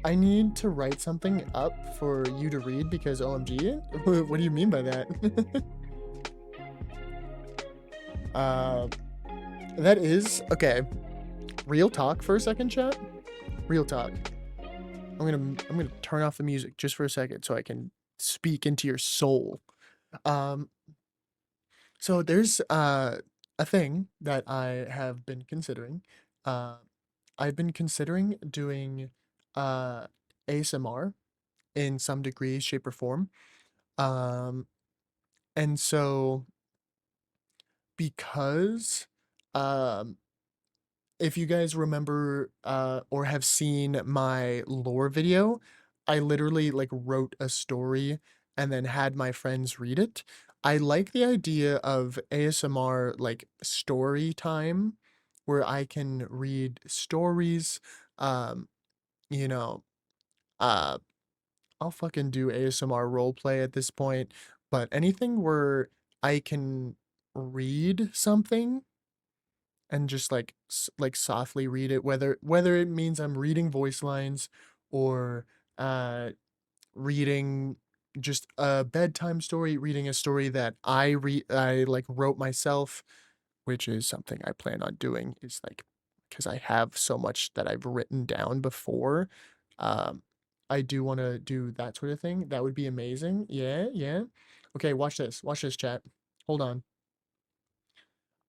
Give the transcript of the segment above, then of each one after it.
I need to write something up for you to read because OMG. What do you mean by that? uh, that is okay. Real talk for a second, chat. Real talk. I'm gonna turn off the music just for a second so I can speak into your soul. Um, so there's a thing that I have been considering. Uh, I've been considering doing ASMR in some degree, shape, or form. Um, and so because um if you guys remember or have seen my lore video, I literally like wrote a story and then had my friends read it. I like the idea of ASMR like story time where I can read stories. Um, you know, uh I'll fucking do ASMR roleplay at this point, but anything where I can read something and just like like softly read it, whether it means I'm reading voice lines or uh reading just a bedtime story, reading a story that I like wrote myself, which is something I plan on doing is like because I have so much that I've written down before. Um I do want to do that sort of thing. That would be amazing. Yeah, yeah. Okay, watch this. Watch this, chat. Hold on.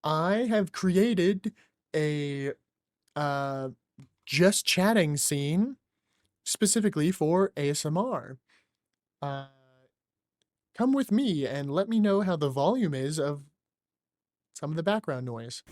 I have created a uh, just chatting scene specifically for ASMR. Uh, come with me and let me know how the volume is of some of the background noise.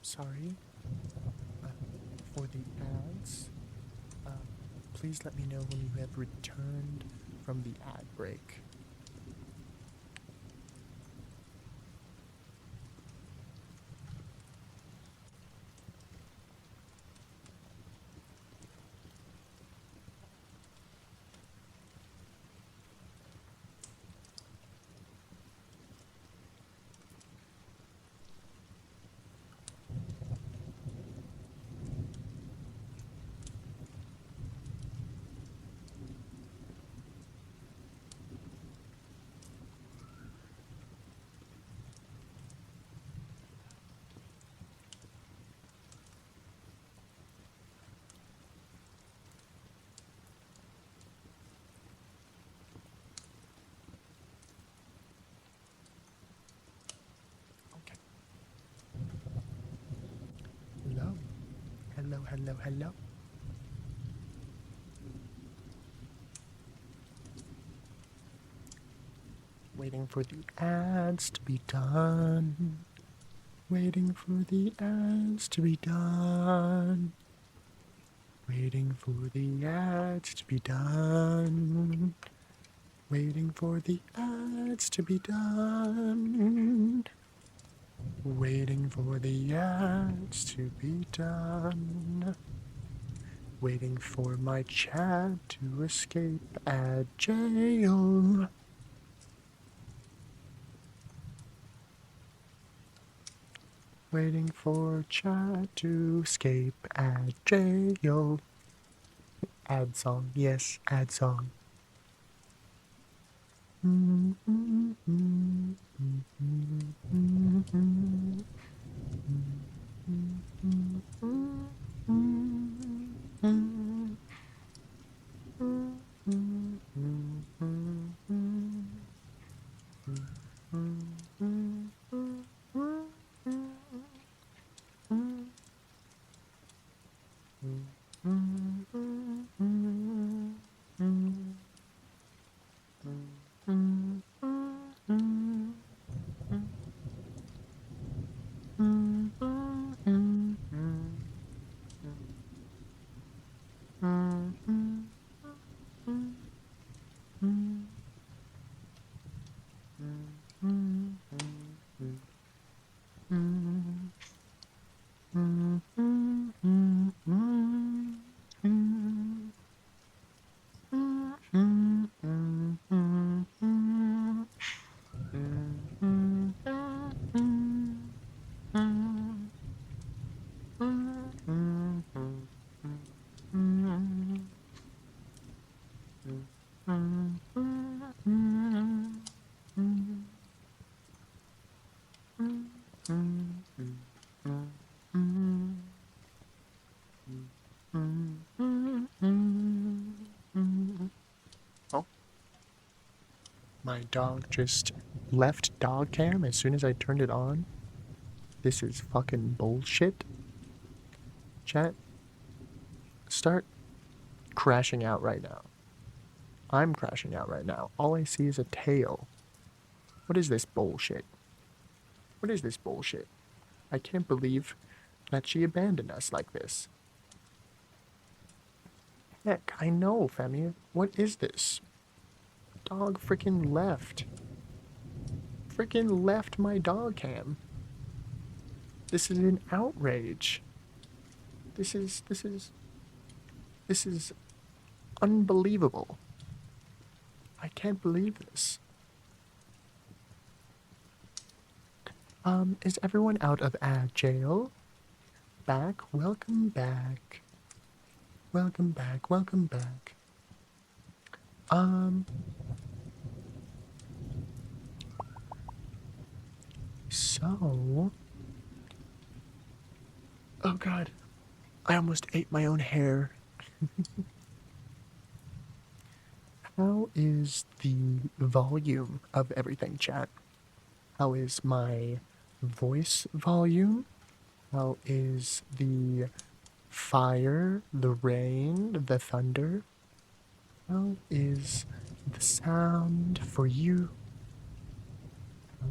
Sorry uh, for the ads. Uh, please let me know when you have returned from the ad break. Okay. Hello. Hello, hello, hello. Waiting for the ads to be done. Waiting for the ads to be done. Waiting for the ads to be done. Waiting for the ads to be done. Waiting for the ads to be done. Waiting for my chat to escape ad jail. Waiting for chat to escape ad jail. Ad song, yes, ad song. My dog just left dog cam as soon as I turned it on. This is fucking bullshit. Chat, start crashing out right now. I'm crashing out right now. All I see is a tail. What is this bullshit? What is this bullshit? I can't believe that she abandoned us like this. Heck, I know, Femi. What is this? Dog freaking left. Freaking left my dog cam. This is an outrage. This is unbelievable. I can't believe this. Is everyone out of jail? Back? Welcome back. Welcome back, welcome back. So... Oh god. I almost ate my own hair. How is the volume of everything, chat? How is my voice volume? How is the fire, the rain, the thunder? How is the sound for you? How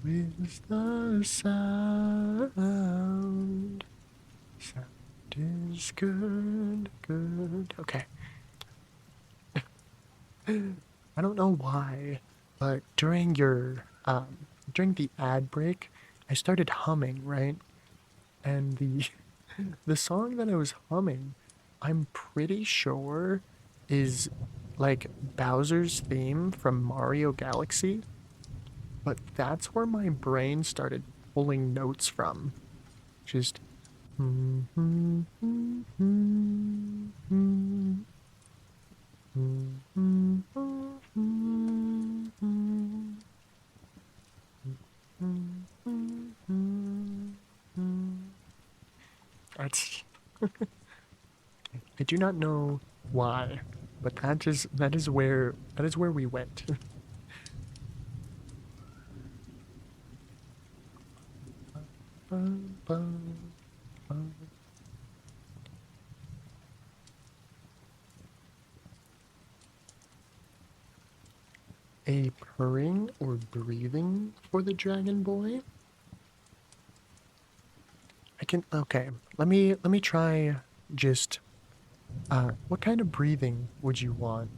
is the sound? Sound is good, good. Okay. I don't know why, but during the ad break, I started humming, right? And the song that I was humming, I'm pretty sure is like Bowser's theme from Mario Galaxy, but that's where my brain started pulling notes from. Just That's I do not know why, but that is where we went. A purring or breathing for the dragon boy? Okay, let me try just what kind of breathing would you want?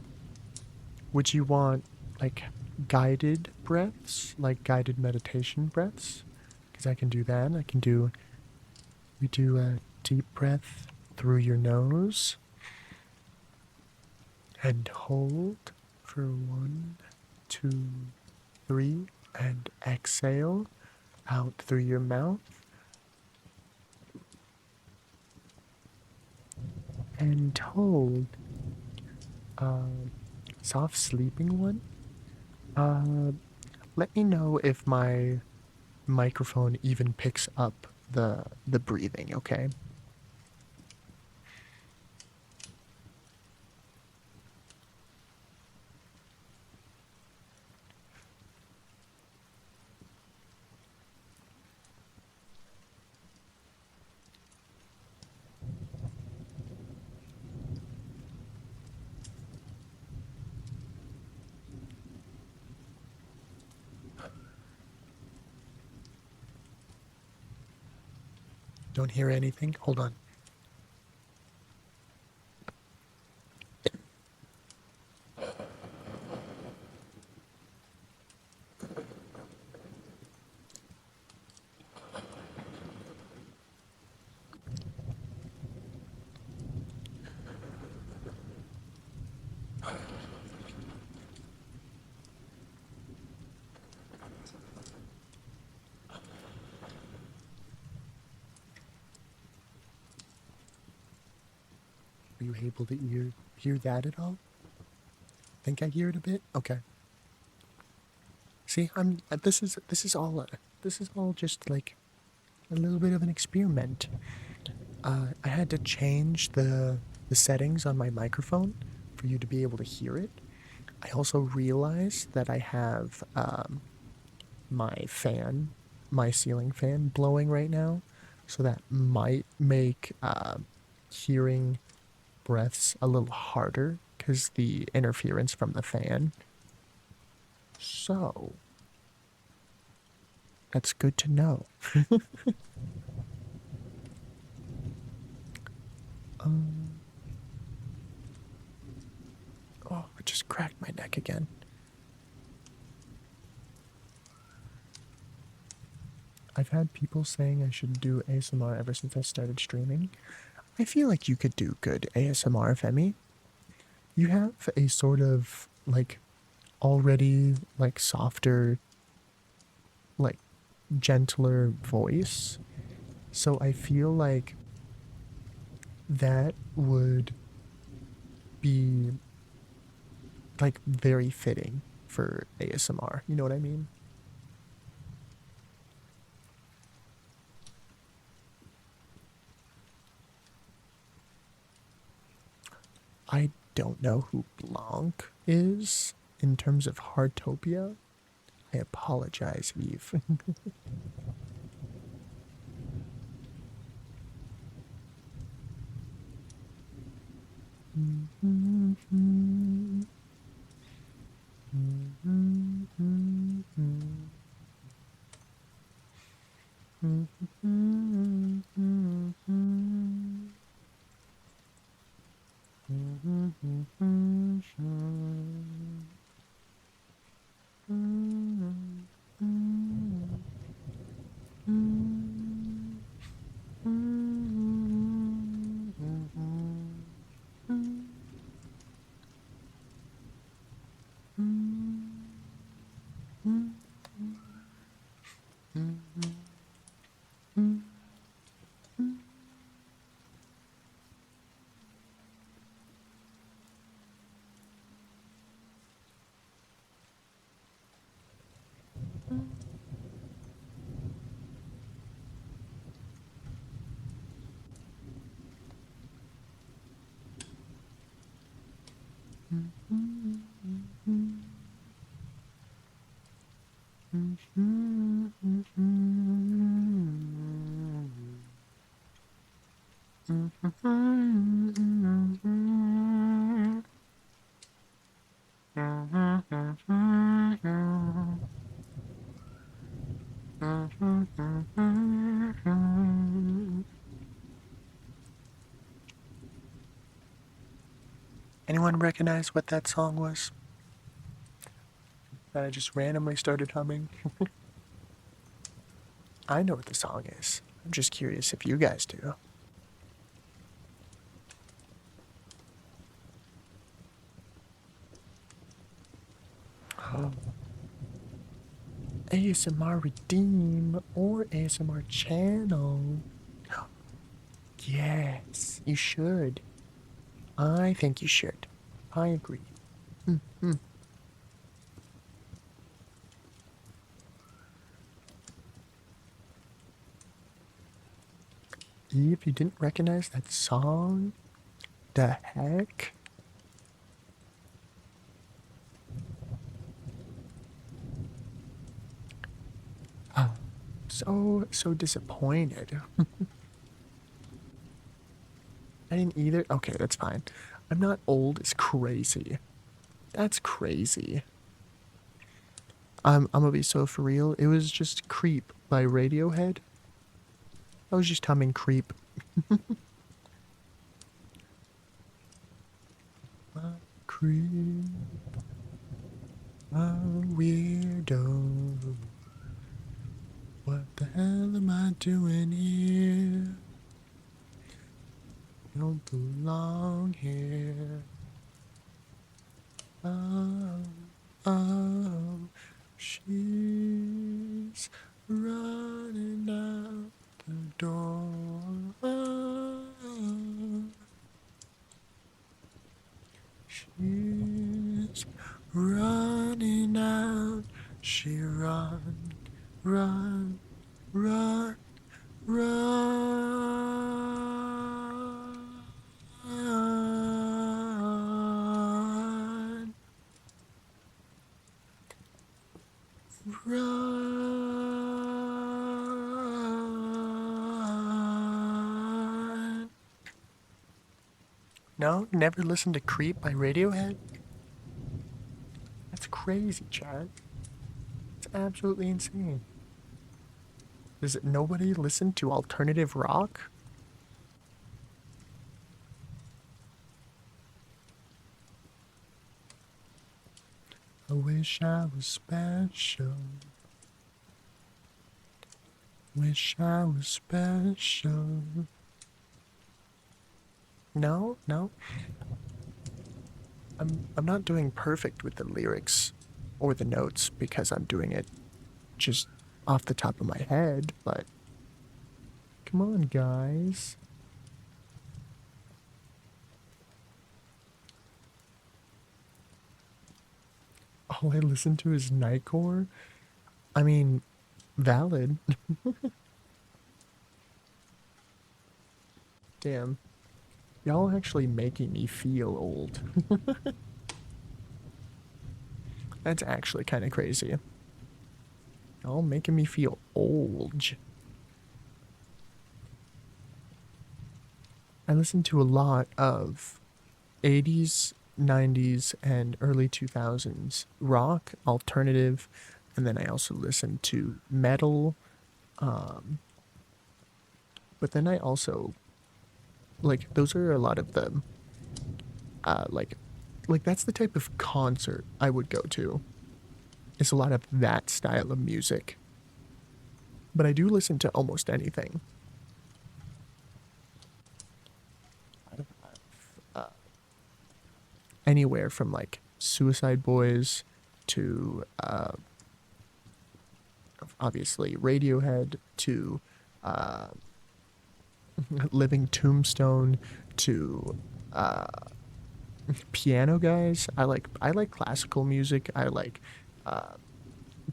Would you want like guided breaths, like guided meditation breaths? Because I can do that. We do a deep breath through your nose and hold for 1, 2, 3, and exhale out through your mouth. And hold. Soft sleeping one. Let me know if my microphone even picks up the breathing, okay? Don't hear anything? Hold on. Were you able to hear that at all? Think I hear it a bit? Okay. See, this is all just like a little bit of an experiment. I had to change the settings on my microphone for you to be able to hear it. I also realized that I have my fan, my ceiling fan blowing right now, so that might make hearing breaths a little harder because the interference from the fan. So that's good to know. um, oh, I just cracked my neck again. I've had people saying I should do ASMR ever since I started streaming. I feel like you could do good ASMR, Femi. You have a sort of like already like softer, like gentler voice. So I feel like that would be like very fitting for ASMR. You know what I mean? I don't know who Blanc is in terms of Hardtopia. I apologize, Eve. Anyone recognize what that song was? That I just randomly started humming? I know what the song is. I'm just curious if you guys do. ASMR Redeem or ASMR Channel. Yes, you should. I think you should. I agree. Mm-hmm. If you didn't recognize that song, the heck? So disappointed. I didn't either. Okay, that's fine. I'm not old. It's crazy. That's crazy. I'm gonna be so for real. It was just Creep by Radiohead. I was just humming Creep. Creep, a weirdo. What the hell am I doing here? Don't belong here. Oh, oh, she's running out the door. Oh, she's running out. She run, run, run. Run. No, never listened to Creep by Radiohead? That's crazy, Chad. It's absolutely insane. Does nobody listen to alternative rock? I wish I was special. Wish I was special. No, no. I'm not doing perfect with the lyrics or the notes because I'm doing it just off the top of my head, but come on, guys. All I listen to is Nightcore. I mean, valid. Damn. Y'all actually making me feel old. That's actually kind of crazy. Y'all making me feel old. I listen to a lot of 80s, 90s, and early 2000s rock, alternative, and then I also listen to metal. Um, but then I also like those are a lot of the uh like that's the type of concert I would go to. It's a lot of that style of music. But I do listen to almost anything. Uh, Anywhere from like Suicide Boys to obviously Radiohead to uh, Living Tombstone to uh, piano guys. I like classical music. I like uh,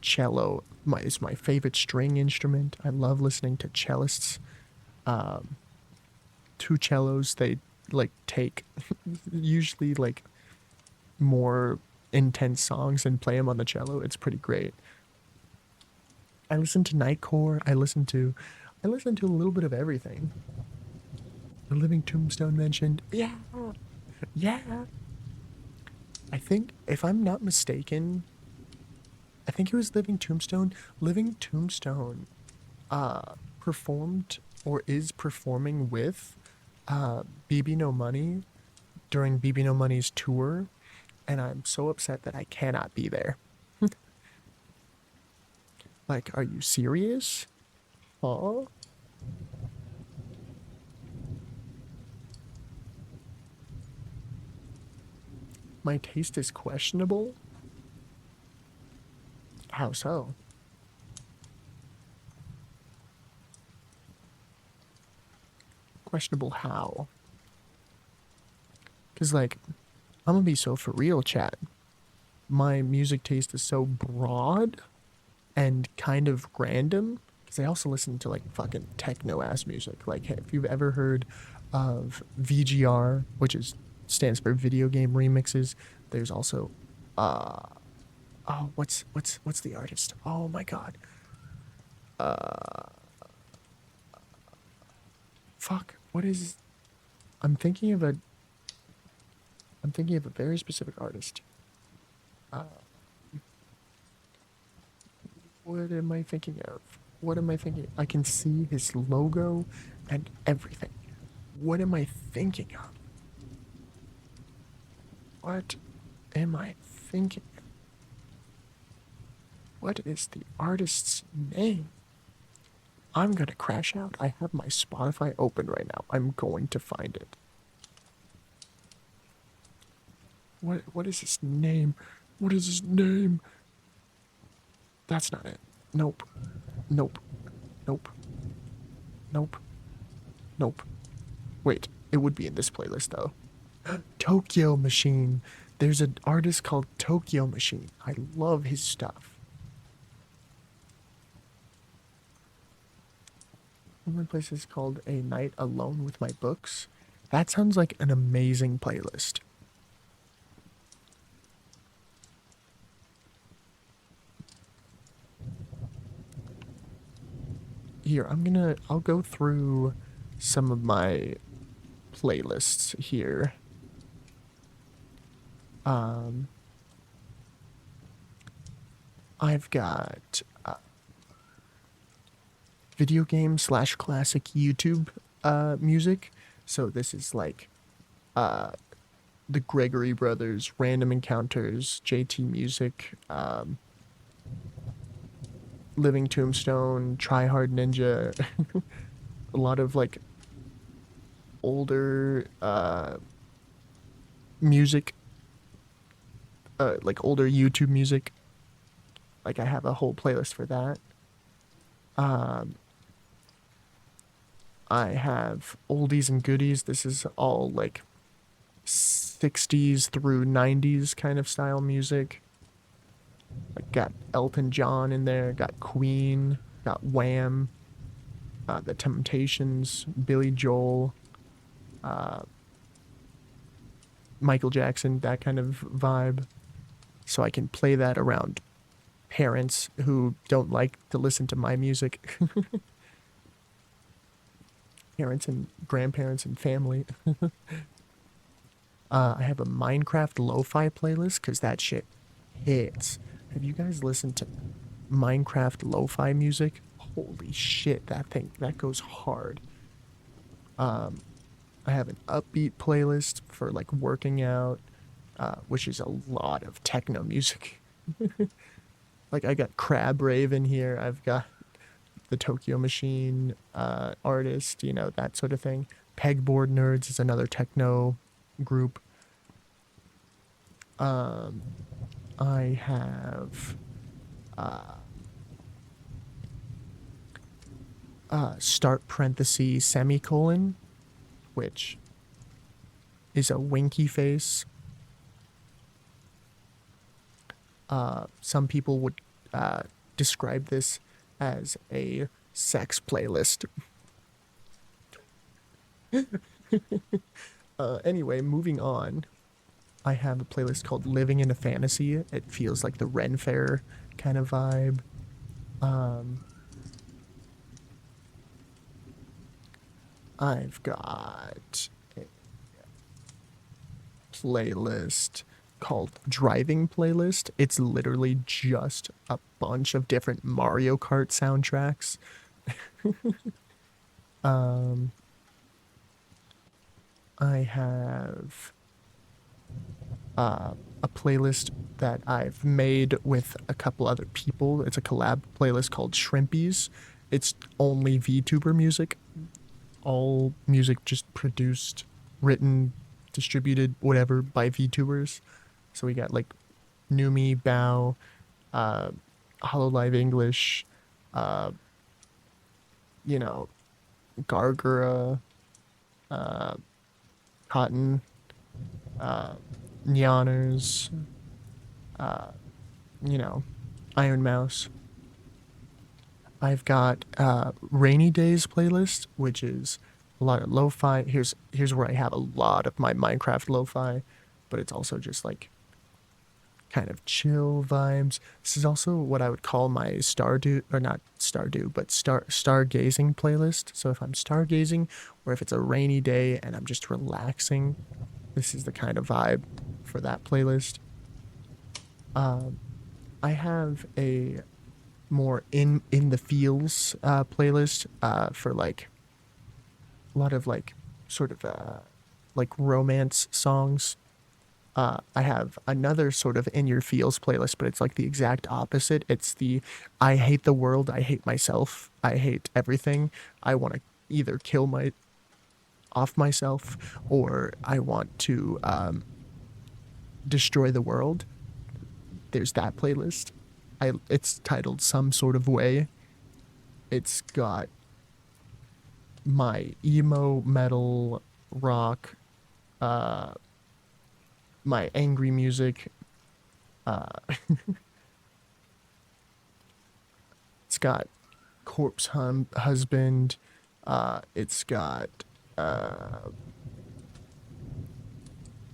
cello. Is my favorite string instrument. I love listening to cellists. Um, Two cellos. They like take usually like more intense songs and play them on the cello. It's pretty great. I listen to Nightcore. I listen to a little bit of everything. The Living Tombstone mentioned. Yeah. Yeah. I think if I'm not mistaken, I think it was Living Tombstone. Living Tombstone performed or is performing with BB No Money during BB No Money's tour, and I'm so upset that I cannot be there. Like, are you serious? Huh? My taste is questionable? How so? Questionable how? Because, like, I'm gonna be so for real, chat. My music taste is so broad and kind of random. Because I also listen to, like, fucking techno ass music. Like, if you've ever heard of VGR, which is stands for video game remixes, there's also, uh, oh, what's the artist? Oh my god. Fuck. What is. I'm thinking of a. I'm thinking of a very specific artist. Uh, what am I thinking of? What am I thinking? I can see his logo and everything. What am I thinking of? What am I thinking? What is the artist's name? I'm gonna crash out. I have my Spotify open right now. I'm going to find it. What is his name? What is his name? That's not it. Nope. Nope. Nope. Nope. Nope. Wait, it would be in this playlist though. Tokyo Machine. There's an artist called Tokyo Machine. I love his stuff. One place is called A Night Alone with My Books. That sounds like an amazing playlist. here, I'll go through some of my playlists here. I've got video game slash classic YouTube music. So this is like the Gregory Brothers, Random Encounters, JT Music, Living Tombstone, Try Hard Ninja, a lot of like older music, like older YouTube music. Like I have a whole playlist for that. I have oldies and goodies. This is all like 60s through 90s kind of style music. I got Elton John in there, got Queen, got Wham, The Temptations, Billy Joel, Michael Jackson, that kind of vibe. So I can play that around parents who don't like to listen to my music. Parents and grandparents and family. I have a Minecraft lo-fi playlist because that shit hits. Have you guys listened to Minecraft lo-fi music? Holy shit, that goes hard. I have an upbeat playlist for like working out, which is a lot of techno music. Like I got Crab Rave in here. I've got the Tokyo Machine artist, you know, that sort of thing. Pegboard Nerds is another techno group. I have start parenthesis semicolon, which is a winky face. Some people would describe this as a sex playlist. Anyway, moving on. I have a playlist called Living in a Fantasy. It feels like the Ren Fair kind of vibe. I've got a playlist called Driving Playlist. It's literally just a bunch of different Mario Kart soundtracks. I have a playlist that I've made with a couple other people. It's a collab playlist called Shrimpies. It's only VTuber music. All music just produced, written, distributed, whatever, by VTubers. So we got like Numi, Bao, Hololive English, you know, Gargura, Cotton, Nyanners, you know, Iron Mouse. I've got Rainy Days playlist, which is a lot of lo-fi. Here's where I have a lot of my Minecraft lo-fi, but it's also just like kind of chill vibes. This is also what I would call my Stardew, or not Stardew, but stargazing playlist. So if I'm stargazing, or if it's a rainy day and I'm just relaxing, this is the kind of vibe for that playlist. I have a more in the feels playlist for like a lot of like sort of like romance songs. I have another sort of in your feels playlist, but it's like the exact opposite. It's the I hate the world, I hate myself, I hate everything. I want to either kill myself, or I want to destroy the world. There's that playlist. It's titled Some Sort of Way. It's got my emo, metal, rock, my angry music. It's got Corpse Husband. It's got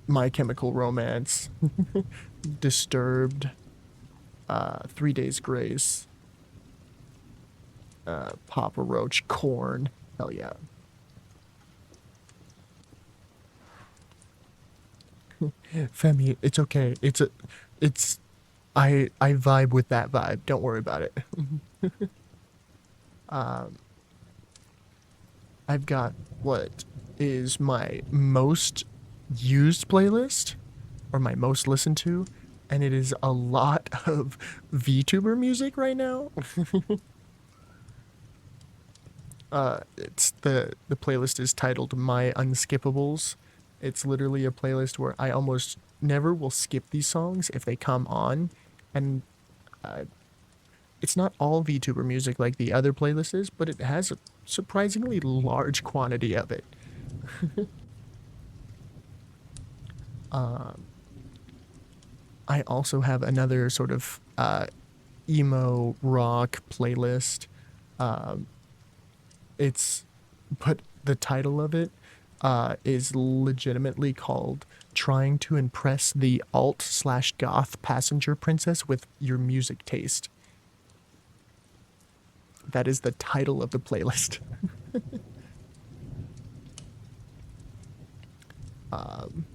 My Chemical Romance, Disturbed, 3 Days Grace. Papa Roach, Corn. Hell yeah. Femi, it's okay. It's I vibe with that vibe. Don't worry about it. um, I've got what is my most used playlist or my most listened to, and it is a lot of VTuber music right now. It's the playlist is titled My Unskippables. It's literally a playlist where I almost never will skip these songs if they come on, and uh, it's not all VTuber music like the other playlists is, but it has a surprisingly large quantity of it. Um, I also have another sort of emo rock playlist. Um, it's but the title of it is legitimately called "Trying to Impress the Alt/Goth Passenger Princess with Your Music Taste." That is the title of the playlist. um,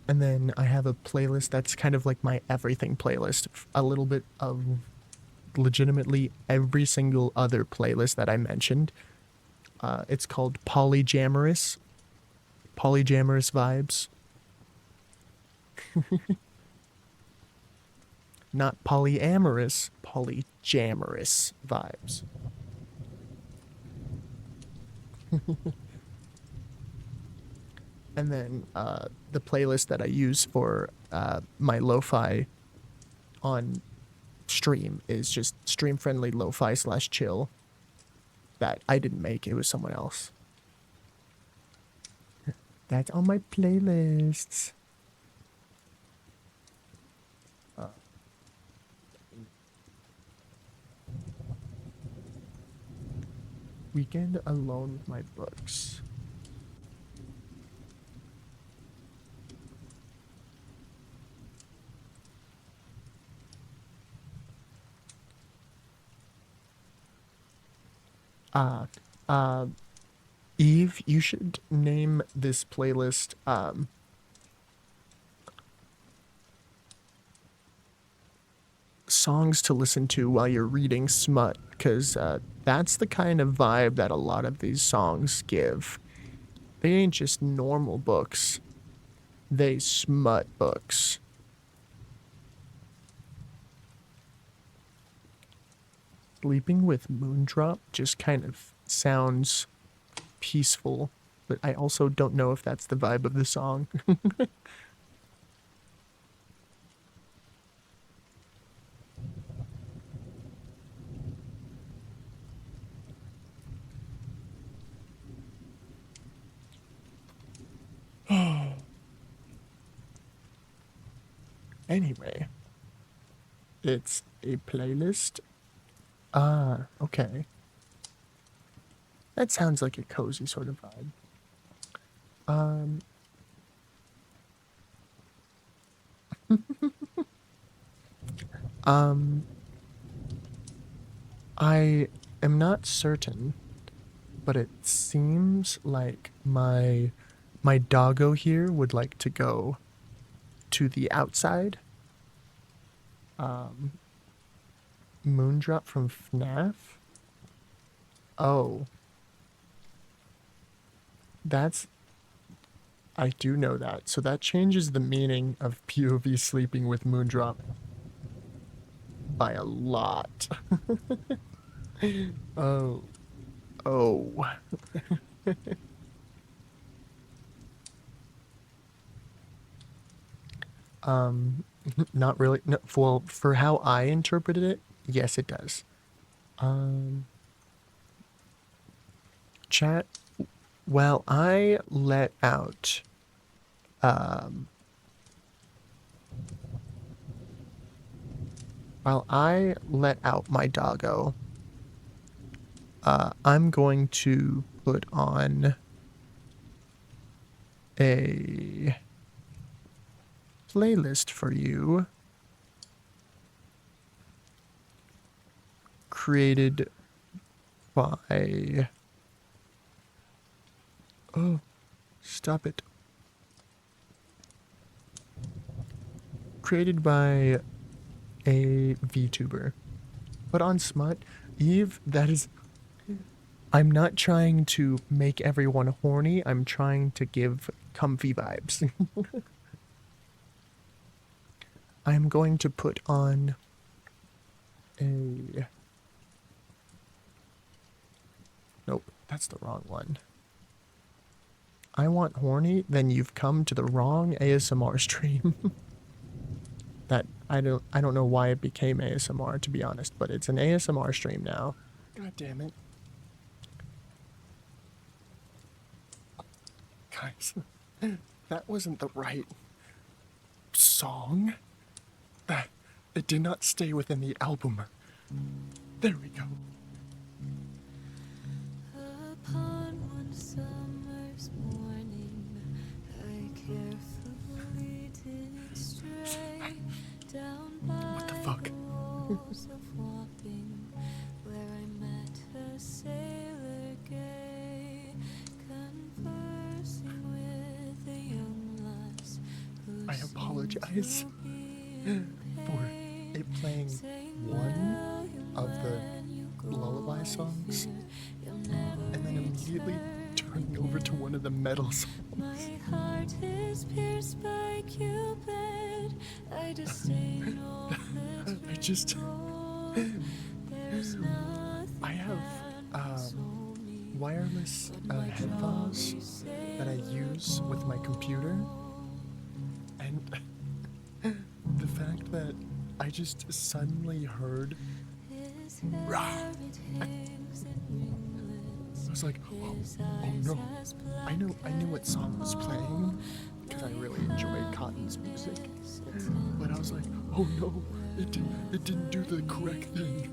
and then I have a playlist that's kind of like my everything playlist, a little bit of legitimately every single other playlist that I mentioned. It's called Polyjamorous Vibes. Not polyamorous, polyjamorous vibes. And then the playlist that I use for my lo-fi on stream is just stream friendly lo-fi / chill that I didn't make. It was someone else. That's on my playlists. Weekend alone with my books. Uh, uh, Eve, you should name this playlist songs to listen to while you're reading smut, because that's the kind of vibe that a lot of these songs give. They ain't just normal books, they smut books. Sleeping with Moondrop just kind of sounds peaceful, but I also don't know if that's the vibe of the song. Anyway, it's a playlist. Ah, okay. That sounds like a cozy sort of vibe. Um, um, I am not certain, but it seems like my doggo here would like to go to the outside. Um, Moondrop from FNAF? Oh, that's I do know that. So that changes the meaning of POV sleeping with Moondrop by a lot. Oh, oh. Um, not really. No, for how I interpreted it, yes, it does. Um, Chat. Well, um, while I let out my doggo, I'm going to put on a playlist for you created by... Oh, stop it. Created by a VTuber. But on Smut, Eve, that is... I'm not trying to make everyone horny. I'm trying to give comfy vibes. I'm going to put on a... Nope, that's the wrong one. I want horny, then you've come to the wrong ASMR stream. That I don't know why it became ASMR, to be honest, but it's an ASMR stream now. God damn it. Guys, that wasn't the right song. That it did not stay within the album. There we go. Upon one summer's morning, I carefully did stray down by What the fuck? the walls of Wapping, where I met a sailor gay, conversing with a young lass who I apologize seemed to be in for pain, it playing saying, one "Well, young of the man, you go, lullaby I songs, fear you'll never and then immediately turning over to one of the metal songs. My heart is pierced by Cupid. I disdain all that I just... There's nothing I have console me, wireless but my headphones that I use with my computer, and the fact that I just suddenly heard... his Rah! hair, it hangs in ringlets. I was like, oh no, I knew what song was playing, because I really enjoy Cotton's music, but I was like, oh no, it didn't do the correct thing.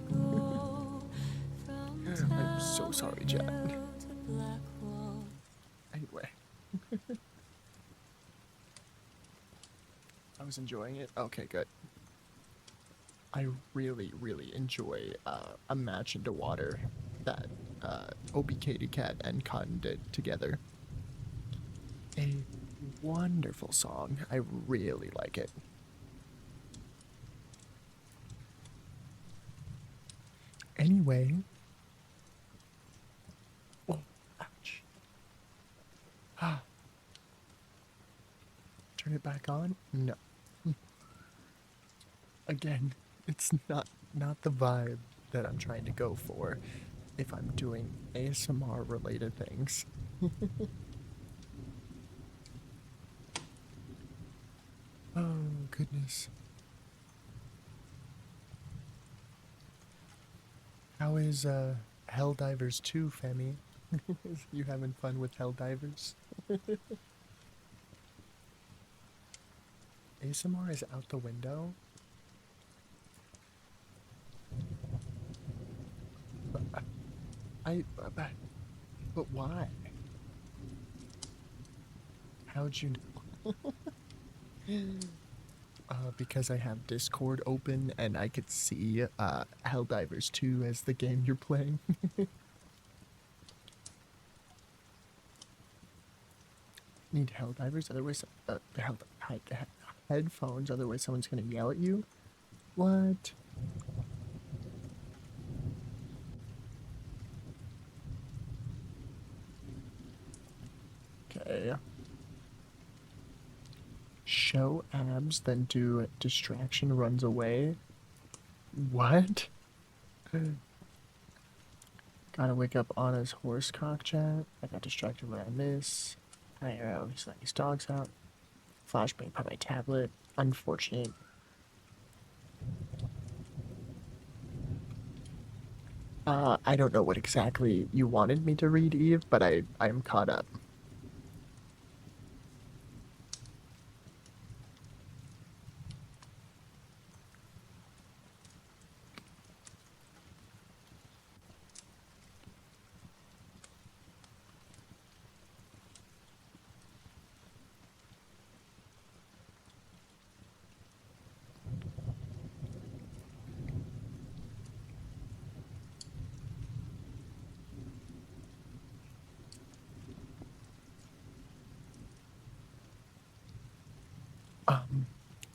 I'm so sorry, Chad. Anyway. I was enjoying it? Okay, good. I really, really enjoy Imagine the Water that OB Cat and Cotton did together. A wonderful song. I really like it. Anyway. Oh, ouch. Ah. Turn it back on? No. Again, it's not the vibe that I'm trying to go for if I'm doing ASMR related things. Oh, goodness. How is Helldivers 2, Femi? You having fun with Helldivers? ASMR is out the window? But why? How'd you know? Because I have Discord open and I could see Helldivers 2 as the game you're playing. Need Helldivers, otherwise headphones, otherwise someone's gonna yell at you. What? Okay. Show abs, then do distraction runs away. What? Gotta wake up Anna's horse cock chat. I got distracted when I miss. He's letting his dogs out. Flashbang by my tablet. Unfortunate. I don't know what exactly you wanted me to read, Eve, but I am caught up.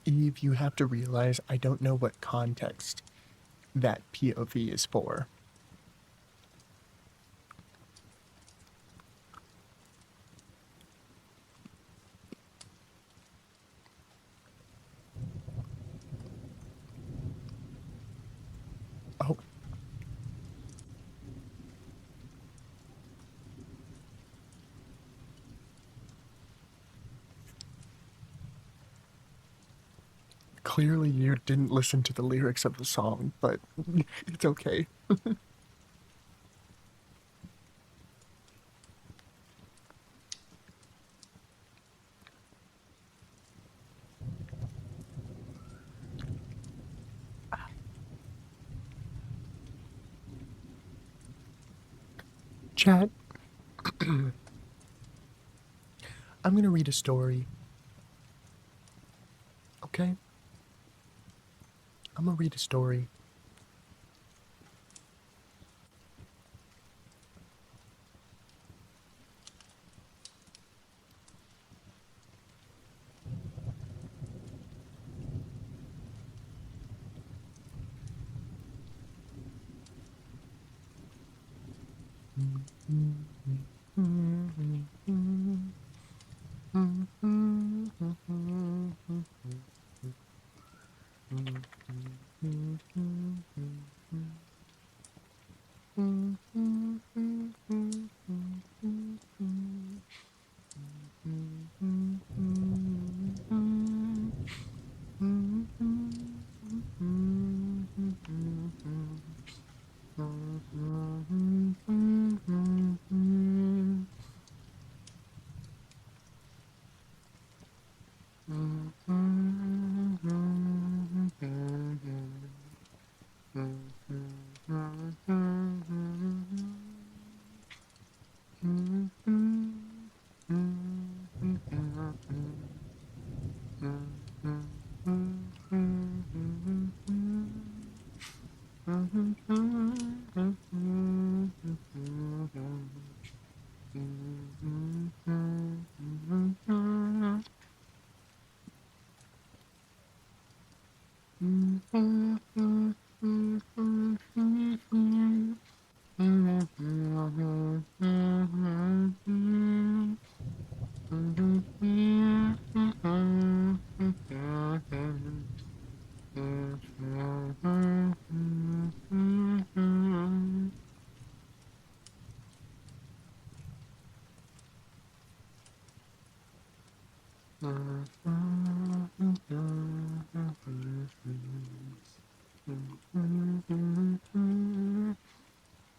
Eve, you have to realize I don't know what context that POV is for. Oh, clearly you didn't listen to the lyrics of the song, but it's okay. Chat, I'm gonna read a story, okay? I'm gonna read a story.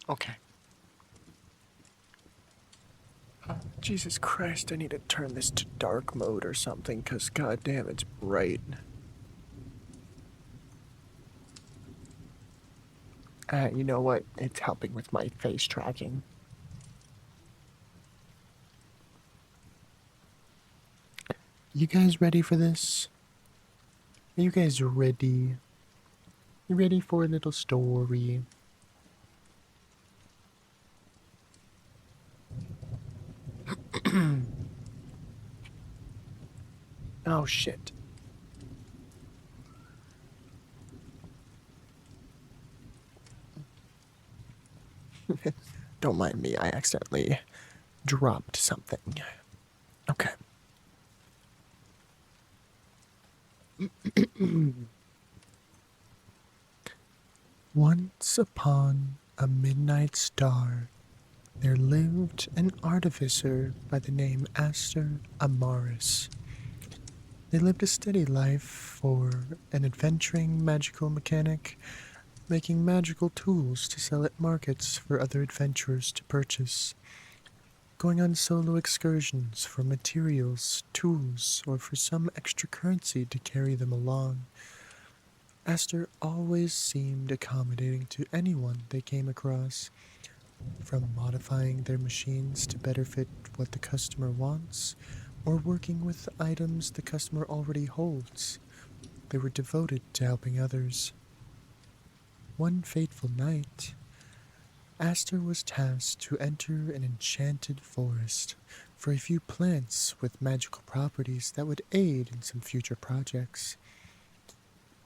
Okay. Jesus Christ, I need to turn this to dark mode or something, because goddamn, it's bright. You know what? It's helping with my face tracking. You guys ready for this? Are you guys ready? You ready for a little story? Oh shit. Don't mind me, I accidentally dropped something. Okay. Once upon a midnight star, there lived an artificer by the name Aster Amaris. They lived a steady life for an adventuring magical mechanic, making magical tools to sell at markets for other adventurers to purchase, going on solo excursions for materials, tools, or for some extra currency to carry them along. Aster always seemed accommodating to anyone they came across, from modifying their machines to better fit what the customer wants, or working with items the customer already holds. They were devoted to helping others. One fateful night, Aster was tasked to enter an enchanted forest for a few plants with magical properties that would aid in some future projects.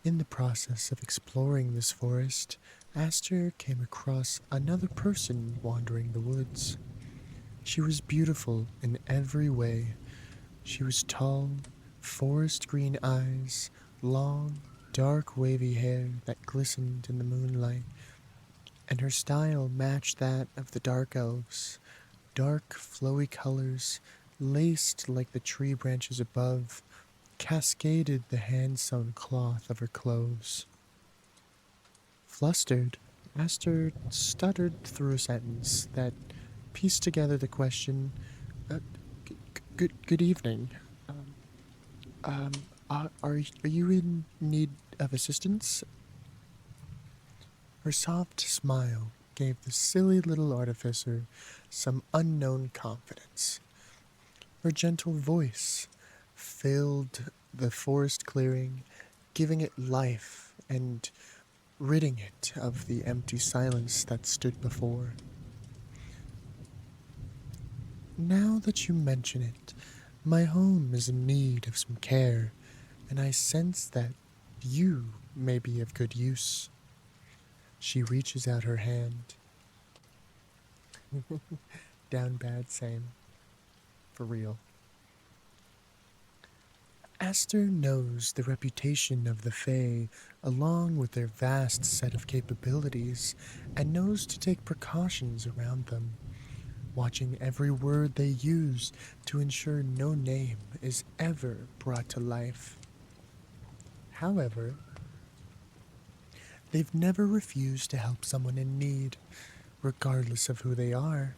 In the process of exploring this forest, Aster came across another person wandering the woods. She was beautiful in every way. She was tall, forest green eyes, long, dark wavy hair that glistened in the moonlight, and her style matched that of the dark elves. Dark, flowy colors, laced like the tree branches above, cascaded the hand-sewn cloth of her clothes. Flustered, Aster stuttered through a sentence that pieced together the question, uh, good evening. Um, are you in need of assistance? Her soft smile gave the silly little artificer some unknown confidence. Her gentle voice filled the forest clearing, giving it life and ridding it of the empty silence that stood before. Now that you mention it, my home is in need of some care, and I sense that you may be of good use. She reaches out her hand. Down bad, same. For real. Aster knows the reputation of the Fae along with their vast set of capabilities and knows to take precautions around them, watching every word they use to ensure no name is ever brought to life. However, they've never refused to help someone in need, regardless of who they are.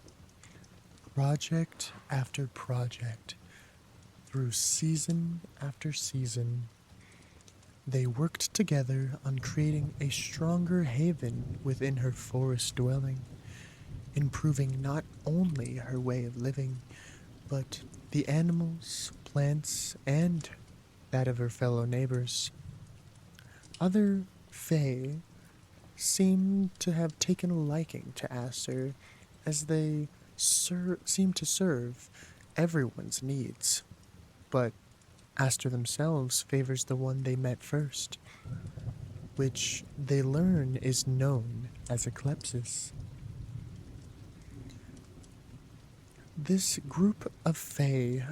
Project after project, through season after season, they worked together on creating a stronger haven within her forest dwelling, improving not only her way of living, but the animals, plants, and that of her fellow neighbors. Other Fae seem to have taken a liking to Aster as they seem to serve everyone's needs, but Aster themselves favors the one they met first, which they learn is known as Eclipsis. This group of Fae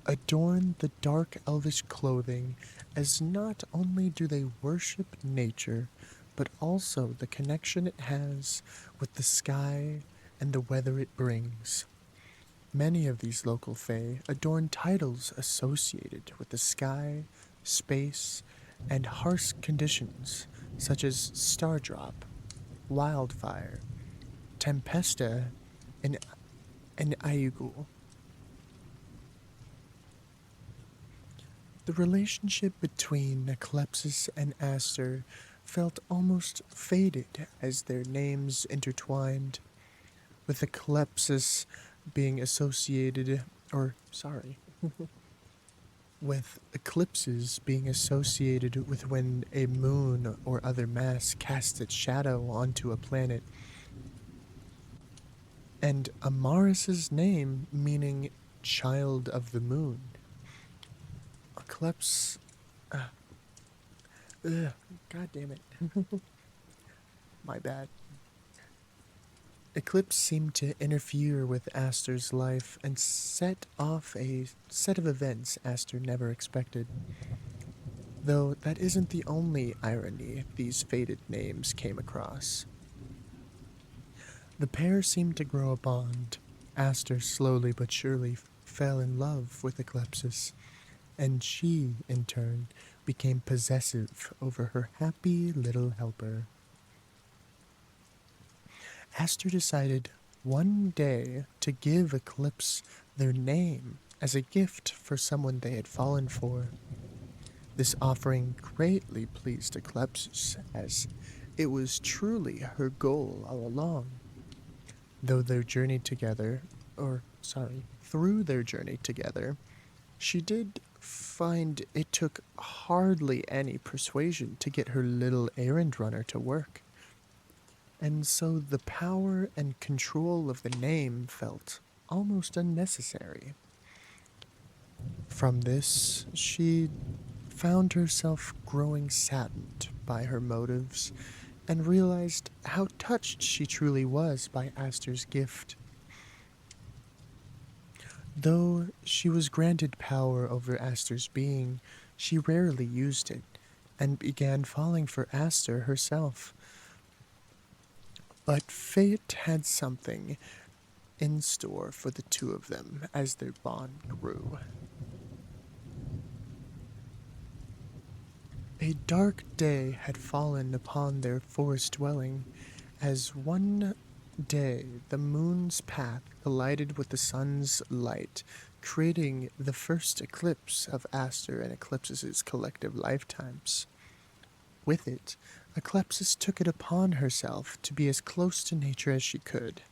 adorn the dark elvish clothing as not only do they worship nature, but also the connection it has with the sky and the weather it brings. Many of these local Fae adorn titles associated with the sky, space, and harsh conditions such as Stardrop, Wildfire, Tempesta, and, and Ayugul. The relationship between Eclipsis and Aster felt almost faded as their names intertwined, with Eclipsis being associated, or sorry, with eclipses being associated with when a moon or other mass casts its shadow onto a planet, and Amaris's name meaning child of the moon. Eclipse. Uh, God damn it. My bad. Eclipse seemed to interfere with Aster's life and set off a set of events Aster never expected. Though that isn't the only irony these faded names came across. The pair seemed to grow a bond. Aster slowly but surely fell in love with Eclipsis, and she, in turn, became possessive over her happy little helper. Aster decided one day to give Eclipse their name as a gift for someone they had fallen for. This offering greatly pleased Eclipse, as it was truly her goal all along. Though their journey together, through their journey together, she did find it took hardly any persuasion to get her little errand runner to work. And so the power and control of the name felt almost unnecessary. From this, she found herself growing saddened by her motives and realized how touched she truly was by Aster's gift. Though she was granted power over Aster's being, she rarely used it and began falling for Aster herself. But fate had something in store for the two of them as their bond grew. A dark day had fallen upon their forest dwelling, as one day the moon's path collided with the sun's light, creating the first eclipse of Aster and Eclipse's collective lifetimes. With it, Eclipsis took it upon herself to be as close to nature as she could,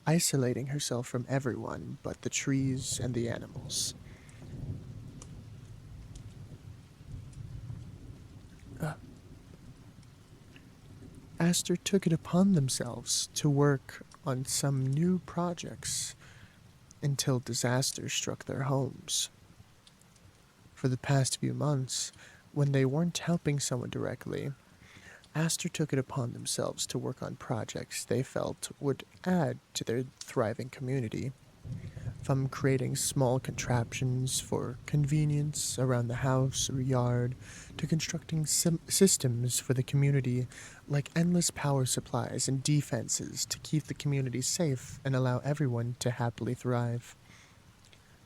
isolating herself from everyone but the trees and the animals. Uh, Aster took it upon themselves to work on some new projects until disaster struck their homes. For the past few months, when they weren't helping someone directly, Aster took it upon themselves to work on projects they felt would add to their thriving community, from creating small contraptions for convenience around the house or yard to constructing systems for the community like endless power supplies and defenses to keep the community safe and allow everyone to happily thrive.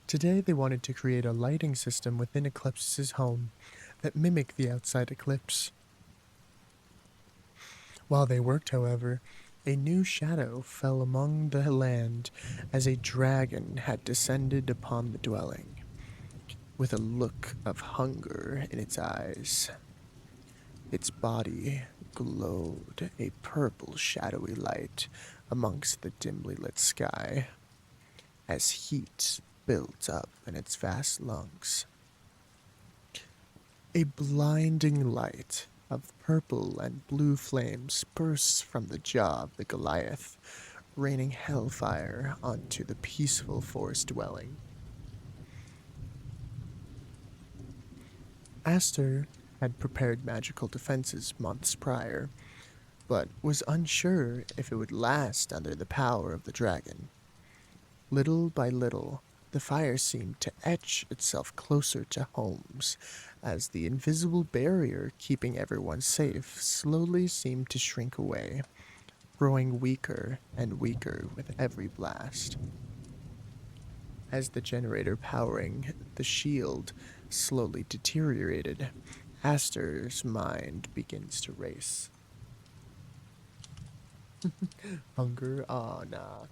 Today they wanted to create a lighting system within Eclipse's home that mimicked the outside eclipse. While they worked, however, a new shadow fell among the land as a dragon had descended upon the dwelling, with a look of hunger in its eyes. Its body glowed a purple shadowy light amongst the dimly lit sky, as heat built up in its vast lungs. A blinding light of purple and blue flames bursts from the jaw of the Goliath, raining hellfire onto the peaceful forest dwelling. Aster had prepared magical defenses months prior, but was unsure if it would last under the power of the dragon. Little by little, the fire seemed to etch itself closer to homes, as the invisible barrier keeping everyone safe slowly seemed to shrink away, growing weaker and weaker with every blast. As the generator powering the shield slowly deteriorated, Aster's mind begins to race. Hunger? Oh, nah.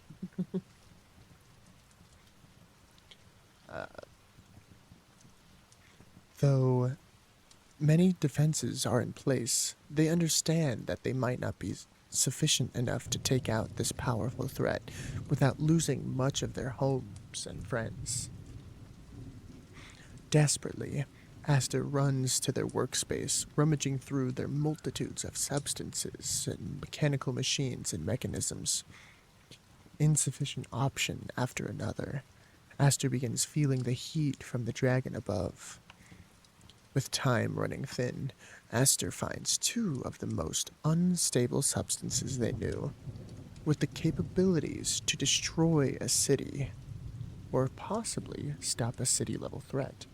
Though many defenses are in place, they understand that they might not be sufficient enough to take out this powerful threat without losing much of their homes and friends. Desperately, Aster runs to their workspace, rummaging through their multitudes of substances and mechanical machines and mechanisms. Insufficient option after another, Aster begins feeling the heat from the dragon above. With time running thin, Aster finds two of the most unstable substances they knew, with the capabilities to destroy a city, or possibly stop a city-level threat.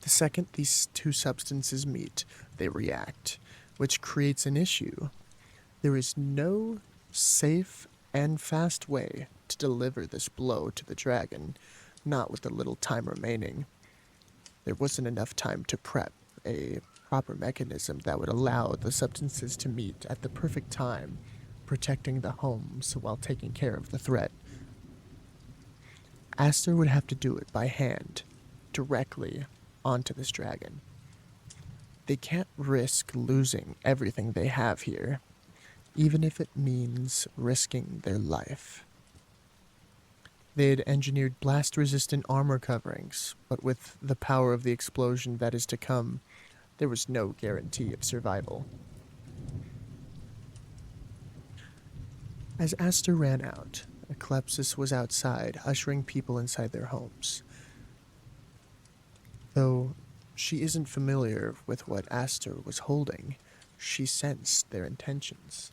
The second these two substances meet, they react, which creates an issue. There is no safe and fast way to deliver this blow to the dragon, not with the little time remaining. There wasn't enough time to prep a proper mechanism that would allow the substances to meet at the perfect time, protecting the homes while taking care of the threat. Aster would have to do it by hand, directly onto this dragon. They can't risk losing everything they have here, even if it means risking their life. They had engineered blast-resistant armor coverings, but with the power of the explosion that is to come, there was no guarantee of survival. As Aster ran out, Eclepsis was outside, ushering people inside their homes. Though she isn't familiar with what Aster was holding, she sensed their intentions.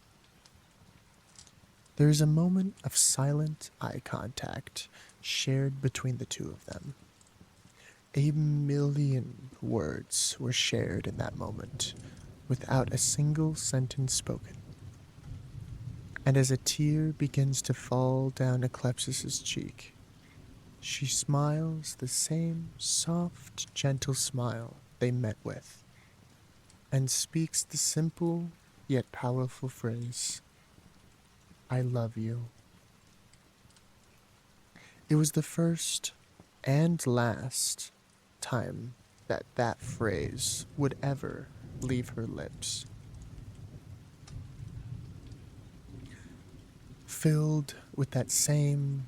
There is a moment of silent eye contact shared between the two of them. A million words were shared in that moment, without a single sentence spoken. And as a tear begins to fall down Eclepsis' cheek, she smiles the same soft, gentle smile they met with, and speaks the simple yet powerful phrase, I love you. It was the first and last time that that phrase would ever leave her lips. Filled with that same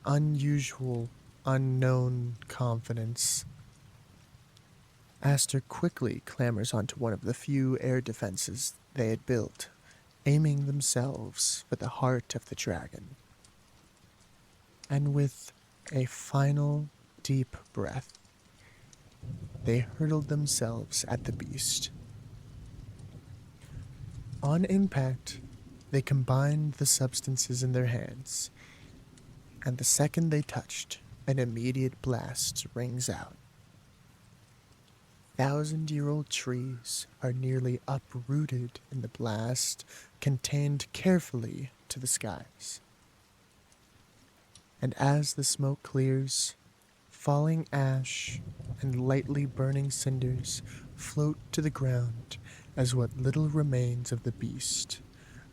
unusual, unknown confidence, Aster quickly clambers onto one of the few air defenses they had built, aiming themselves for the heart of the dragon. And with a final deep breath, they hurled themselves at the beast. On impact, they combined the substances in their hands, and the second they touched, an immediate blast rings out. 1,000-year-old trees are nearly uprooted in the blast, contained carefully to the skies. And as the smoke clears, falling ash and lightly burning cinders float to the ground as what little remains of the beast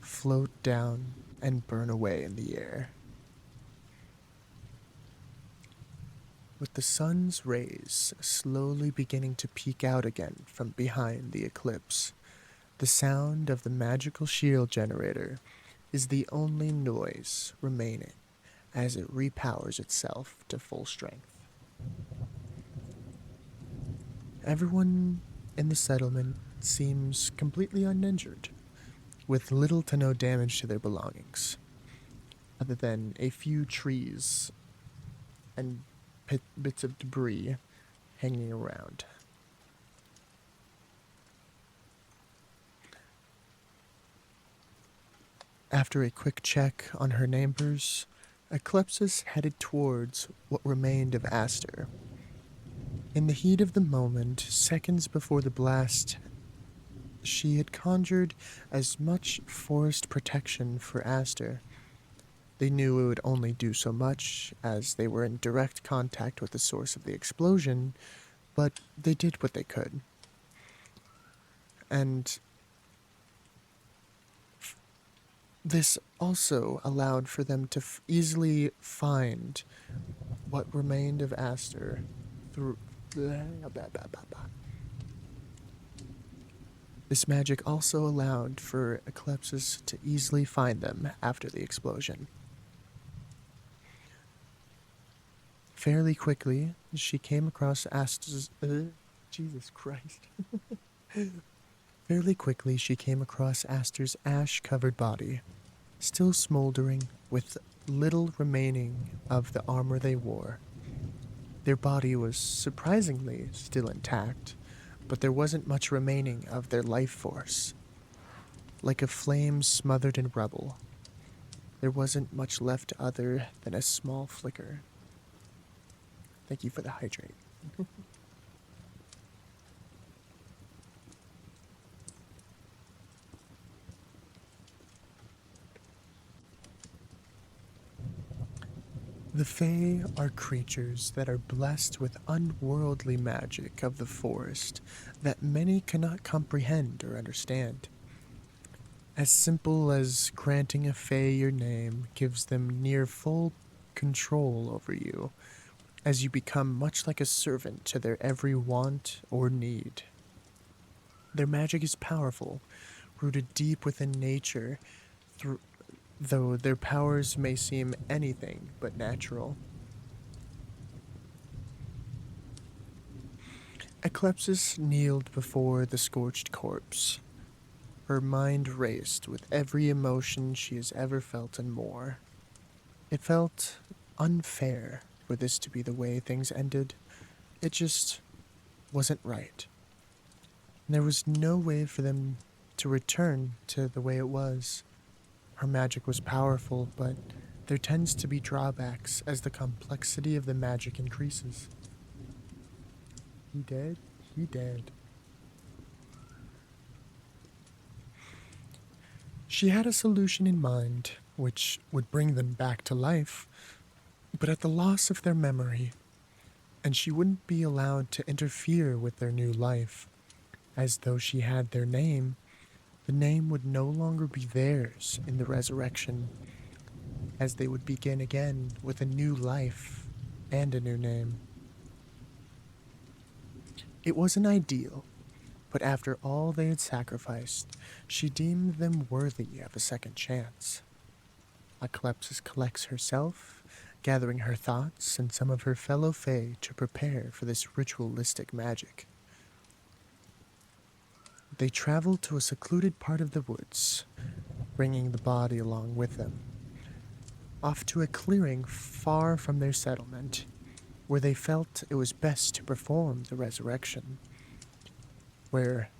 float down and burn away in the air. With the sun's rays slowly beginning to peek out again from behind the eclipse, the sound of the magical shield generator is the only noise remaining as it repowers itself to full strength. Everyone in the settlement seems completely uninjured, with little to no damage to their belongings, other than a few trees and bits of debris hanging around. After a quick check on her neighbors, Eclepsis headed towards what remained of Aster. In the heat of the moment, seconds before the blast, she had conjured as much forest protection for Aster. They knew it would only do so much, as they were in direct contact with the source of the explosion, but they did what they could. And this also allowed for them to easily find what remained of Aster through. This magic also allowed for Eclepsis to easily find them after the explosion. Fairly quickly, she came across Aster's. Jesus Christ. Fairly quickly, she came across Aster's ash-covered body, still smoldering with little remaining of the armor they wore. Their body was surprisingly still intact, but there wasn't much remaining of their life force. Like a flame smothered in rubble, there wasn't much left other than a small flicker. Thank you for the hydrate. The Fae are creatures that are blessed with unworldly magic of the forest that many cannot comprehend or understand. As simple as granting a Fae your name gives them near full control over you, as you become much like a servant to their every want or need. Their magic is powerful, rooted deep within nature, though their powers may seem anything but natural. Eclepsis kneeled before the scorched corpse. Her mind raced with every emotion she has ever felt and more. It felt unfair for this to be the way things ended. It just wasn't right. There was no way for them to return to the way it was. Her magic was powerful, but there tends to be drawbacks as the complexity of the magic increases. He dead? He dead. She had a solution in mind, which would bring them back to life, but at the loss of their memory, and she wouldn't be allowed to interfere with their new life. As though she had their name, the name would no longer be theirs in the resurrection, as they would begin again with a new life and a new name. It wasn't ideal, but after all they had sacrificed, she deemed them worthy of a second chance. Eclepsis collects herself, gathering her thoughts and some of her fellow Fae to prepare for this ritualistic magic. They travel to a secluded part of the woods, bringing the body along with them, off to a clearing far from their settlement, where they felt it was best to perform the resurrection, where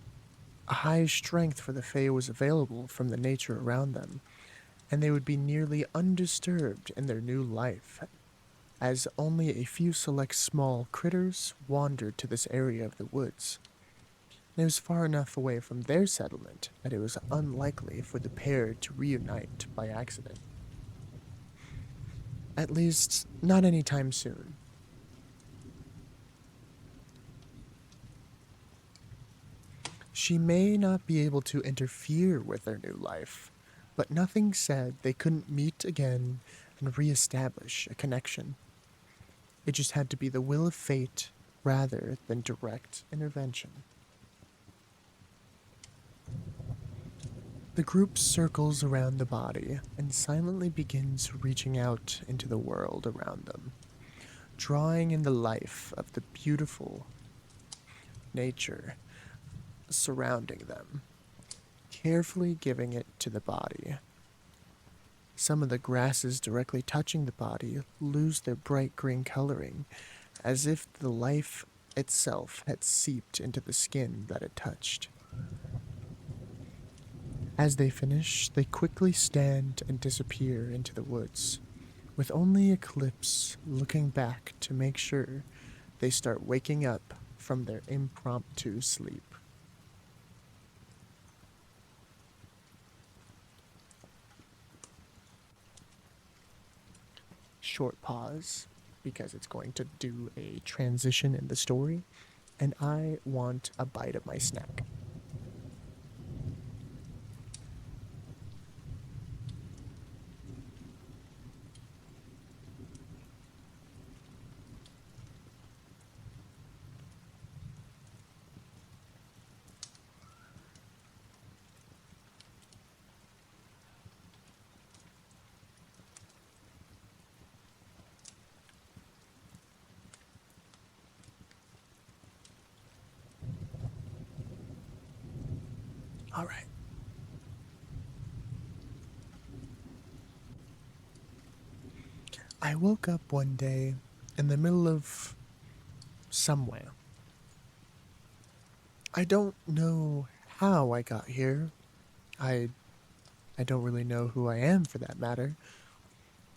a high strength for the Fae was available from the nature around them, and they would be nearly undisturbed in their new life, as only a few select small critters wandered to this area of the woods. It was far enough away from their settlement that it was unlikely for the pair to reunite by accident. At least, not anytime soon. She may not be able to interfere with their new life, but nothing said they couldn't meet again and reestablish a connection. It just had to be the will of fate rather than direct intervention. The group circles around the body and silently begins reaching out into the world around them, drawing in the life of the beautiful nature surrounding them, carefully giving it to the body. Some of the grasses directly touching the body lose their bright green coloring, as if the life itself had seeped into the skin that it touched. As they finish, they quickly stand and disappear into the woods, with only Eclipse looking back to make sure they start waking up from their impromptu sleep. Short pause, because it's going to do a transition in the story, and I want a bite of my snack. All right. I woke up one day in the middle of somewhere. I don't know how I got here. I I don't really know who I am for that matter.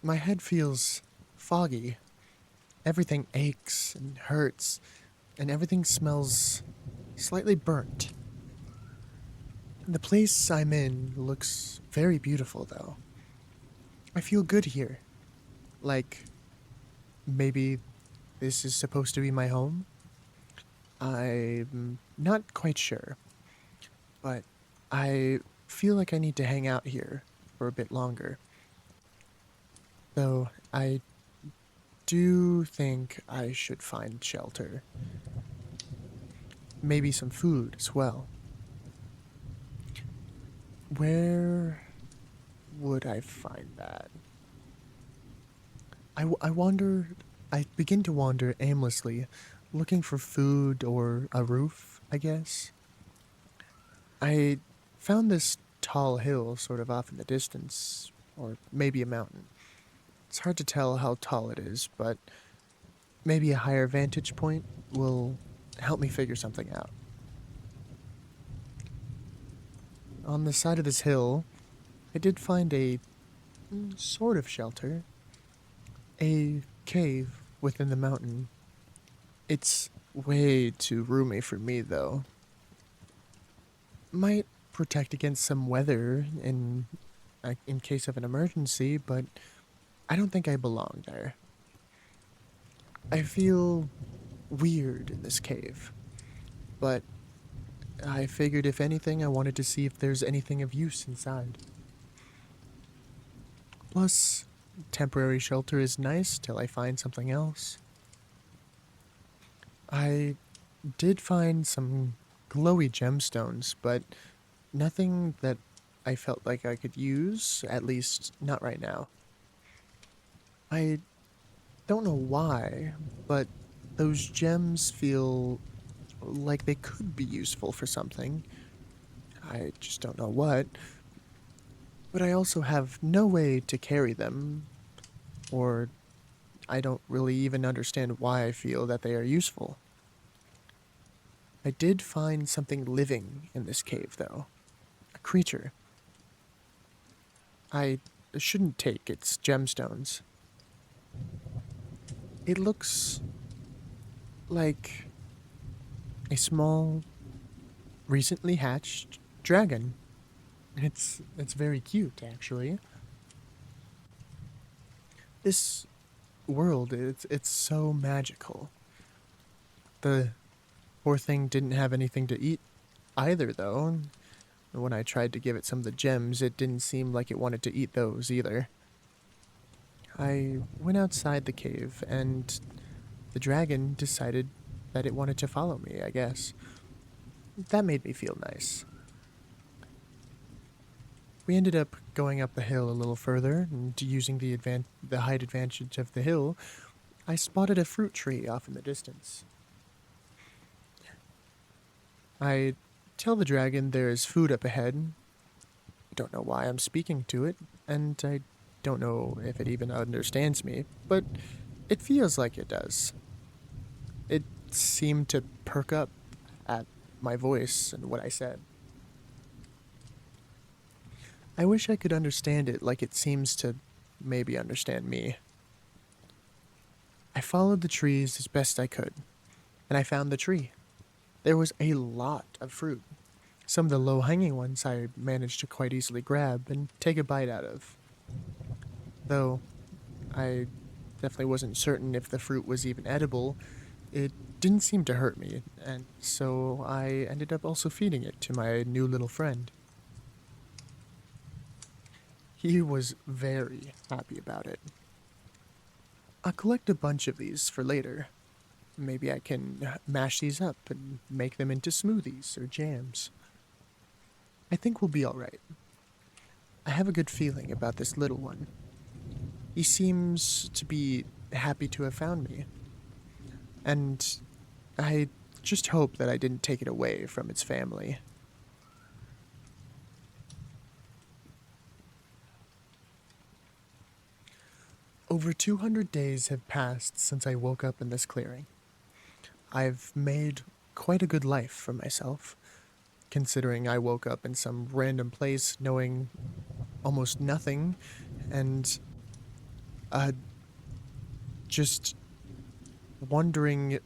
My head feels foggy. Everything aches and hurts, and everything smells slightly burnt. The place I'm in looks very beautiful, though. I feel good here. Like, maybe this is supposed to be my home? I'm not quite sure, but I feel like I need to hang out here for a bit longer. Though I do think I should find shelter. Maybe some food as well. Where would I find that? I wander. I begin to wander aimlessly, looking for food or a roof, I guess. I found this tall hill sort of off in the distance, or maybe a mountain. It's hard to tell how tall it is, but maybe a higher vantage point will help me figure something out. On the side of this hill, I did find a sort of shelter, a cave within the mountain. It's way too roomy for me, though. Might protect against some weather in case of an emergency, but I don't think I belong there. I feel weird in this cave, but I figured if anything, I wanted to see if there's anything of use inside. Plus, temporary shelter is nice till I find something else. I did find some glowy gemstones, but nothing that I felt like I could use, at least not right now. I don't know why, but those gems feel like they could be useful for something. I just don't know what. But I also have no way to carry them, or I don't really even understand why I feel that they are useful. I did find something living in this cave, though. A creature. I shouldn't take its gemstones. It looks like a small, recently hatched dragon. It's very cute, actually. This world, it's so magical. The poor thing didn't have anything to eat either, though. When I tried to give it some of the gems, it didn't seem like it wanted to eat those either. I went outside the cave, and the dragon decided that it wanted to follow me, I guess. That made me feel nice. We ended up going up the hill a little further, and using the height advantage of the hill, I spotted a fruit tree off in the distance. I tell the dragon there is food up ahead. Don't know why I'm speaking to it, and I don't know if it even understands me, but it feels like it does. It seemed to perk up at my voice and what I said. I wish I could understand it like it seems to maybe understand me. I followed the trees as best I could, and I found the tree. There was a lot of fruit. Some of the low-hanging ones I managed to quite easily grab and take a bite out of. Though I definitely wasn't certain if the fruit was even edible, it didn't seem to hurt me, and so I ended up also feeding it to my new little friend. He was very happy about it. I'll collect a bunch of these for later. Maybe I can mash these up and make them into smoothies or jams. I think we'll be alright. I have a good feeling about this little one. He seems to be happy to have found me. And I just hope that I didn't take it away from its family. Over 200 days have passed since I woke up in this clearing. I've made quite a good life for myself, considering I woke up in some random place knowing almost nothing and uh, just wondering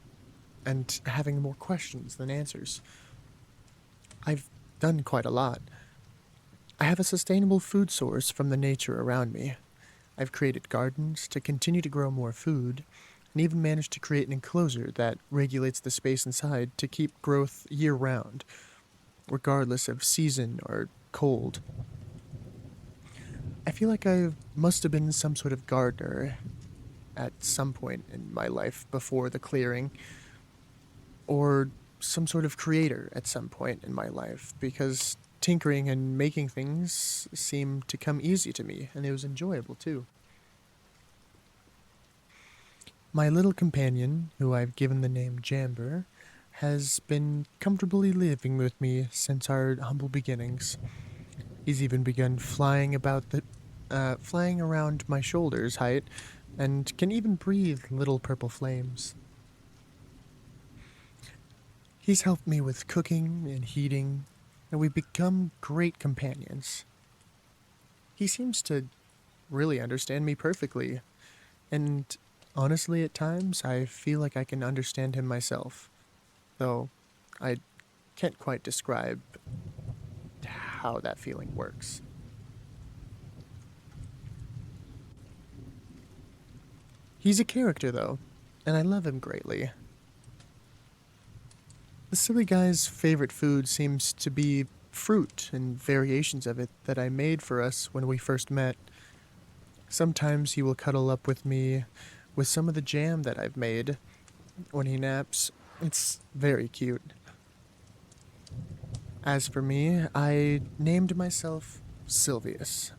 and having more questions than answers. I've done quite a lot. I have a sustainable food source from the nature around me. I've created gardens to continue to grow more food, and even managed to create an enclosure that regulates the space inside to keep growth year-round, regardless of season or cold. I feel like I must have been some sort of gardener at some point in my life before the clearing, or some sort of creator at some point in my life, because tinkering and making things seemed to come easy to me, and it was enjoyable too. My little companion, who I've given the name Jamber, has been comfortably living with me since our humble beginnings. He's even begun flying about flying around my shoulders height, and can even breathe little purple flames. He's helped me with cooking and heating, and we've become great companions. He seems to really understand me perfectly, and honestly, at times, I feel like I can understand him myself, though I can't quite describe how that feeling works. He's a character, though, and I love him greatly. The silly guy's favorite food seems to be fruit and variations of it that I made for us when we first met. Sometimes he will cuddle up with me with some of the jam that I've made when he naps. It's very cute. As for me, I named myself Sylvius.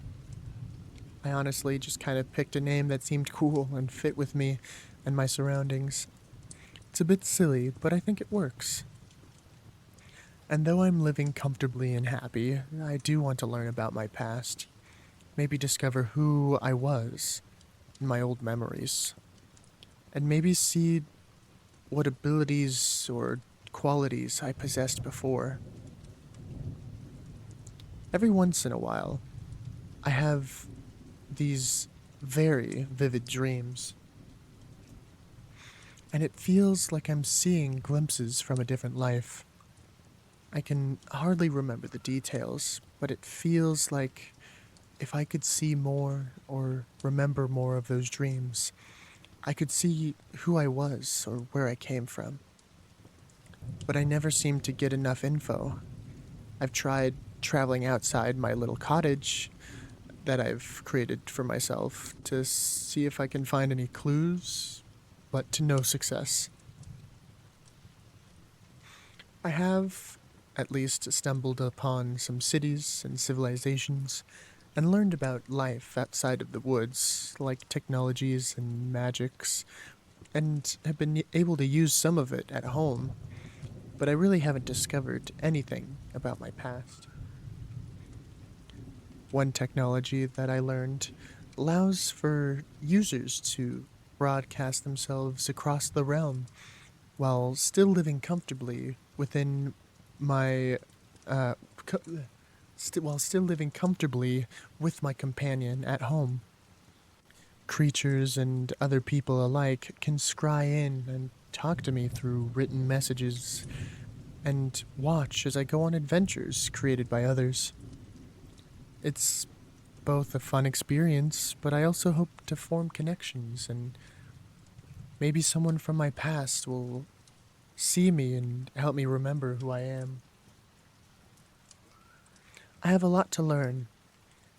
I honestly just kind of picked a name that seemed cool and fit with me and my surroundings. It's a bit silly, but I think it works. And though I'm living comfortably and happy, I do want to learn about my past. Maybe discover who I was in my old memories. And maybe see what abilities or qualities I possessed before. Every once in a while, I have these very vivid dreams. And it feels like I'm seeing glimpses from a different life. I can hardly remember the details, but it feels like if I could see more or remember more of those dreams, I could see who I was or where I came from. But I never seem to get enough info. I've tried traveling outside my little cottage that I've created for myself to see if I can find any clues, but to no success. I have at least stumbled upon some cities and civilizations and learned about life outside of the woods, like technologies and magics, and have been able to use some of it at home, but I really haven't discovered anything about my past. One technology that I learned allows for users to broadcast themselves across the realm while still living comfortably within my uh co- while still living comfortably with my companion at home. Creatures and other people alike can scry in and talk to me through written messages and watch as I go on adventures created by others. It's both a fun experience, but I also hope to form connections, and maybe someone from my past will see me and help me remember who I am. I have a lot to learn,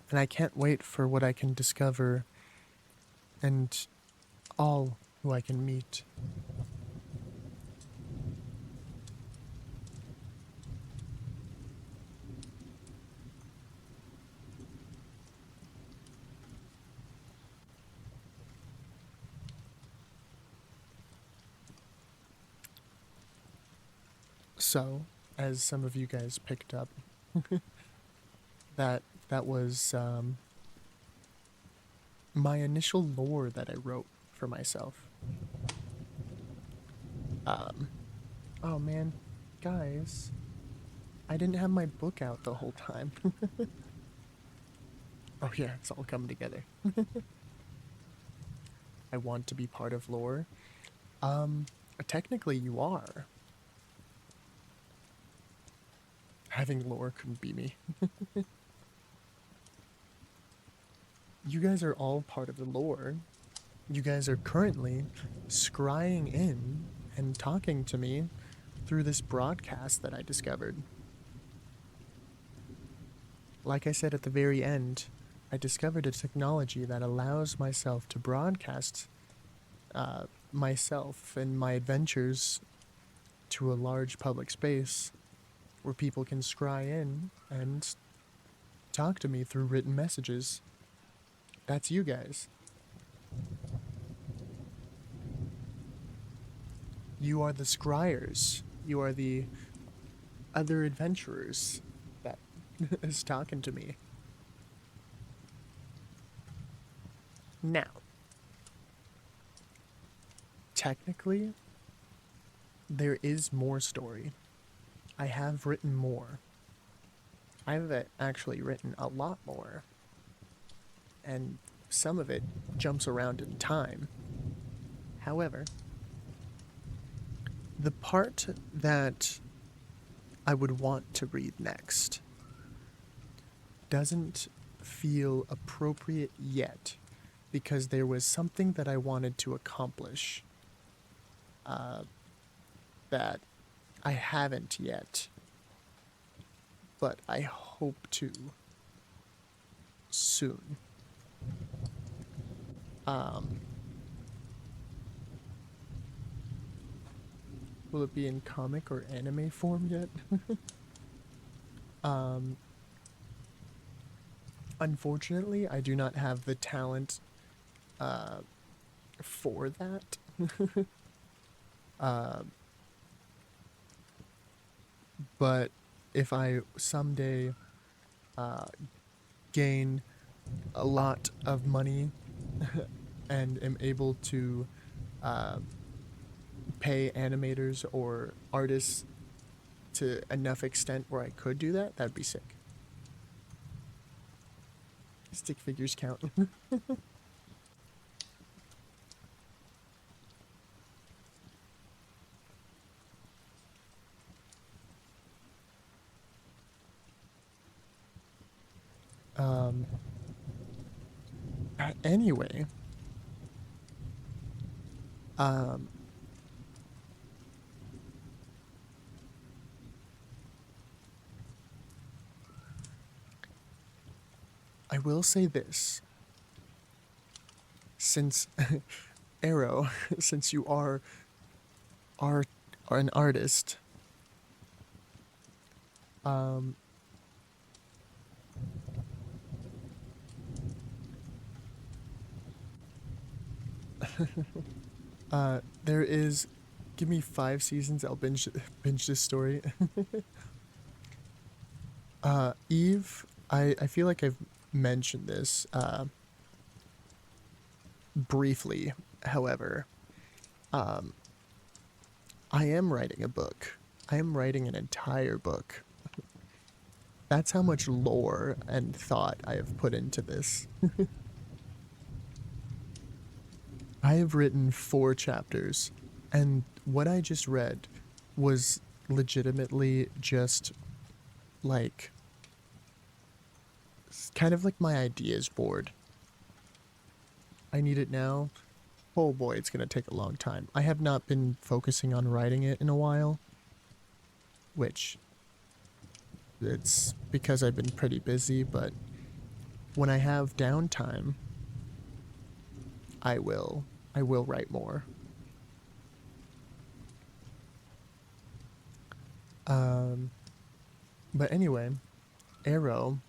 and I can't wait for what I can discover and all who I can meet. So, as some of you guys picked up, that was my initial lore that I wrote for myself. Um, oh man, guys, I didn't have my book out the whole time. Oh yeah, it's all coming together. I want to be part of lore. Um, Technically you are. Having lore couldn't be me. You guys are all part of the lore. You guys are currently scrying in and talking to me through this broadcast that I discovered. Like I said at the very end, I discovered a technology that allows myself to broadcast myself and my adventures to a large public space where people can scry in and talk to me through written messages. That's you guys. You are the scryers. You are the other adventurers that is talking to me. Now, technically, there is more story. I have written more. I've actually written a lot more. And some of it jumps around in time. However, the part that I would want to read next doesn't feel appropriate yet because there was something that I wanted to accomplish that I haven't yet, but I hope to soon. Will it be in comic or anime form yet? Unfortunately, I do not have the talent for that. But if I someday gain a lot of money and am able to pay animators or artists to enough extent where I could do that, that'd be sick. Stick figures count. um, anyway, um, I will say this. Since Arrow, since you are an artist, um, there is. Give me 5 seasons. I'll binge this story. Eve. I feel like I've mentioned this briefly. However, I am writing a book. I am writing an entire book. That's how much lore and thought I have put into this. I have written 4 chapters, and what I just read was legitimately just like kind of like my ideas board. I need it now. Oh boy, it's gonna take a long time. I have not been focusing on writing it in a while, which it's because I've been pretty busy, but when I have downtime, I will write more. Um, but anyway, Arrow,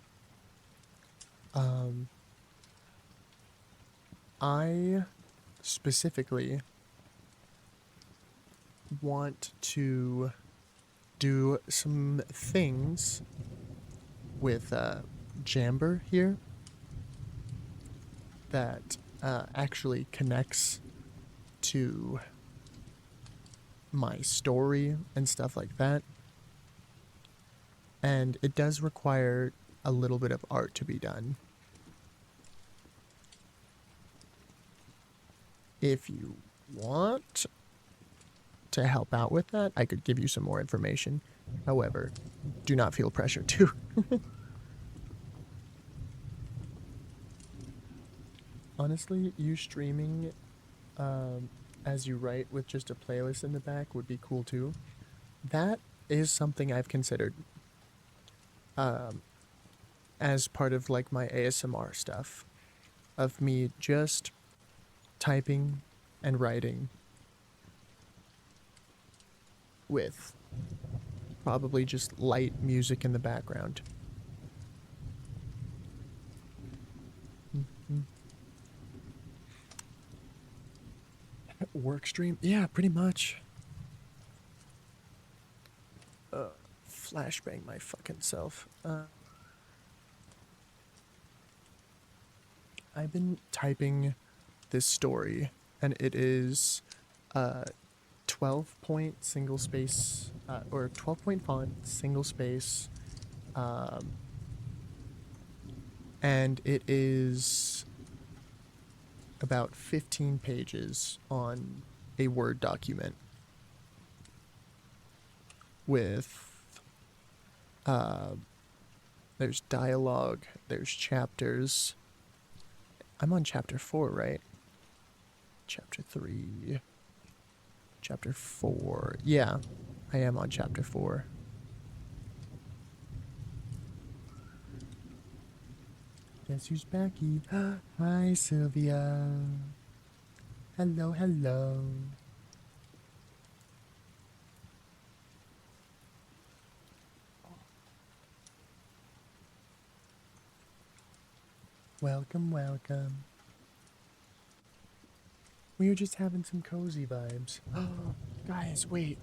um, I specifically want to do some things with Jamber here that actually connects to my story and stuff like that. And it does require a little bit of art to be done. If you want to help out with that, I could give you some more information. However, do not feel pressure to. Honestly, you streaming as you write with just a playlist in the back would be cool too. That is something I've considered as part of like my ASMR stuff, of me just typing and writing with probably just light music in the background. Work stream? Yeah, pretty much. Flashbang my fucking self. I've been typing this story, and it is 12 point single space, or 12 point font, single space, um, and it is about 15 pages on a Word document with, uh, there's dialogue, there's chapters. I'm on chapter 4, right? Chapter 3, chapter 4. Yeah, I am on chapter 4. Guess who's backy? Hi, Sylvia. Hello, hello. Welcome, welcome. We were just having some cozy vibes. Guys, wait.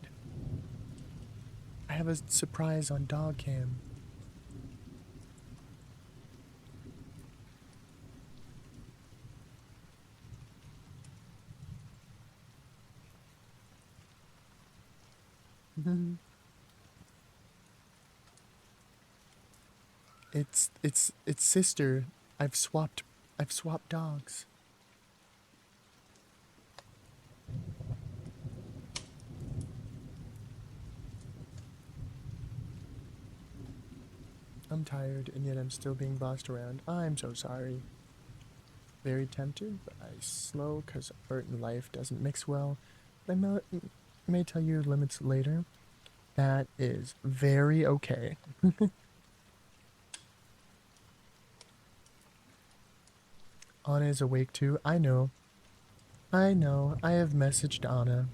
I have a surprise on dog cam. It's sister. I've swapped dogs. I'm tired, and yet I'm still being bossed around. I'm so sorry. Very tempted, but I slow because art and life doesn't mix well. I may tell you your limits later. That is very okay. Anna is awake too. I know. I know. I have messaged Anna.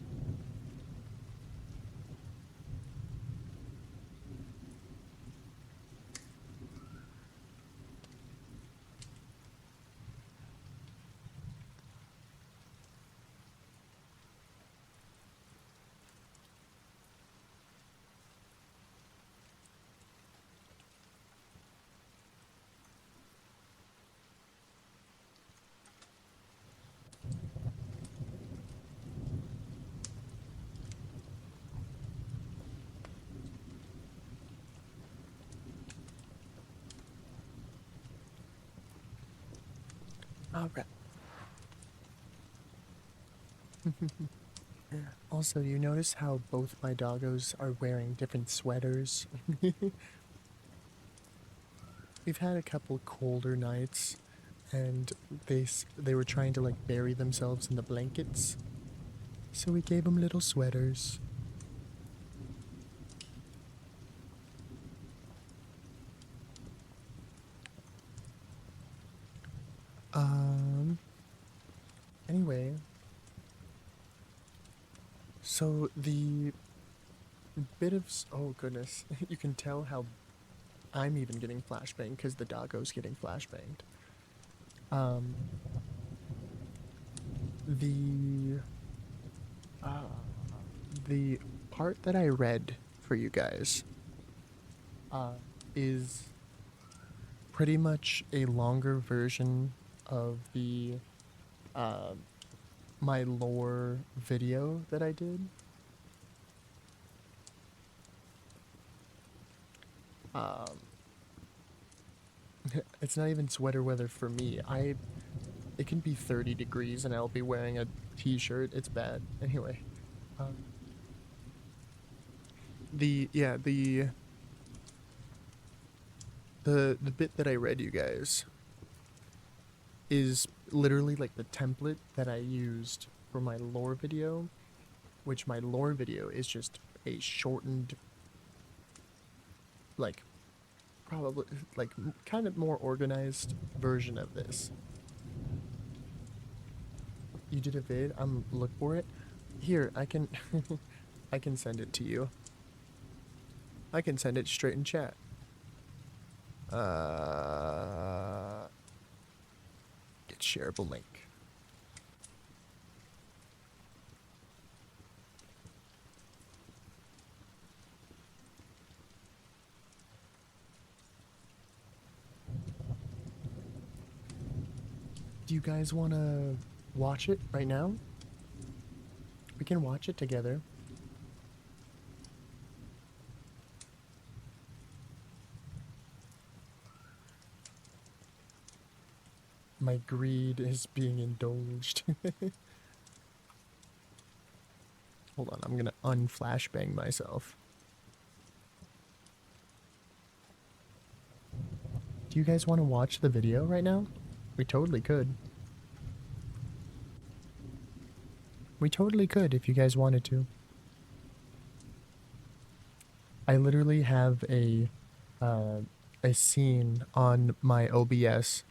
All right. Also, you notice how both my doggos are wearing different sweaters? We've had a couple colder nights, and they were trying to like bury themselves in the blankets, so we gave them little sweaters. Um. Anyway, so the bit of oh goodness, you can tell how I'm even getting flashbanged because the doggo's getting flashbanged. Um. The uh, the part that I read for you guys uh, is pretty much a longer version of the uh, my lore video that I did. Um, it's not even sweater weather for me. It can be 30 degrees and I'll be wearing a t-shirt. It's bad. Anyway, um, the bit that I read you guys is literally like the template that I used for my lore video, which my lore video is just a shortened, like, probably, like, kind of more organized version of this. You did a vid? I'm look for it. Here, I can, I can send it to you. I can send it straight in chat. Uh, get shareable link. Do you guys want to watch it right now? We can watch it together. My greed is being indulged. Hold on, I'm gonna unflashbang myself. Do you guys want to watch the video right now? We totally could. We totally could if you guys wanted to. I literally have a scene on my OBS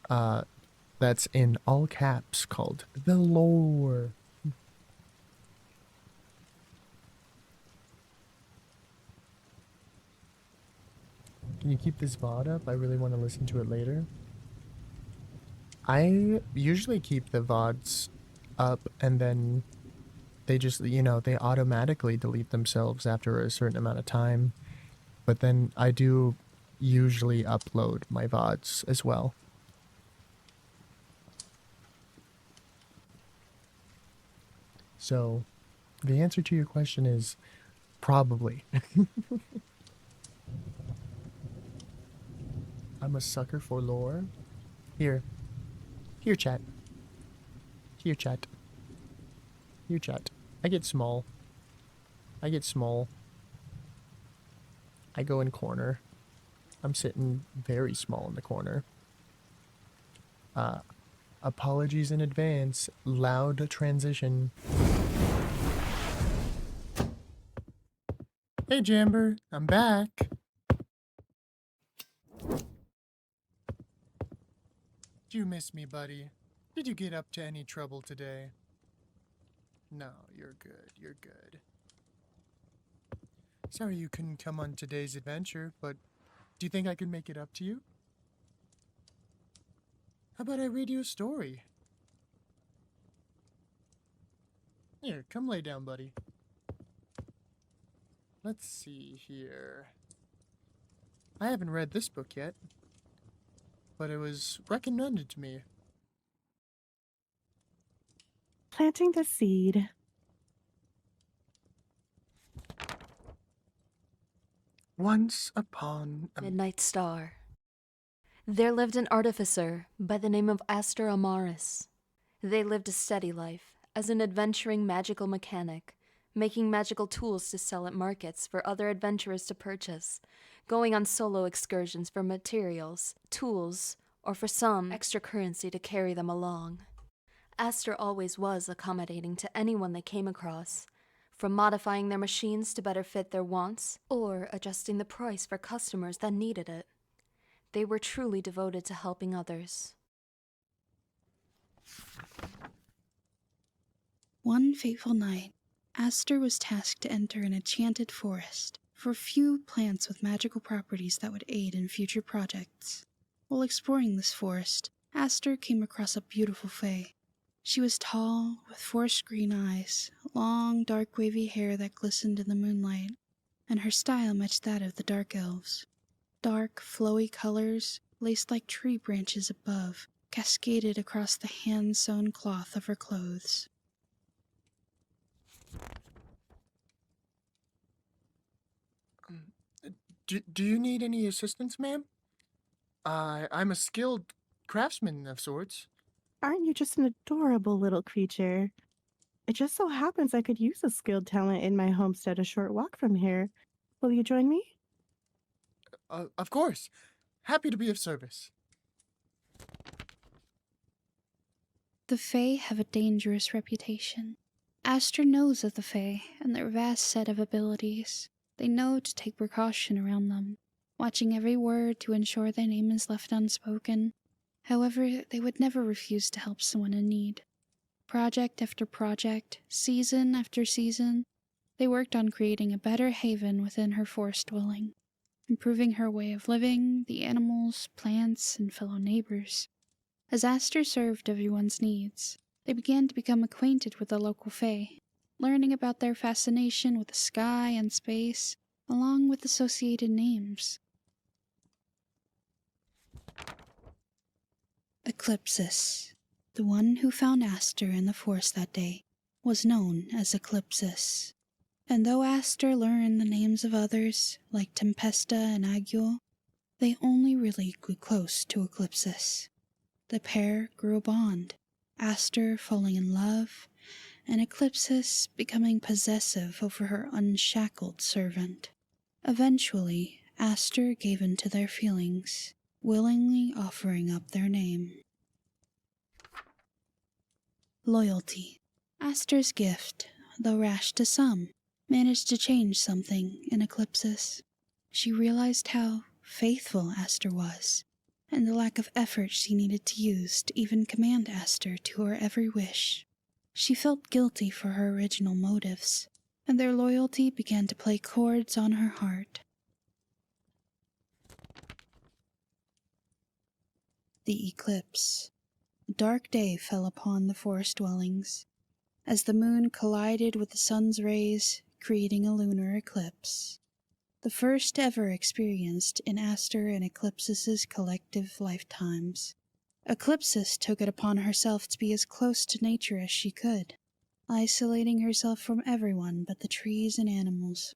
that's in all caps called The Lore. Can you keep this VOD up? I really want to listen to it later. I usually keep the VODs up and then they just, you know, they automatically delete themselves after a certain amount of time. But then I do usually upload my VODs as well. So the answer to your question is probably. I'm a sucker for lore. Here. Here, chat. Here, chat. Here, chat. I get small. I get small. I go in corner. I'm sitting very small in the corner. Apologies in advance. Loud transition. Hey, Jamber. I'm back. Did you miss me, buddy? Did you get up to any trouble today? No, you're good. You're good. Sorry you couldn't come on today's adventure, but do you think I could make it up to you? How about I read you a story? Here, come lay down, buddy. Let's see here. I haven't read this book yet, but it was recommended to me. Planting the seed. Once upon a... Midnight Star. There lived an artificer by the name of Astor Amaris. They lived a steady life as an adventuring magical mechanic, making magical tools to sell at markets for other adventurers to purchase, going on solo excursions for materials, tools, or for some extra currency to carry them along. Astor always was accommodating to anyone they came across, from modifying their machines to better fit their wants, or adjusting the price for customers that needed it. They were truly devoted to helping others. One fateful night, Astor was tasked to enter an enchanted forest for a few plants with magical properties that would aid in future projects. While exploring this forest, Astor came across a beautiful fae. She was tall, with forest green eyes, long, dark, wavy hair that glistened in the moonlight, and her style matched that of the dark elves. Dark, flowy colors, laced like tree branches above, cascaded across the hand-sewn cloth of her clothes. Do you need any assistance, ma'am? I'm a skilled craftsman of sorts. Aren't you just an adorable little creature? It just so happens I could use a skilled talent in my homestead a short walk from here. Will you join me? Of course. Happy to be of service. The Fae have a dangerous reputation. Astor knows of the Fae and their vast set of abilities. They know to take precaution around them, watching every word to ensure their name is left unspoken. However, they would never refuse to help someone in need. Project after project, season after season, they worked on creating a better haven within her forest dwelling, improving her way of living, the animals, plants, and fellow neighbors. As Astor served everyone's needs, they began to become acquainted with the local Fae, learning about their fascination with the sky and space, along with associated names. Eclipsis. The one who found Aster in the forest that day was known as Eclipsis. And though Aster learned the names of others, like Tempesta and Agule, they only really grew close to Eclipsis. The pair grew a bond, Aster falling in love, and Eclipsis becoming possessive over her unshackled servant. Eventually, Aster gave in to their feelings, willingly offering up their name. Loyalty. Aster's gift, though rash to some, managed to change something in Eclipsis. She realized how faithful Aster was, and the lack of effort she needed to use to even command Aster to her every wish. She felt guilty for her original motives, and their loyalty began to play chords on her heart. The eclipse. A dark day fell upon the forest dwellings, as the moon collided with the sun's rays, creating a lunar eclipse. The first ever experienced in Aster and Eclipsis' collective lifetimes. Eclipsis took it upon herself to be as close to nature as she could, isolating herself from everyone but the trees and animals.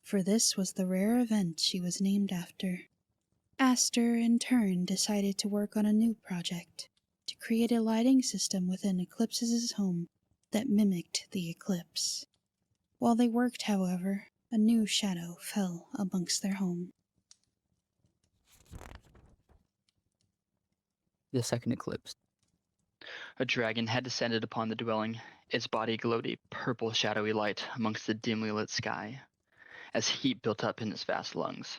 For this was the rare event she was named after. Aster, in turn, decided to work on a new project, to create a lighting system within Eclipsis' home that mimicked the eclipse. While they worked, however, a new shadow fell amongst their home. The second eclipse. A dragon had descended upon the dwelling. Its body glowed a purple shadowy light amongst the dimly lit sky, as heat built up in its vast lungs.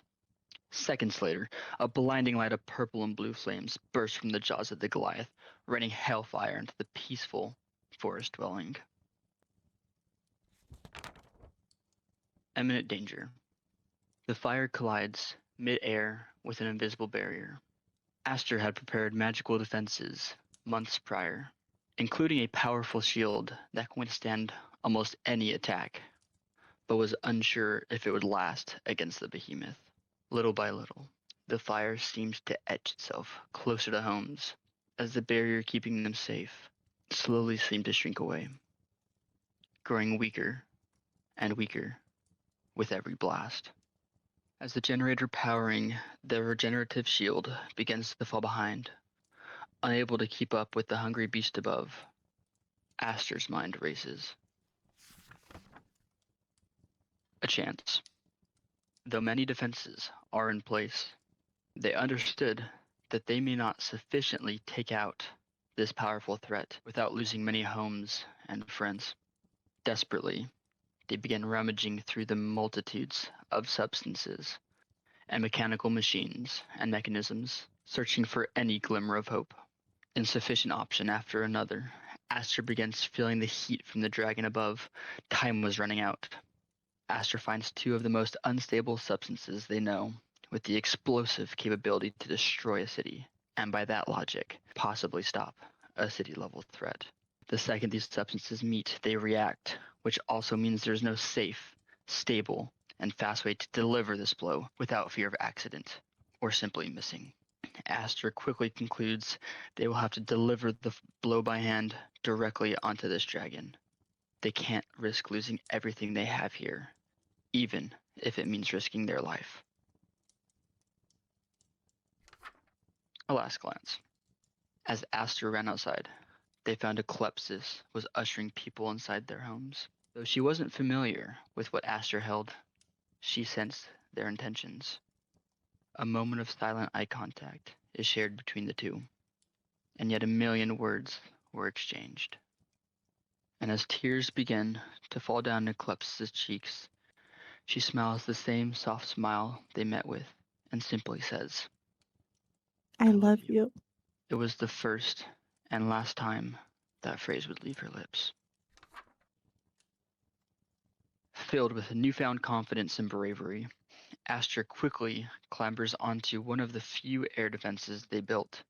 Seconds later, a blinding light of purple and blue flames burst from the jaws of the Goliath, raining hellfire into the peaceful forest dwelling. Imminent danger. The fire collides mid-air with an invisible barrier. Aster had prepared magical defenses months prior, including a powerful shield that can withstand almost any attack, but was unsure if it would last against the behemoth. Little by little, the fire seems to etch itself closer to homes, as the barrier keeping them safe slowly seemed to shrink away, growing weaker and weaker with every blast. As the generator powering the regenerative shield begins to fall behind, unable to keep up with the hungry beast above, Aster's mind races. A chance. Though many defenses are in place, they understood that they may not sufficiently take out this powerful threat without losing many homes and friends. Desperately, they began rummaging through the multitudes of substances and mechanical machines and mechanisms, searching for any glimmer of hope. Insufficient option after another, Aster begins feeling the heat from the dragon above. Time was running out. Aster finds two of the most unstable substances they know, with the explosive capability to destroy a city, and by that logic, possibly stop a city-level threat. The second these substances meet, they react, which also means there's no safe, stable, and fast way to deliver this blow without fear of accident, or simply missing. Aster quickly concludes they will have to deliver the blow by hand directly onto this dragon. They can't risk losing everything they have here, even if it means risking their life. A last glance. As Aster ran outside, they found Eclipsis was ushering people inside their homes. Though she wasn't familiar with what Aster held, she sensed their intentions. A moment of silent eye contact is shared between the two, and yet a million words were exchanged. And as tears begin to fall down Eclipsis' cheeks, she smiles the same soft smile they met with and simply says, I love you. It was the first and last time that phrase would leave her lips. Filled with newfound confidence and bravery, Aster quickly clambers onto one of the few air defenses they built,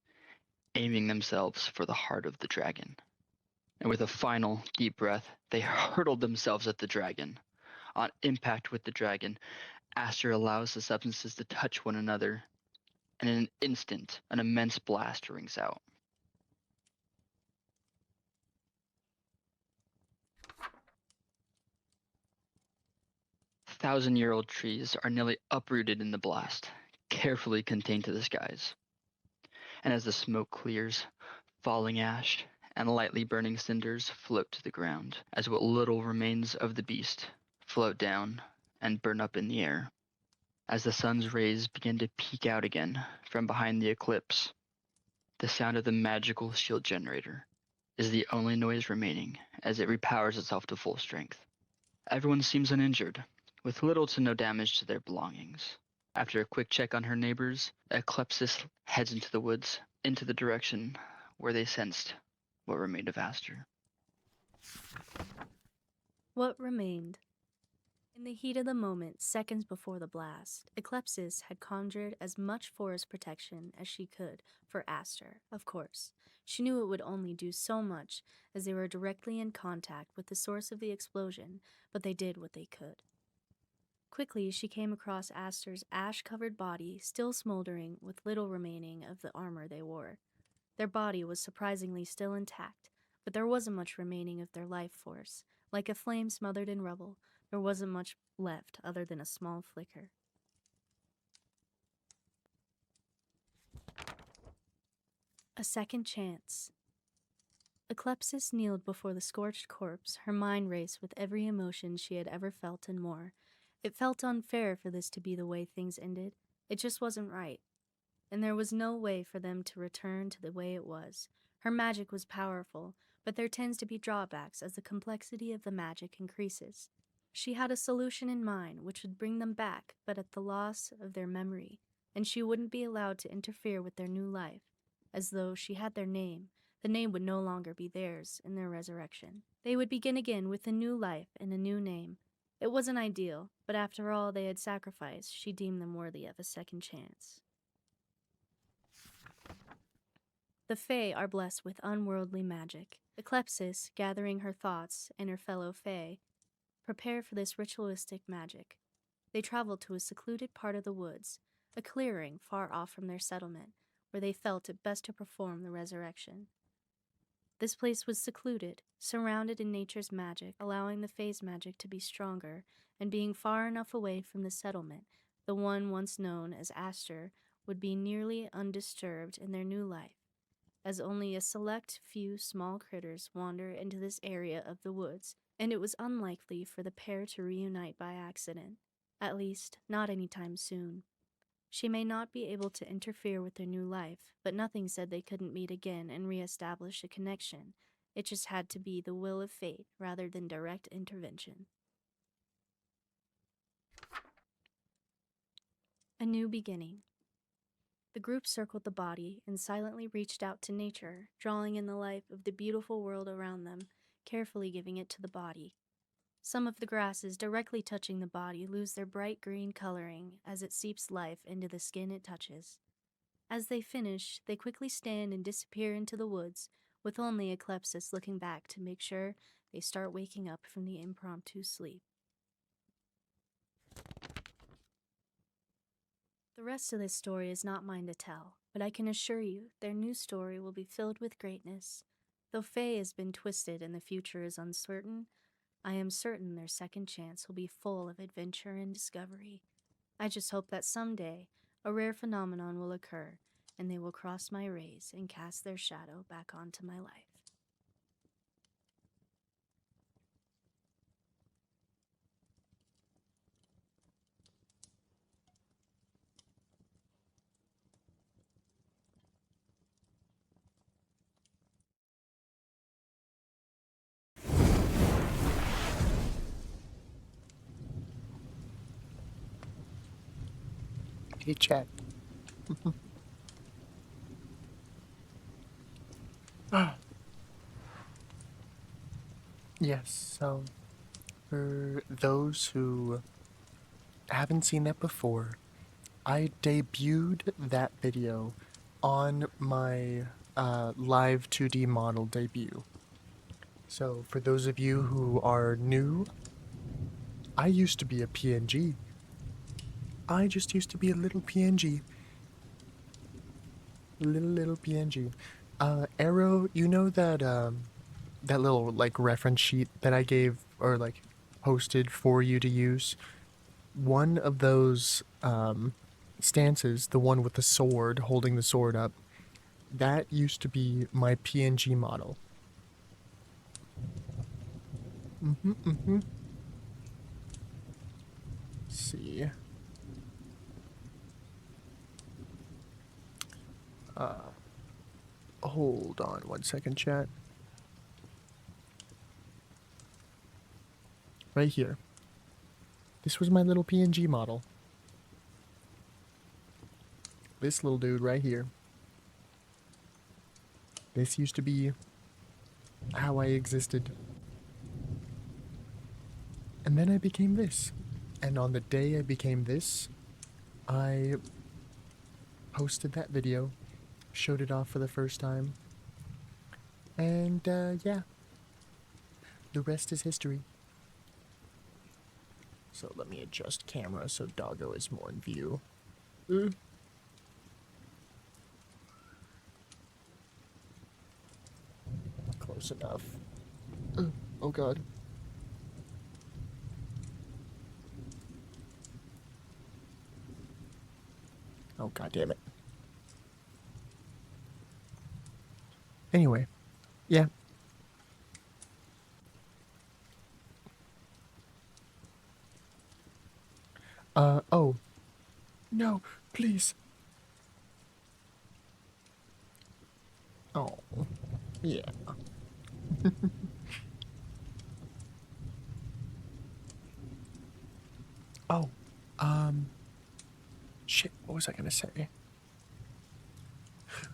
aiming themselves for the heart of the dragon. And with a final deep breath, they hurtled themselves at the dragon. On impact with the dragon, Aster allows the substances to touch one another, and in an instant, an immense blast rings out. 1,000-year-old trees are nearly uprooted in the blast, carefully contained to the skies. And as the smoke clears, falling ash and lightly burning cinders float to the ground, as what little remains of the beast float down and burn up in the air. As the sun's rays begin to peek out again from behind the eclipse, the sound of the magical shield generator is the only noise remaining as it repowers itself to full strength. Everyone seems uninjured, with little to no damage to their belongings. After a quick check on her neighbors, Eclepsis heads into the woods, into the direction where they sensed what remained of Aster. What remained? In the heat of the moment, seconds before the blast, Eclepsis had conjured as much forest protection as she could for Aster, of course. She knew it would only do so much, as they were directly in contact with the source of the explosion, but they did what they could. Quickly, she came across Aster's ash-covered body, still smoldering with little remaining of the armor they wore. Their body was surprisingly still intact, but there wasn't much remaining of their life force. Like a flame smothered in rubble, there wasn't much left other than a small flicker. A second chance. Eclepsis kneeled before the scorched corpse, her mind raced with every emotion she had ever felt and more. It felt unfair for this to be the way things ended. It just wasn't right. And there was no way for them to return to the way it was. Her magic was powerful, but there tends to be drawbacks as the complexity of the magic increases. She had a solution in mind which would bring them back, but at the loss of their memory, and she wouldn't be allowed to interfere with their new life. As though she had their name, the name would no longer be theirs in their resurrection. They would begin again with a new life and a new name. It wasn't ideal, but after all they had sacrificed, she deemed them worthy of a second chance. The Fae are blessed with unworldly magic. Eclepsis, gathering her thoughts and her fellow Fae, prepare for this ritualistic magic. They traveled to a secluded part of the woods, a clearing far off from their settlement, where they felt it best to perform the resurrection. This place was secluded, surrounded in nature's magic, allowing the Fae's magic to be stronger, and being far enough away from the settlement, the one once known as Aster would be nearly undisturbed in their new life, as only a select few small critters wander into this area of the woods, and it was unlikely for the pair to reunite by accident, at least not anytime soon. She may not be able to interfere with their new life, but nothing said they couldn't meet again and re-establish a connection. It just had to be the will of fate rather than direct intervention. A new beginning. The group circled the body and silently reached out to nature, drawing in the life of the beautiful world around them, carefully giving it to the body. Some of the grasses directly touching the body lose their bright green coloring as it seeps life into the skin it touches. As they finish, they quickly stand and disappear into the woods, with only Eclepsis looking back to make sure they start waking up from the impromptu sleep. The rest of this story is not mine to tell, but I can assure you their new story will be filled with greatness. Though Fae has been twisted and the future is uncertain, I am certain their second chance will be full of adventure and discovery. I just hope that someday a rare phenomenon will occur, and they will cross my rays and cast their shadow back onto my life. Hey, chat. Yes, so for those who haven't seen that before, I debuted that video on my live 2D model debut. So for those of you who are new, I used to be a PNG. I just used to be a little PNG. Little PNG. Arrow, you know that little like reference sheet that I gave or like posted for you to use? one of those stances, the one with the sword, holding the sword up, that used to be my PNG model. See. Hold on 1 second, chat. Right here. This was my little PNG model. This little dude right here. This used to be how I existed. And then I became this. And on the day I became this, I posted that video, showed it off for the first time. And yeah, the rest is history. So let me adjust camera so Doggo is more in view. Close enough. Oh god. Oh god damn it. Anyway, yeah. Oh. No, please. Oh, yeah. Oh, shit, what was I gonna say?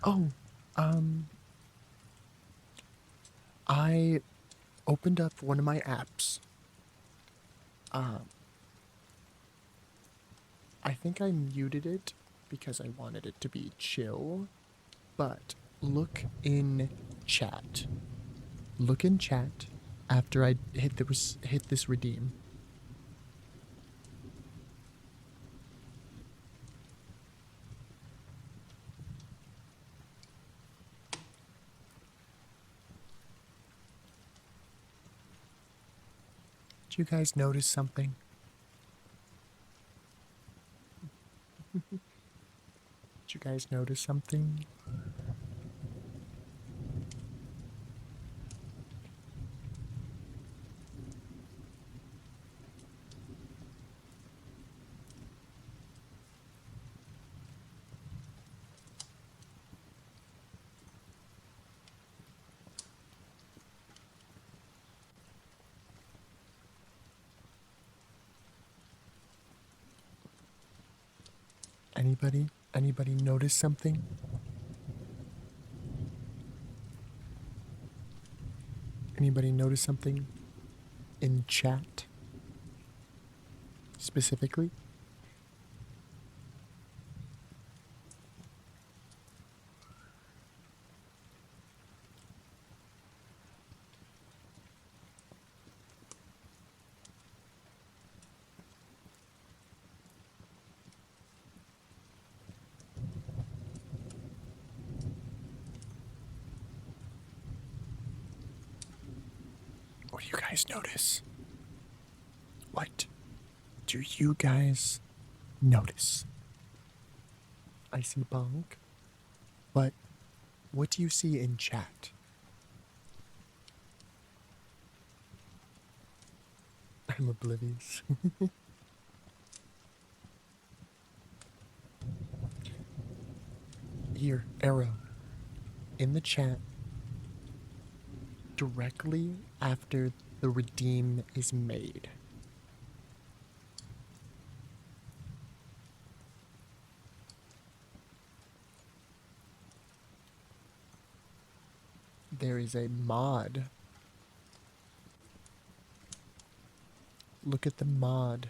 Oh, I opened up one of my apps. I think I muted it because I wanted it to be chill, but look in chat. Look in chat after I hit this redeem. Did you guys notice something? Did you guys notice something? Anybody? Anybody notice something? Anybody notice something in chat specifically? What do you guys notice? What do you guys notice? I see Bonk, but what do you see in chat? I'm oblivious. Here, arrow. In the chat, directly after the redeem is made. There is a mod. Look at the mod.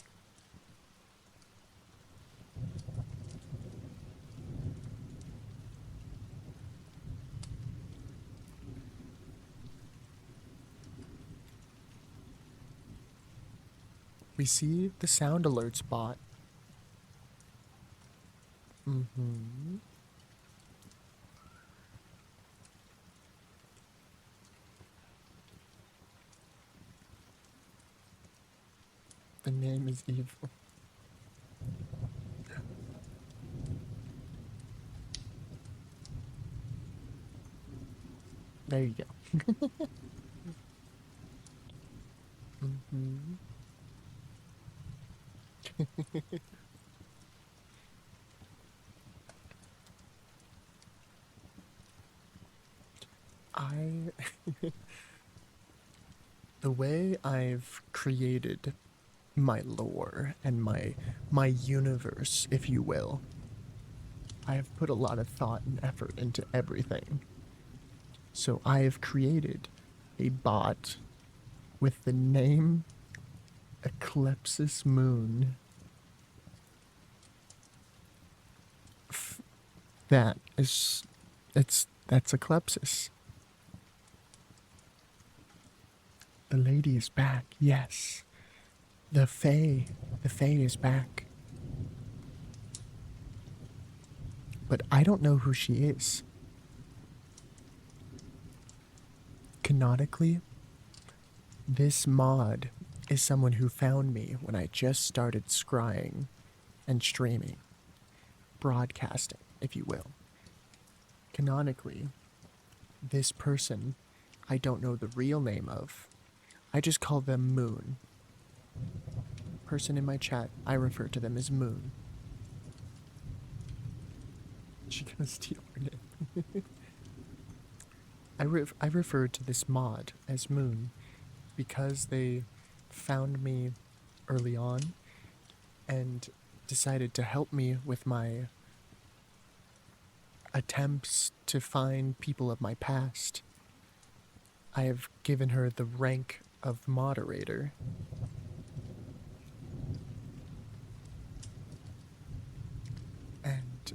We see the sound alerts bot. The name is evil. There you go. Mhm. I the way I've created my lore and my universe, if you will, I have put a lot of thought and effort into everything. So I have created a bot with the name Eclipsis Moon. That is, that's Eclipsis. The lady is back. Yes, the Fae is back. But I don't know who she is. Canonically, this mod is someone who found me when I just started scrying and streaming, broadcasting, if you will. Canonically, this person I don't know the real name of. I just call them Moon. Person in my chat, I refer to them as Moon. She gonna steal her name. I refer to this mod as Moon because they found me early on and decided to help me with my attempts to find people of my past. I have given her the rank of moderator. And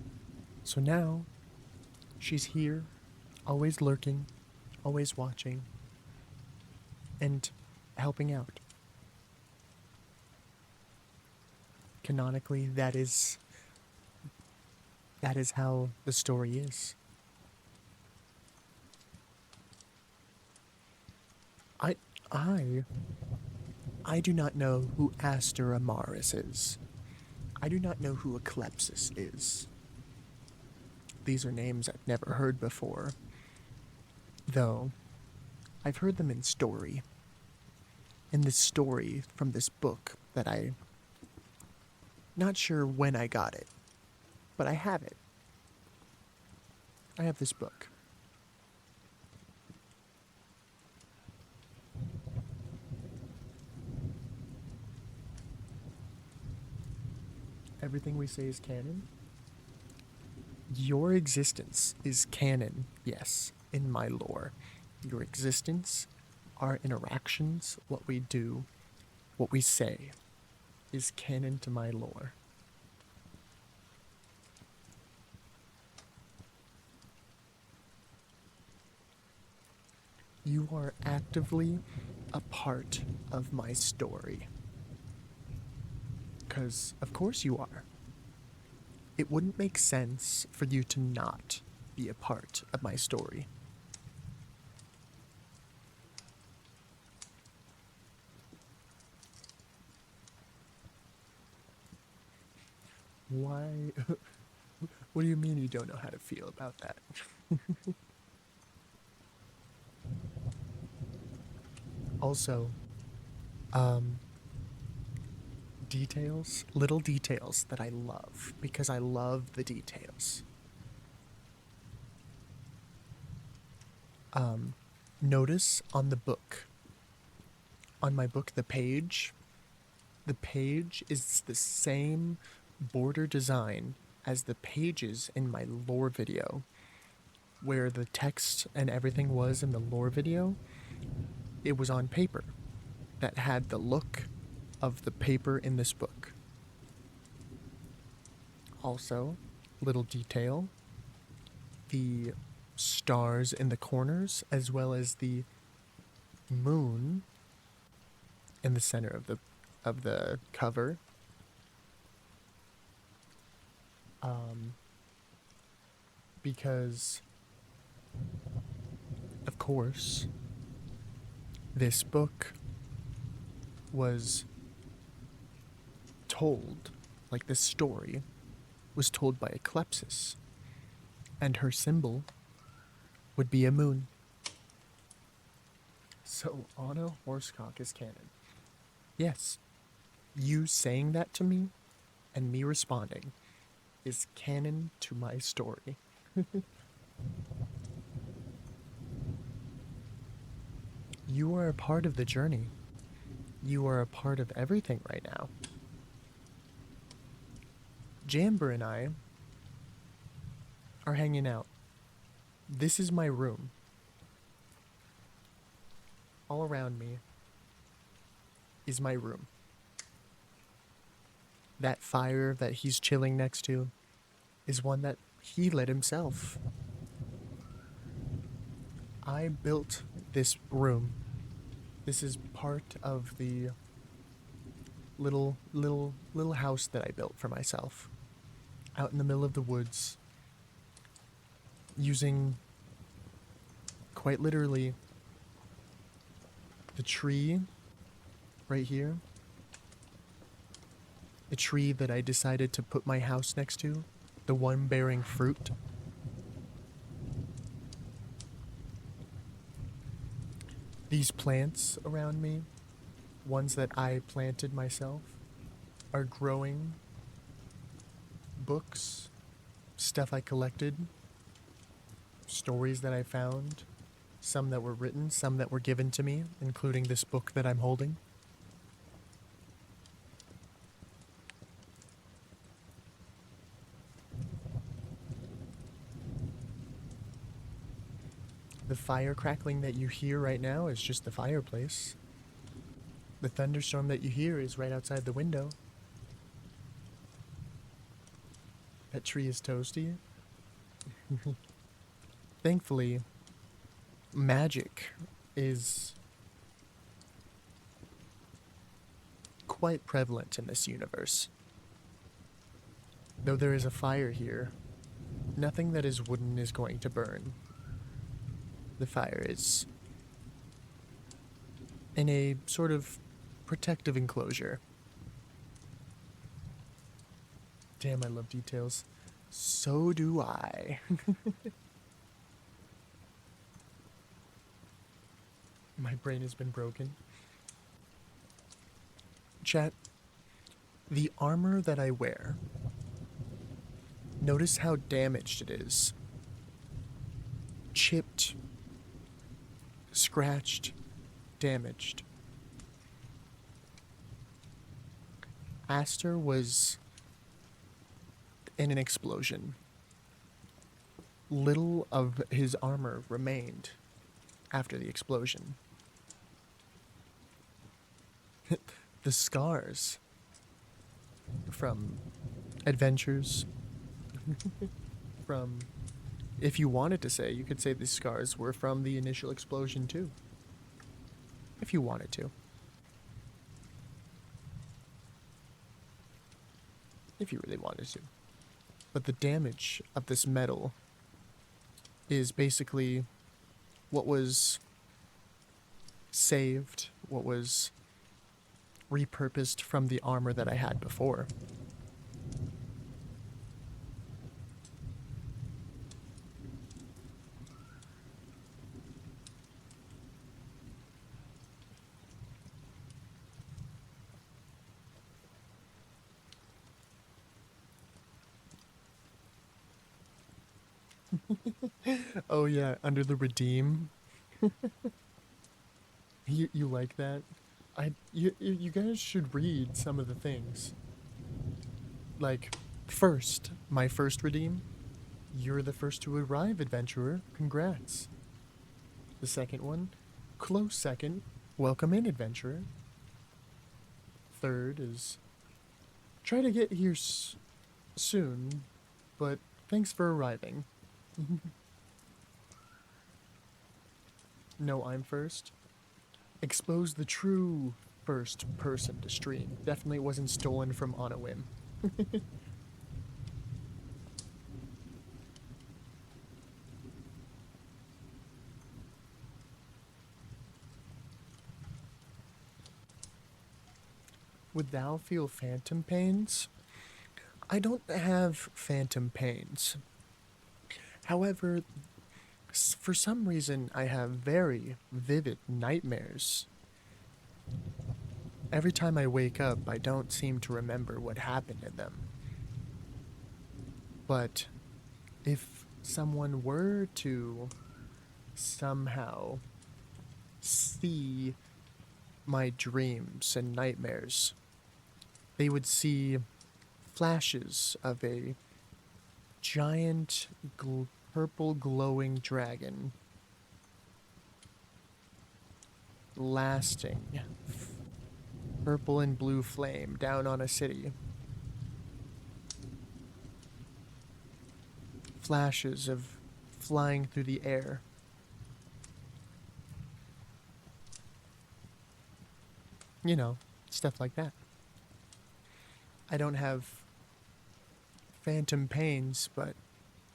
so now she's here, always lurking, always watching, and helping out. Canonically, that is how the story is. I I I do not know who Aster Amaris is. I do not know who Eclepsis is. These are names I've never heard before, though I've heard them in story. In this story from this book that I not sure when I got it, but I have it. I have this book. Everything we say is canon. Your existence is canon, yes, in my lore. Your existence, our interactions, what we do, what we say, is canon to my lore. You are actively a part of my story. 'Cause, of course you are. It wouldn't make sense for you to not be a part of my story. Why? What do you mean you don't know how to feel about that? Also, um, little details that I love, because I love the details. Notice on the book, on my book, the page is the same border design as the pages in my lore video, where the text and everything was in the lore video. It was on paper that had the look of the paper in this book. Also, little detail, the stars in the corners, as well as the moon in the center of the cover. Because, of course, this book was told, like this story was told by Eclepsis, and her symbol would be a moon. So Anna Horsecock is canon. Yes, you saying that to me and me responding is canon to my story. You are a part of the journey. You are a part of everything right now. Jamber and I are hanging out. This is my room. All around me is my room. That fire that he's chilling next to is one that he lit himself. I built this room. This is part of the little house that I built for myself out in the middle of the woods, using quite literally the tree right here, the tree that I decided to put my house next to, the one bearing fruit. These plants around me, ones that I planted myself, are growing books, stuff I collected, stories that I found, some that were written, some that were given to me, including this book that I'm holding. The fire crackling that you hear right now is just the fireplace. The thunderstorm that you hear is right outside the window. That tree is toasty. Thankfully, magic is quite prevalent in this universe. Though there is a fire here, nothing that is wooden is going to burn. The fire is in a sort of protective enclosure. Damn, I love details. So do I. My brain has been broken. Chat, the armor that I wear, notice how damaged it is. Chipped, scratched, damaged. Aster was in an explosion. Little of his armor remained after the explosion. The scars from adventures, from, if you wanted to say, you could say the scars were from the initial explosion too. If you wanted to. If you really wanted to. But the damage of this metal is basically what was saved, what was repurposed from the armor that I had before. Oh yeah, under the redeem. You like that? You guys should read some of the things. Like, first, my first redeem. You're the first to arrive, adventurer. Congrats. The second one, close second. Welcome in, adventurer. Third is, try to get here soon, but thanks for arriving. No, I'm first. Expose the true first person to stream. Definitely wasn't stolen from on a whim. Would thou feel phantom pains? I don't have phantom pains. However, For some reason, I have very vivid nightmares. Every time I wake up, I don't seem to remember what happened in them. But if someone were to somehow see my dreams and nightmares, they would see flashes of a giant purple glowing dragon lasting purple and blue flame down on a city. Flashes of flying through the air. You know, stuff like that. I don't have phantom pains, but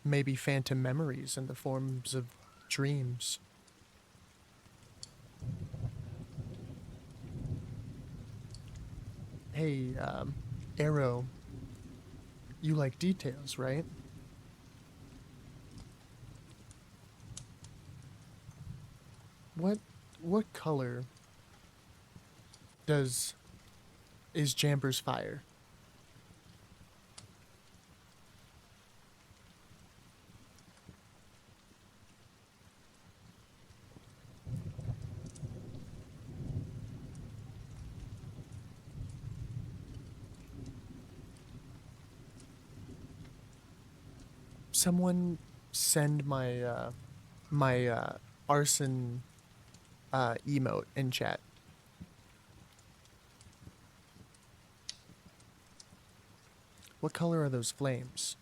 maybe phantom memories in the forms of dreams. Hey, Arrow, you like details, right? What color is Jamber's fire? Someone send my arson emote in chat. What color are those flames?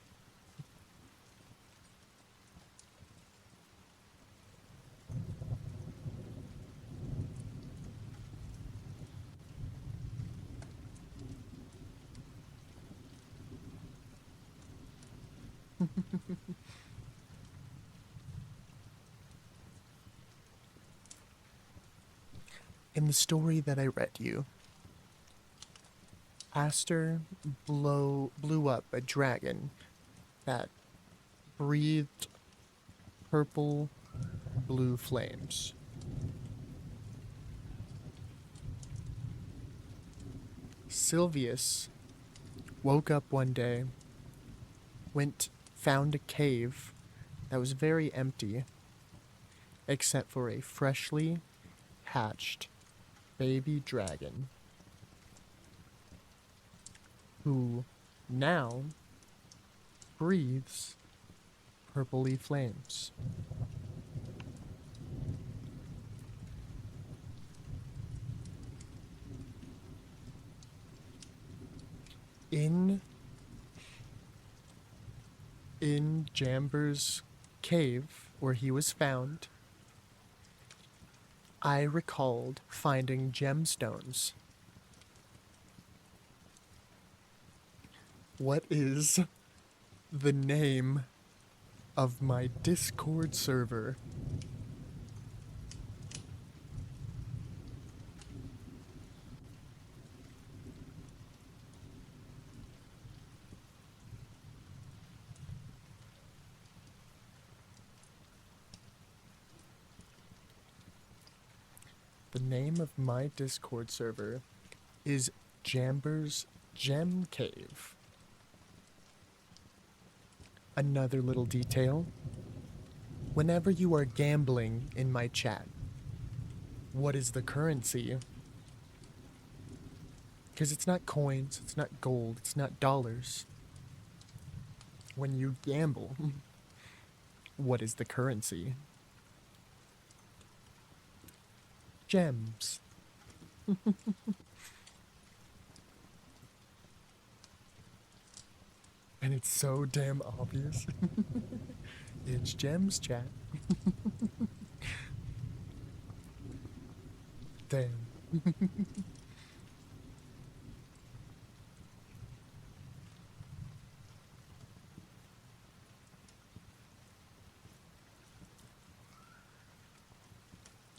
In the story that I read you, Aster blew up a dragon that breathed purple blue flames. Sylvius woke up one day, found a cave that was very empty, except for a freshly hatched baby dragon, who now breathes purpley flames. In Jamber's cave, where he was found, I recalled finding gemstones. What is the name of my Discord server? The name of my Discord server is Jamber's Gem Cave. Another little detail. Whenever you are gambling in my chat, what is the currency? Because it's not coins, it's not gold, it's not dollars. When you gamble, what is the currency? Gems. And it's so damn obvious. It's gems, chat. Damn.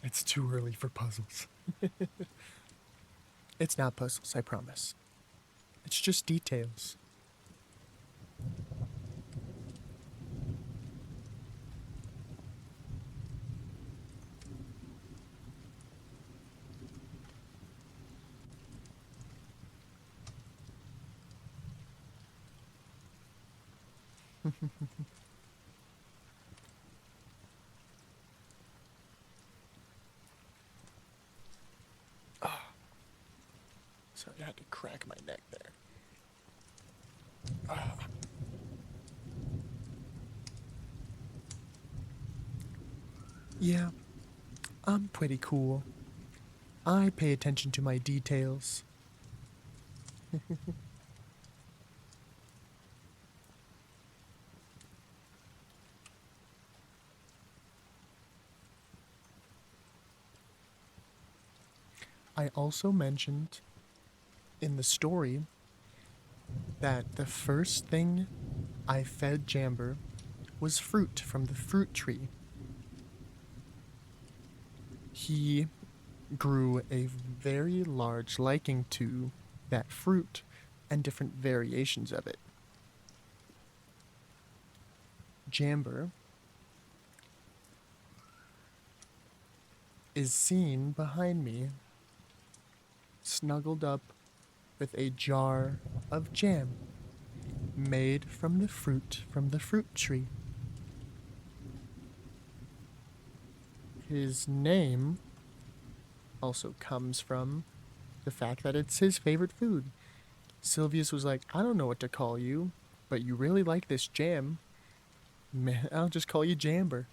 It's too early for puzzles. It's not puzzles, I promise. It's just details. Sorry, I had to crack my neck there. Yeah, I'm pretty cool. I pay attention to my details. I also mentioned in the story that the first thing I fed Jamber was fruit from the fruit tree. He grew a very large liking to that fruit and different variations of it. Jamber is seen behind me, snuggled up with a jar of jam made from the fruit tree. His name also comes from the fact that it's his favorite food. Sylvius was like, I don't know what to call you, but you really like this jam. Man, I'll just call you Jamber.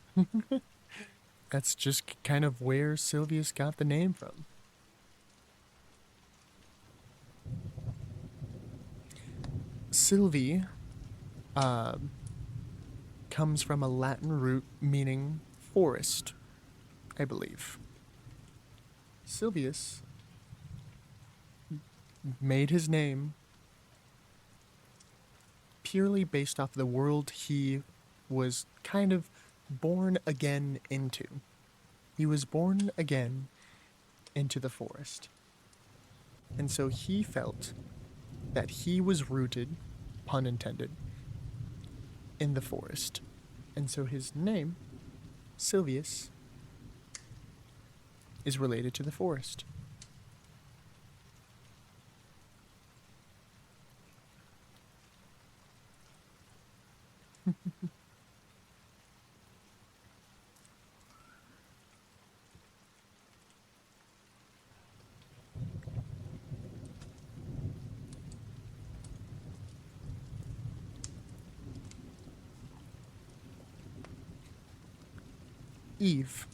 That's just kind of where Sylvius got the name from. Sylvie comes from a Latin root meaning forest, I believe. Sylvius made his name purely based off the world he was kind of born again into. He was born again into the forest. And so he felt that he was rooted, pun intended, in the forest. And so his name, Sylvius, is related to the forest. Eve,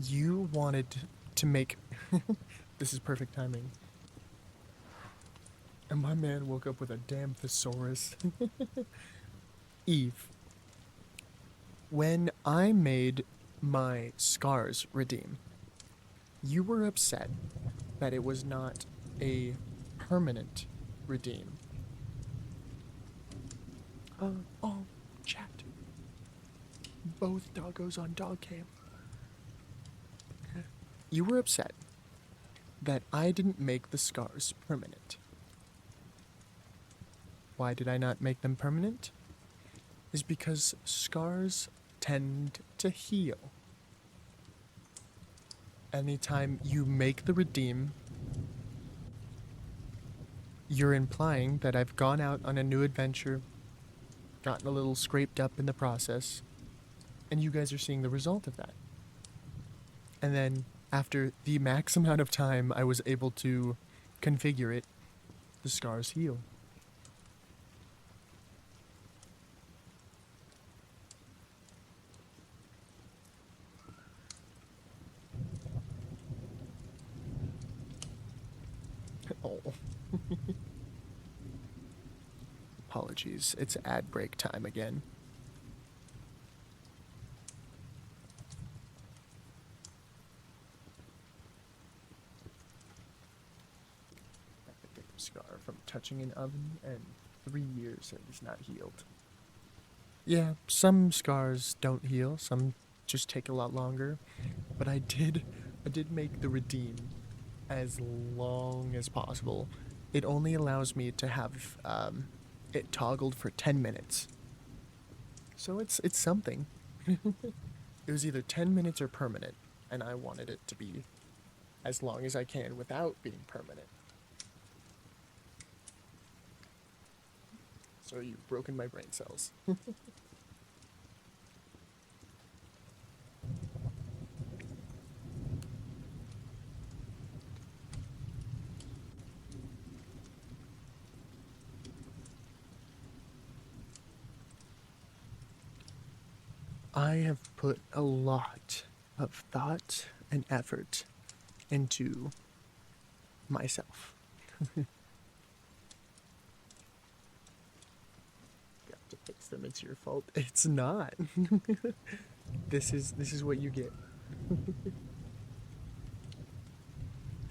you wanted to make... This is perfect timing. And my man woke up with a damn thesaurus. Eve, when I made my scars redeem, you were upset that it was not a permanent redeem. Oh, chat. Both doggos on dog cam. You were upset that I didn't make the scars permanent. Why did I not make them permanent? Is because scars tend to heal. Anytime you make the redeem, you're implying that I've gone out on a new adventure, gotten a little scraped up in the process, and you guys are seeing the result of that. And then, after the max amount of time I was able to configure it, the scars heal. Oh. Apologies, it's ad break time again. Scar from touching an oven, and 3 years it is not healed. Yeah, some scars don't heal, some just take a lot longer, but I did make the redeem as long as possible. It only allows me to have it toggled for 10 minutes. So it's something. It was either 10 minutes or permanent, and I wanted it to be as long as I can without being permanent. So you've broken my brain cells. I have put a lot of thought and effort into myself. Got to fix them, it's your fault. It's not. This is what you get.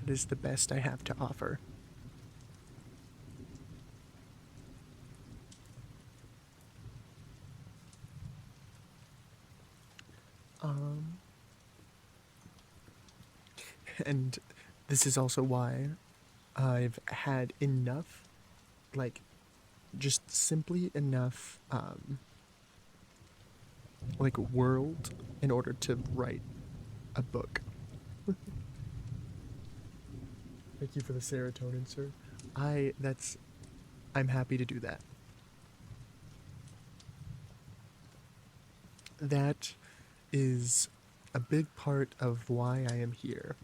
It is the best I have to offer. Um, and this is also why I've had enough, like, just simply enough, like, world in order to write a book. Thank you for the serotonin, sir. I'm happy to do that. That is a big part of why I am here.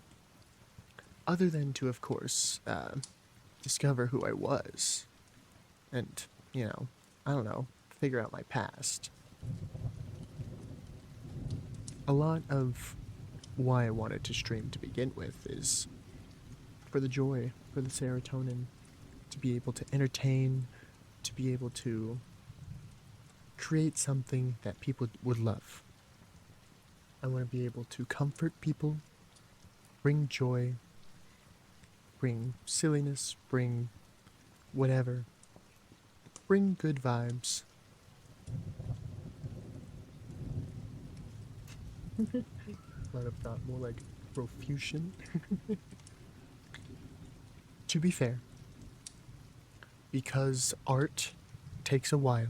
Other than to, of course, discover who I was. And, I don't know, figure out my past. A lot of why I wanted to stream to begin with is for the joy, for the serotonin, to be able to entertain, to be able to create something that people would love. I want to be able to comfort people, bring joy, bring silliness, bring whatever, bring good vibes. A lot of thought, more like profusion. To be fair, because art takes a while,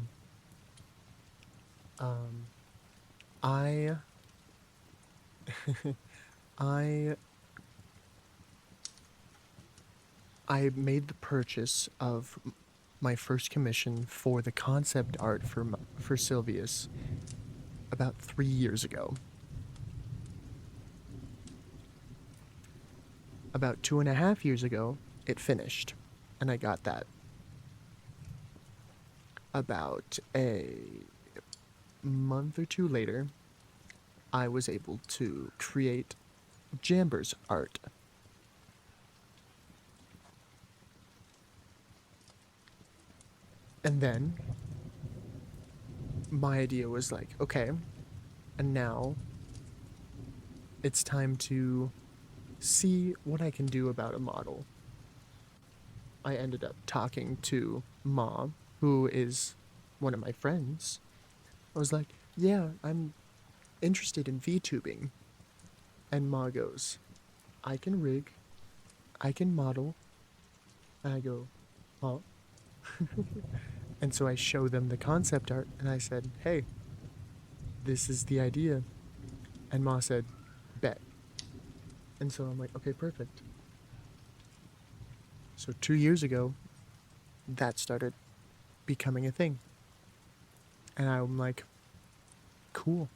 I I I made the purchase of my first commission for the concept art for Sylvius about 3 years ago. About 2.5 years ago, it finished, and I got that. About a month or two later, I was able to create Jamber's art. And then my idea was like, okay, and now it's time to see what I can do about a model. I ended up talking to Mom, who is one of my friends. I was like, yeah, I'm interested in VTubing. And Ma goes, I can rig, I can model. And I go, huh? And so I show them the concept art and I said, hey, this is the idea. And Ma said, bet. And so I'm like, okay, perfect. So 2 years ago, that started becoming a thing. And I'm like, cool.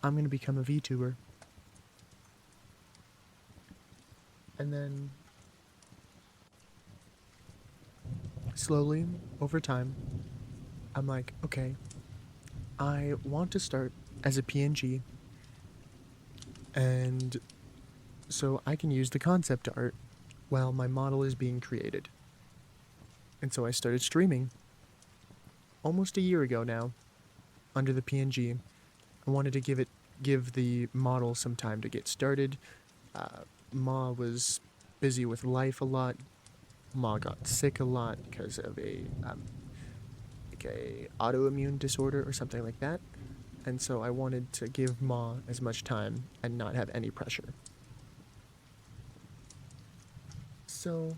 I'm going to become a VTuber. And then slowly, over time, I'm like, okay, I want to start as a PNG. And so I can use the concept art while my model is being created. And so I started streaming almost a year ago now under the PNG. I wanted to give the model some time to get started. Ma was busy with life a lot. Ma got sick a lot because of a autoimmune disorder or something like that. And so I wanted to give Ma as much time and not have any pressure. So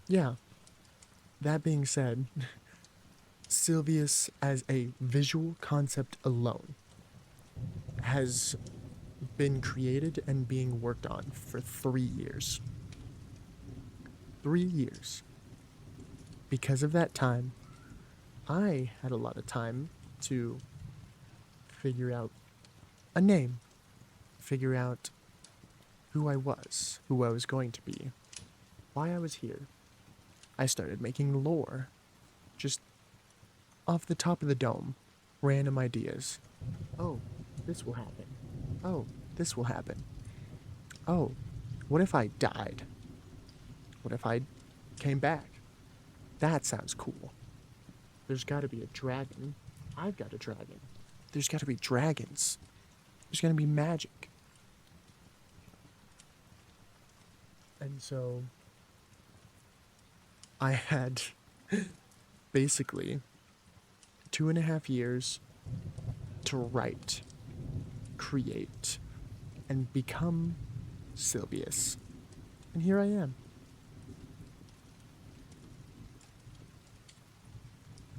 yeah. That being said, Sylvius as a visual concept alone has been created and being worked on for 3 years. 3 years. Because of that time, I had a lot of time to figure out a name, figure out who I was going to be, why I was here. I started making lore, just off the top of the dome, random ideas. Oh, this will happen. Oh, this will happen. Oh, what if I died? What if I came back? That sounds cool. There's gotta be a dragon. I've got a dragon. There's gotta be dragons. There's gonna be magic. And so I had basically 2.5 years to write, create, and become Sylvius. And here I am.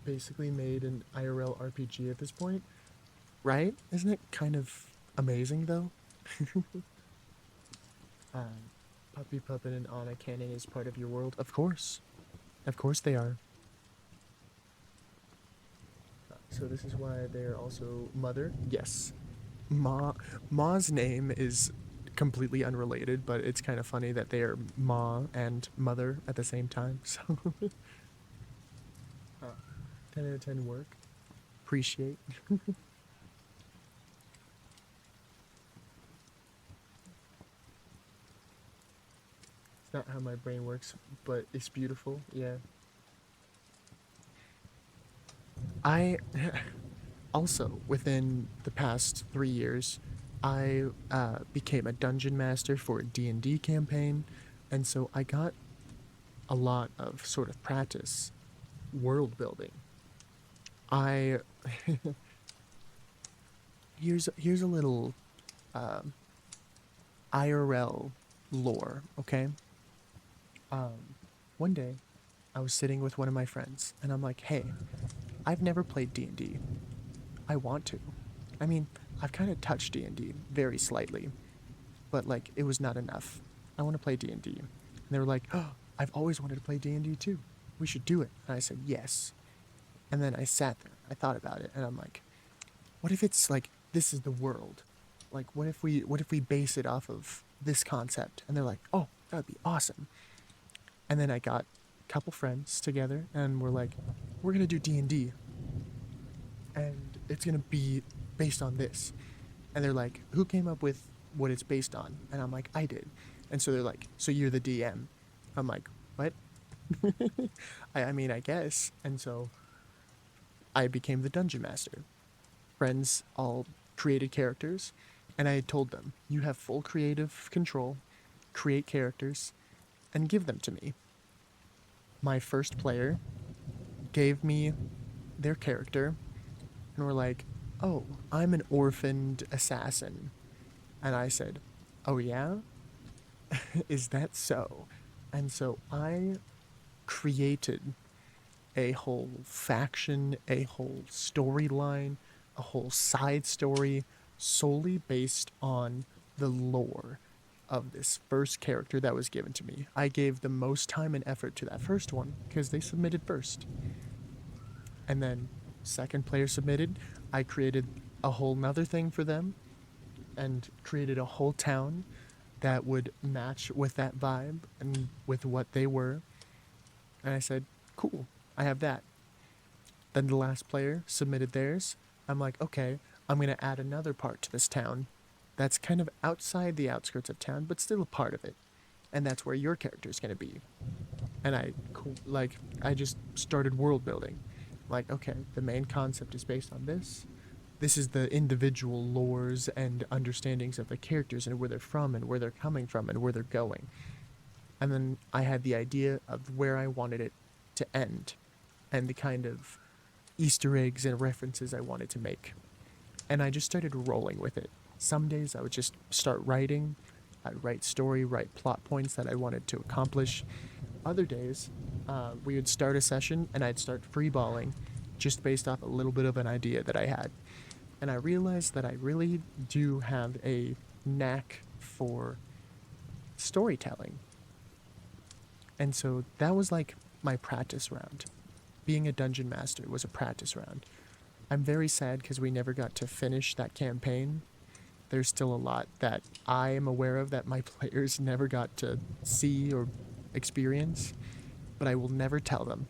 Basically made an IRL RPG at this point, right? Isn't it kind of amazing though? Puppy Puppet and Anna Cannon is part of your world? Of course. Of course they are. So this is why they're also mother? Yes. Ma's name is completely unrelated, but it's kind of funny that they are Ma and mother at the same time, so... 10 out of 10 work. Appreciate. It's not how my brain works, but it's beautiful, yeah. I also, within the past 3 years, I became a dungeon master for a D&D campaign, and so I got a lot of sort of practice world building. I here's a little IRL lore, okay? One day I was sitting with one of my friends and I'm like, "Hey, I've never played D&D. I want to. I mean, I've kind of touched D&D very slightly, but like it was not enough. I want to play D&D." And they were like, "Oh, I've always wanted to play D&D too. We should do it." And I said, "Yes." And then I sat there, I thought about it, and I'm like, what if it's like, this is the world? Like, what if we base it off of this concept? And they're like, "Oh, that would be awesome." And then I got a couple friends together, and we're like, we're gonna do D&D, and it's gonna be based on this. And they're like, who came up with what it's based on? And I'm like, I did. And so they're like, so you're the DM? I'm like, what? I mean, I guess. And so I became the dungeon master. Friends all created characters, and I had told them, you have full creative control, create characters, and give them to me. My first player gave me their character, and were like, oh, I'm an orphaned assassin. And I said, oh yeah? Is that so? And so I created a whole faction, a whole storyline, a whole side story solely based on the lore of this first character that was given to me. I gave the most time and effort to that first one because they submitted first. And then second player submitted, I created a whole nother thing for them and created a whole town that would match with that vibe and with what they were. And I said, cool, I have that. Then the last player submitted theirs. I'm like, okay, I'm going to add another part to this town that's kind of outside the outskirts of town, but still a part of it. And that's where your character is going to be. And I just started world building. Like, okay, the main concept is based on this. This is the individual lores and understandings of the characters and where they're from and where they're coming from and where they're going. And then I had the idea of where I wanted it to end and the kind of Easter eggs and references I wanted to make. And I just started rolling with it. Some days I would just start writing. I'd write story, write plot points that I wanted to accomplish. Other days, we would start a session and I'd start freeballing just based off a little bit of an idea that I had. And I realized that I really do have a knack for storytelling. And so that was like my practice round. Being a dungeon master was a practice round. I'm very sad because we never got to finish that campaign. There's still a lot that I am aware of that my players never got to see or experience, but I will never tell them.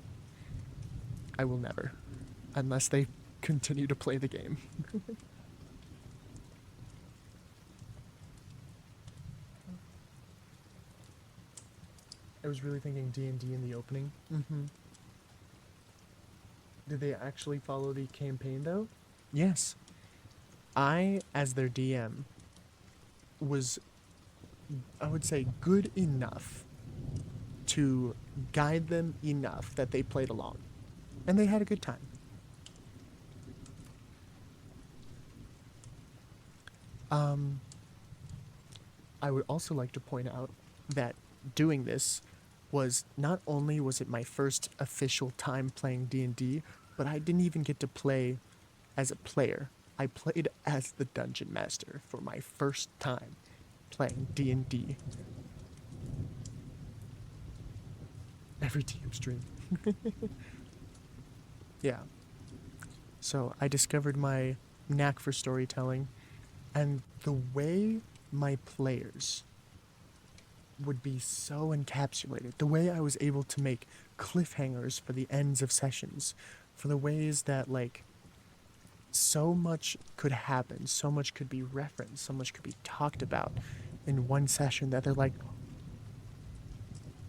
I will never. Unless they continue to play the game. I was really thinking D&D in the opening. Mm-hmm. Did they actually follow the campaign, though? Yes. I, as their DM, was, I would say, good enough to guide them enough that they played along. And they had a good time. I would also like to point out that doing this was not only was it my first official time playing D&D, but I didn't even get to play as a player. I played as the dungeon master for my first time playing D&D. Every DM stream. Yeah. So I discovered my knack for storytelling, and the way my players would be so encapsulated, the way I was able to make cliffhangers for the ends of sessions, for the ways that, like, so much could happen, so much could be referenced, so much could be talked about in one session that they're like,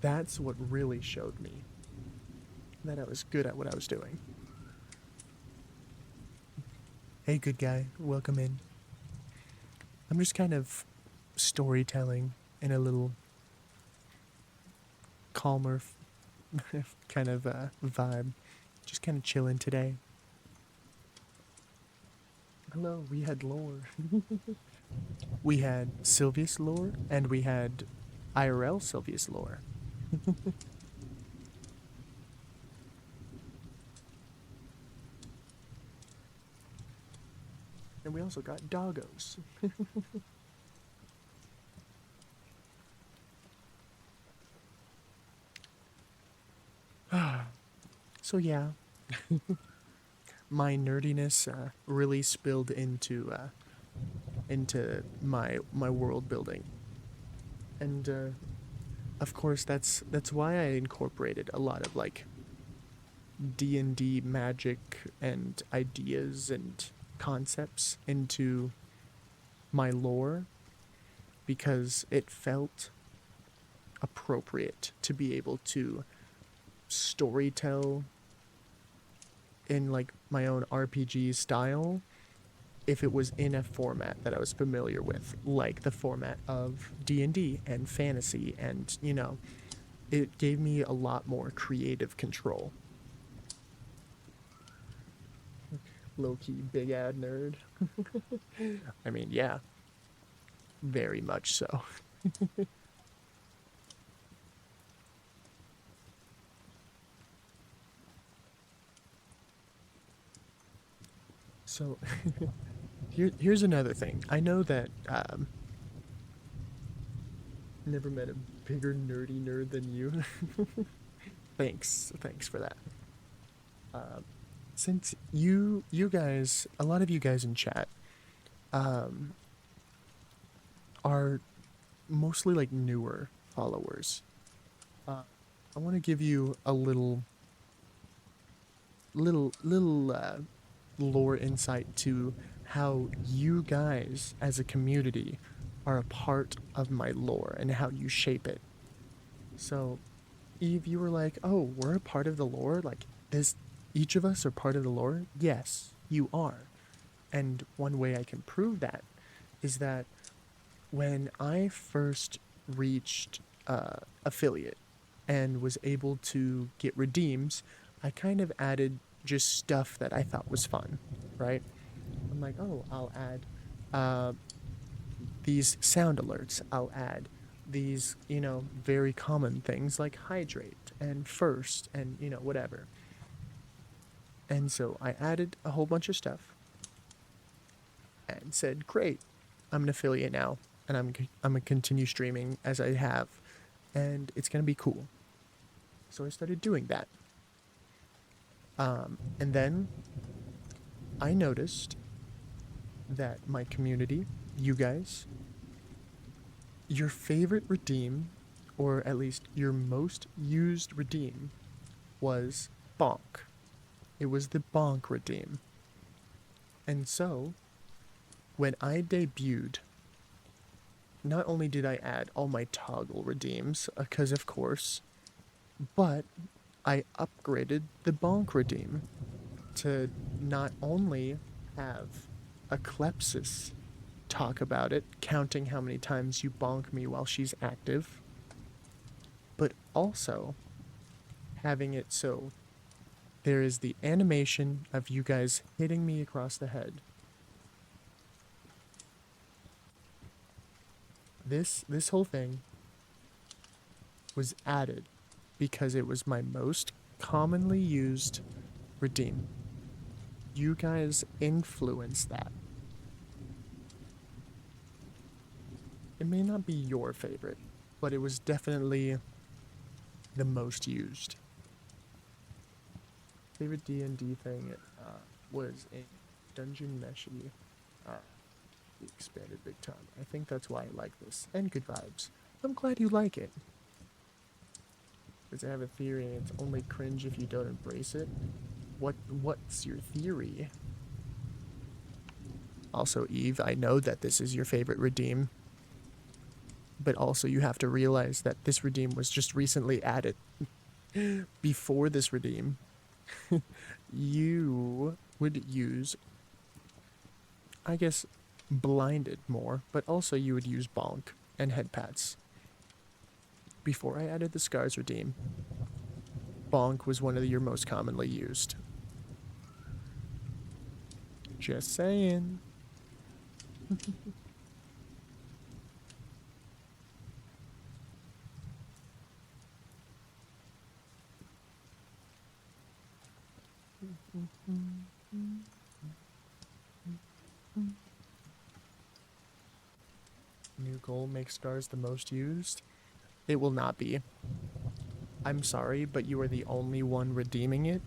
that's what really showed me that I was good at what I was doing. Hey, good guy, welcome in. I'm just kind of storytelling in a little calmer kind of vibe. Just kind of chilling today. Hello, we had lore. We had Sylvius lore, and we had IRL Sylvius lore. And we also got doggos. So yeah, my nerdiness really spilled into my world building, and of course that's why I incorporated a lot of like D&D magic and ideas and concepts into my lore, because it felt appropriate to be able to storytell in like my own RPG style if it was in a format that I was familiar with, like the format of D&D and fantasy, and you know, it gave me a lot more creative control. Low-key big ad nerd. I mean, yeah, very much so. So here's another thing. I know that never met a bigger nerdy nerd than you. Thanks for that. Since you guys, a lot of you guys in chat, are mostly like newer followers. I want to give you a little lore insight to how you guys as a community are a part of my lore and how you shape it. So, Eve, you were like, "Oh, we're a part of the lore? Like this, each of us are part of the lore?" Yes, you are. And one way I can prove that is that when I first reached affiliate and was able to get redeems, I kind of added just stuff that I thought was fun, right? I'm like, oh, I'll add these sound alerts. I'll add these, you know, very common things like hydrate and first and, you know, whatever. And so I added a whole bunch of stuff and said, great, I'm an affiliate now. and I'm gonna continue streaming as I have, and it's gonna be cool. So I started doing that. And then I noticed that my community, you guys, your favorite redeem, or at least your most used redeem, was bonk. It was the bonk redeem. And so, when I debuted, not only did I add all my toggle redeems, because of course, but I upgraded the bonk redeem to not only have Eclepsis talk about it, counting how many times you bonk me while she's active, but also having it so there is the animation of you guys hitting me across the head. This whole thing was added because it was my most commonly used redeem. You guys influenced that. It may not be your favorite, but it was definitely the most used. Favorite D&D thing was a Dungeon Meshy. Expanded big time. I think that's why I like this. And good vibes. I'm glad you like it. Because I have a theory and it's only cringe if you don't embrace it. What's your theory? Also, Eve, I know that this is your favorite redeem. But also you have to realize that this redeem was just recently added. Before this redeem, you would use, I guess, blinded more, but also you would use bonk and head pats. Before I added the scars redeem, bonk was one of your most commonly used. Just saying. New goal, make scars the most used. It will not be. I'm sorry, but you are the only one redeeming it.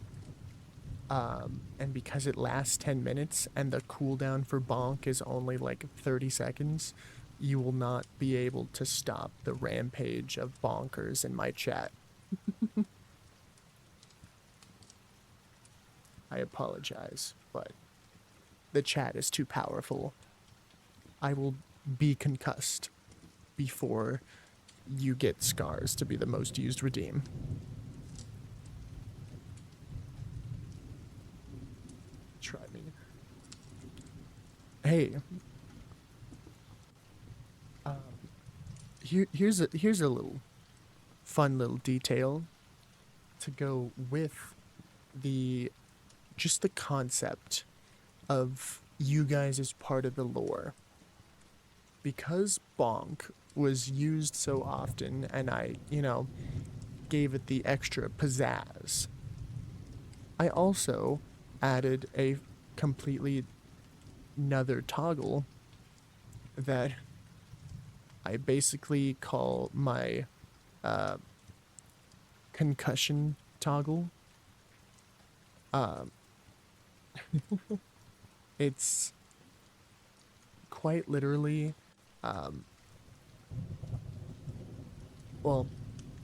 And because it lasts 10 minutes and the cooldown for bonk is only like 30 seconds, you will not be able to stop the rampage of bonkers in my chat. I apologize, but the chat is too powerful. I will be concussed before you get scars to be the most used redeem. Try me. Hey. Here's a little fun little detail to go with just the concept of you guys as part of the lore. Because bonk was used so often and I, gave it the extra pizzazz, I also added a completely another toggle that I basically call my concussion toggle. It's quite literally, well,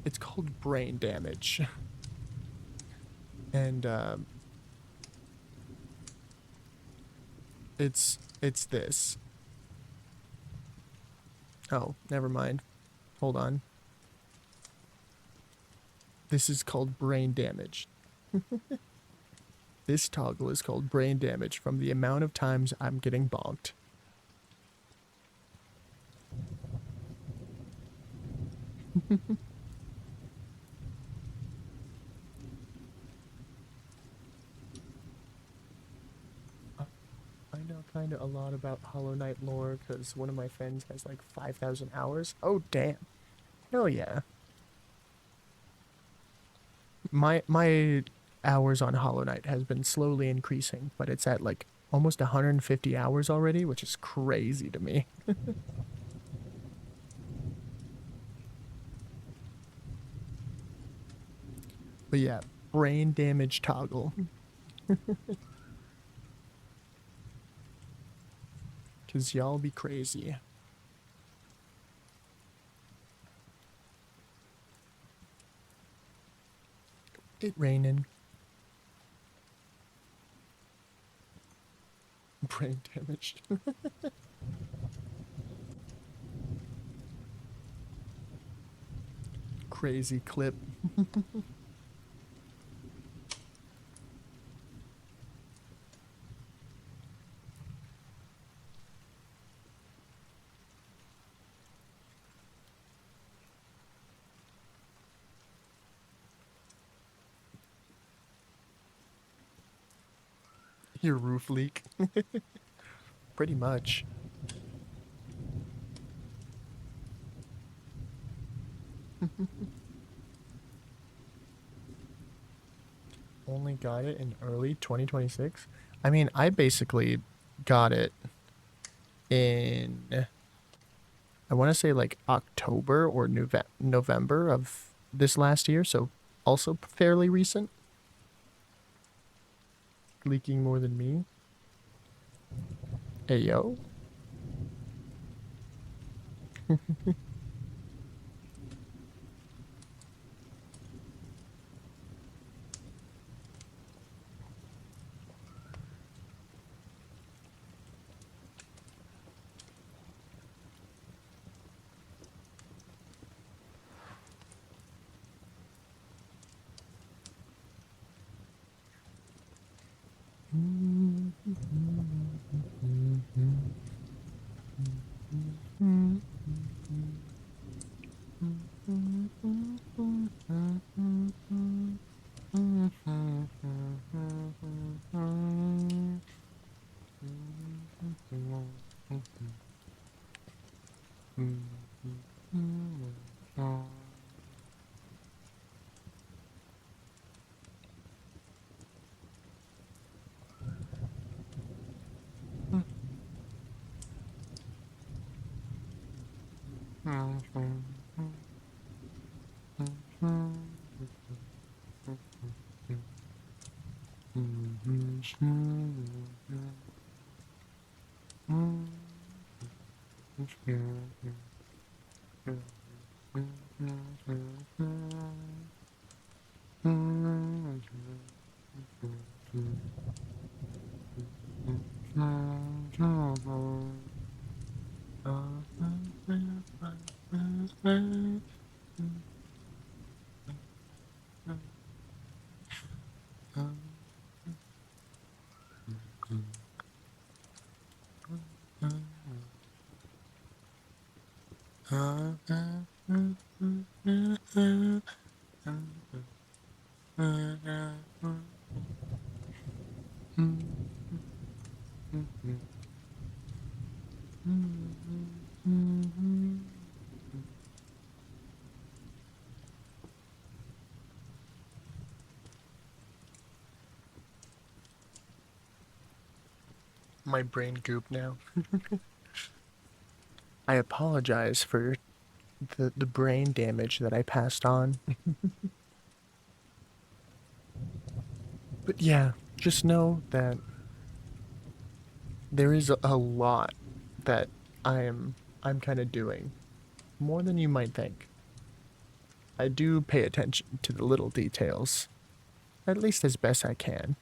it's called brain damage. And it's this. Oh, never mind. Hold on. This is called brain damage. This toggle is called brain damage from the amount of times I'm getting bonked. I know kind of a lot about Hollow Knight lore because one of my friends has like 5,000 hours. Oh, damn. Hell yeah. My hours on Hollow Knight has been slowly increasing, but it's at like almost 150 hours already, which is crazy to me. But yeah, brain damage toggle. Cause y'all be crazy. It raining. Brain damaged. Crazy clip. Your roof leak. Pretty much. Only got it in early 2026. I mean, I basically got it in, I want to say like October or November of this last year, so also fairly recent. Leaking more than me. Hey yo. My brain goop now. I apologize for the brain damage that I passed on. But yeah, just know that there is a lot that I'm kind of doing, more than you might think. I do pay attention to the little details, at least as best I can.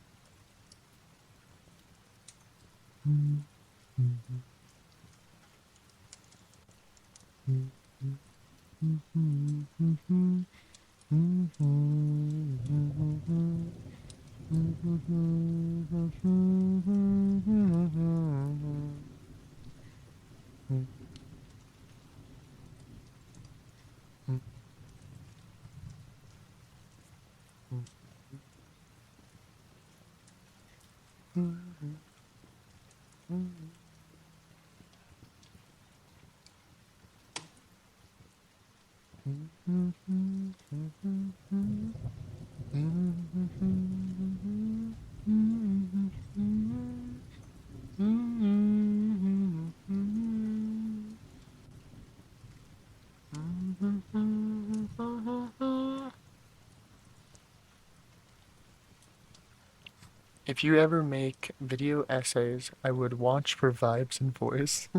If you ever make video essays, I would watch for vibes and voice.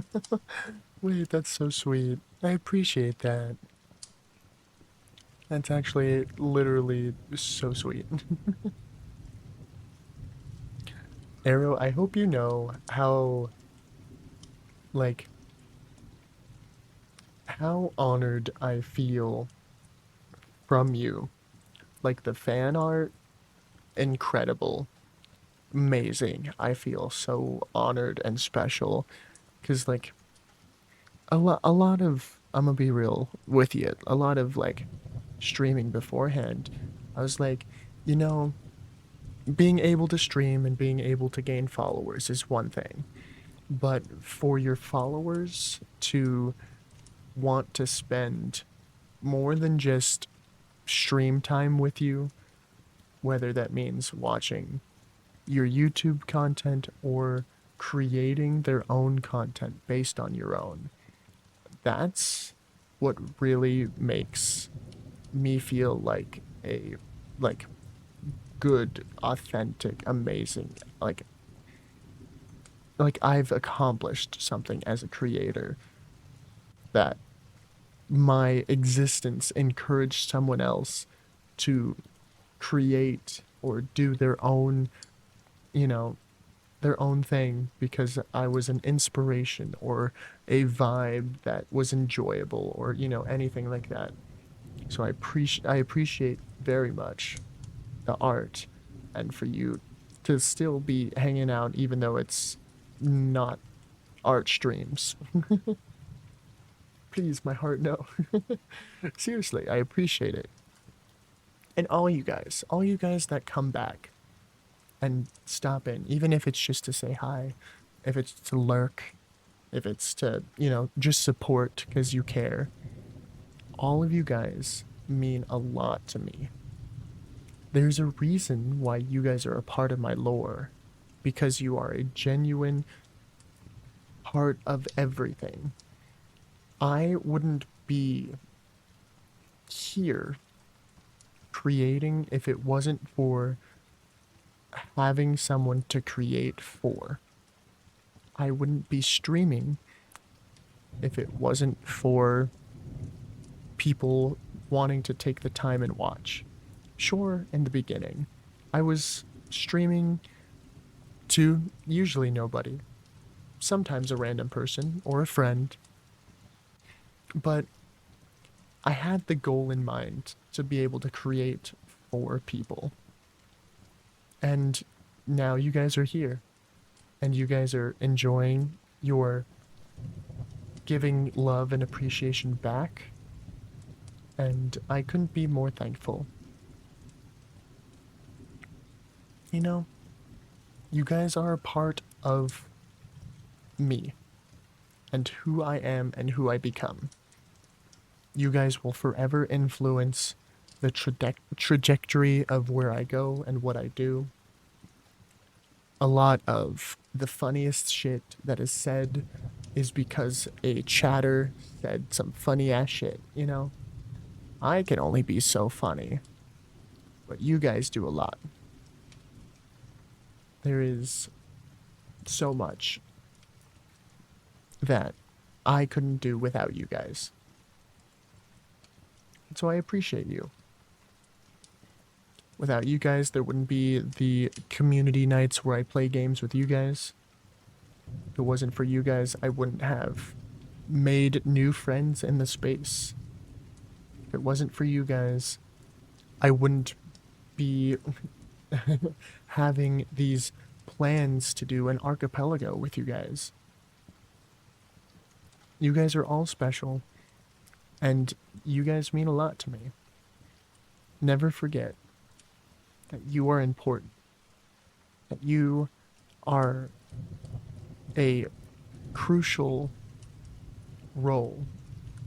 Wait, that's so sweet. I appreciate that. That's actually literally so sweet. Arrow, I hope you know like, how honored I feel from you. Like, the fan art, incredible. Amazing. I feel so honored and special. Because, like, a lot of, I'm gonna be real with you, a lot of, like, streaming beforehand, I was like, you know, being able to stream and being able to gain followers is one thing. But for your followers to want to spend more than just stream time with you, whether that means watching your YouTube content or creating their own content based on your own, that's what really makes me feel like a like good, authentic, amazing, like I've accomplished something as a creator, that my existence encouraged someone else to create or do their own, you know, their own thing because I was an inspiration or a vibe that was enjoyable or, anything like that. So I appreciate very much the art, and for you to still be hanging out even though it's not art streams. Please, my heart, no. Seriously, I appreciate it. And all you guys that come back and stop in, even if it's just to say hi, if it's to lurk, if it's to, just support because you care, all of you guys mean a lot to me. There's a reason why you guys are a part of my lore, because you are a genuine part of everything. I wouldn't be here creating if it wasn't for having someone to create for. I wouldn't be streaming if it wasn't for people wanting to take the time and watch. Sure, in the beginning, I was streaming to usually nobody, sometimes a random person or a friend, but I had the goal in mind to be able to create for people. And now you guys are here, and you guys are enjoying your giving love and appreciation back, and I couldn't be more thankful. You know, you guys are a part of me and who I am and who I become. You guys will forever influence the trajectory of where I go and what I do. A lot of the funniest shit that is said is because a chatter said some funny ass shit, I can only be so funny, but you guys do a lot. There is so much that I couldn't do without you guys. So I appreciate you. Without you guys, there wouldn't be the community nights where I play games with you guys. If it wasn't for you guys, I wouldn't have made new friends in the space. If it wasn't for you guys, I wouldn't be having these plans to do an archipelago with you guys. You guys are all special, and you guys mean a lot to me. Never forget that you are important, that you are a crucial role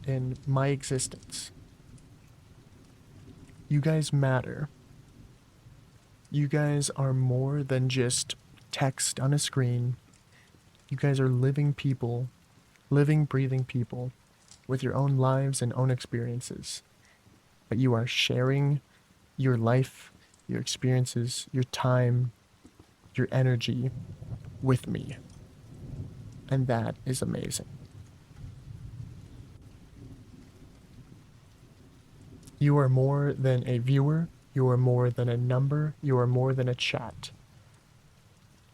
in my existence. You guys matter. You guys are more than just text on a screen. You guys are living people, living, breathing people with your own lives and own experiences. But you are sharing your life, your experiences, your time your energy with me. And that is amazing. You are more than a viewer. You are more than a number. You are more than a chat.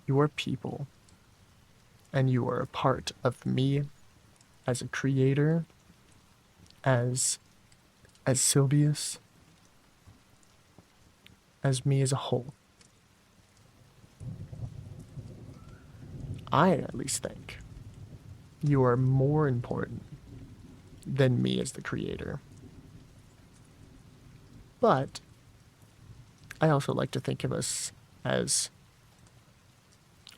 You are people. And you are a part of me as a creator, as Sylvius, as me as a whole. I at least think you are more important than me as the creator. But I also like to think of us as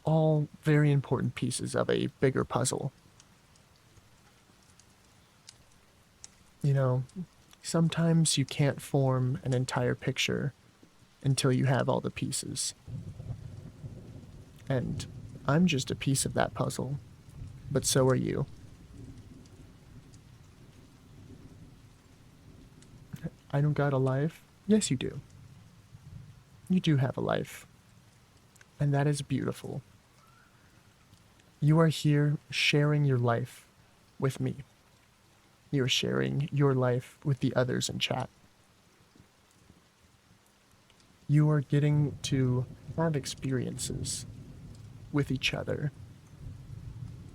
all very important pieces of a bigger puzzle. You know, sometimes you can't form an entire picture until you have all the pieces. And I'm just a piece of that puzzle, but so are you. I don't got a life? Yes, you do. You do have a life. And that is beautiful. You are here sharing your life with me. You are sharing your life with the others in chat. You are getting to have experiences with each other.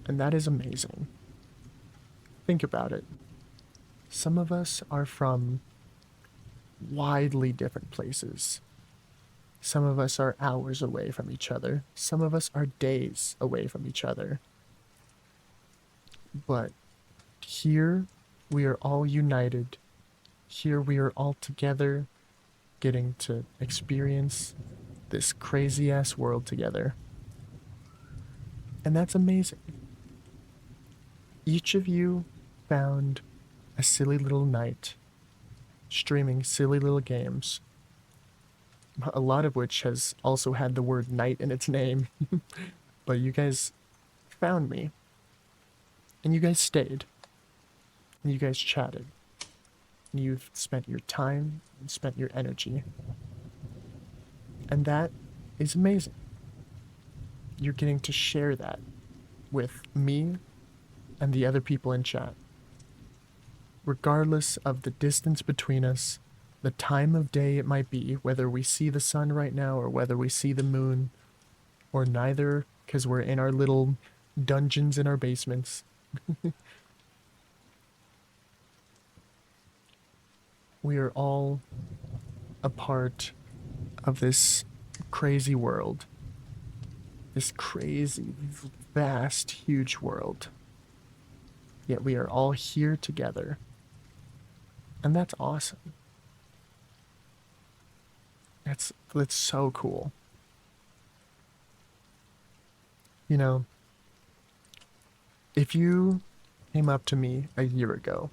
And that is amazing. Think about it. Some of us are from widely different places. Some of us are hours away from each other. Some of us are days away from each other. But here we are all united. Here we are all together, getting to experience this crazy ass world together. And that's amazing. Each of you found a silly little night streaming silly little games, a lot of which has also had the word night in its name. But you guys found me, and you guys stayed, and you guys chatted, and you've spent your time and spent your energy. And that is amazing. You're getting to share that with me and the other people in chat. Regardless of the distance between us, the time of day it might be, whether we see the sun right now or whether we see the moon, or neither, because we're in our little dungeons in our basements. We are all a part of this crazy world. This crazy, vast, huge world. Yet we are all here together. And that's awesome. That's so cool. You know, if you came up to me a year ago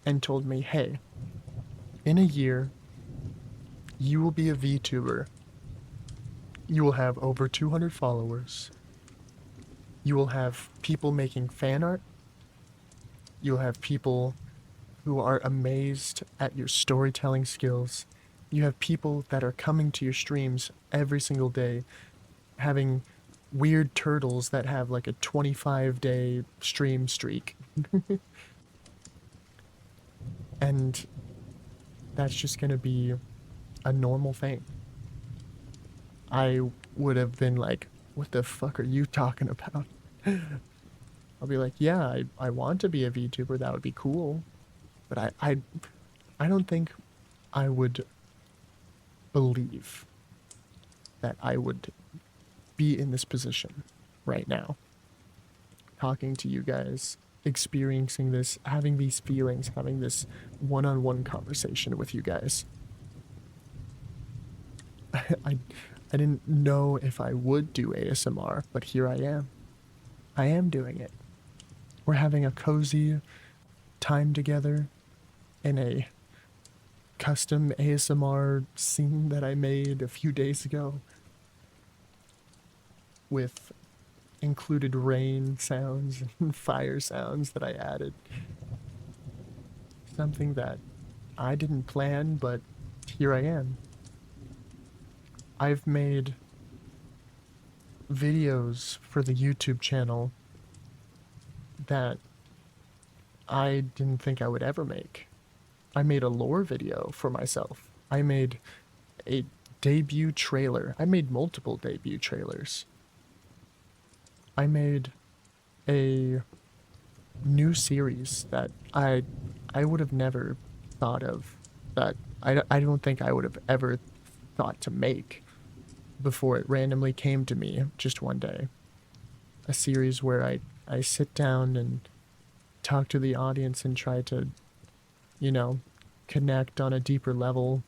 and told me, hey, in a year, you will be a VTuber. You will have over 200 followers. You will have people making fan art. You'll have people who are amazed at your storytelling skills. You have people that are coming to your streams every single day, having weird turtles that have like a 25-day stream streak. And that's just gonna be a normal thing. I would have been like, what the fuck are you talking about? I'll be like, yeah, I want to be a VTuber, that would be cool. But I don't think I would believe that I would be in this position right now. Talking to you guys, experiencing this, having these feelings, having this one-on-one conversation with you guys. I didn't know if I would do ASMR, but here I am. I am doing it. We're having a cozy time together in a custom ASMR scene that I made a few days ago with included rain sounds and fire sounds that I added. Something that I didn't plan, but here I am. I've made videos for the YouTube channel that I didn't think I would ever make. I made a lore video for myself. I made a debut trailer. I made multiple debut trailers. I made a new series that I would have never thought of, that I don't think I would have ever thought to make before it randomly came to me just one day. A series where I sit down and talk to the audience and try to, you know, connect on a deeper level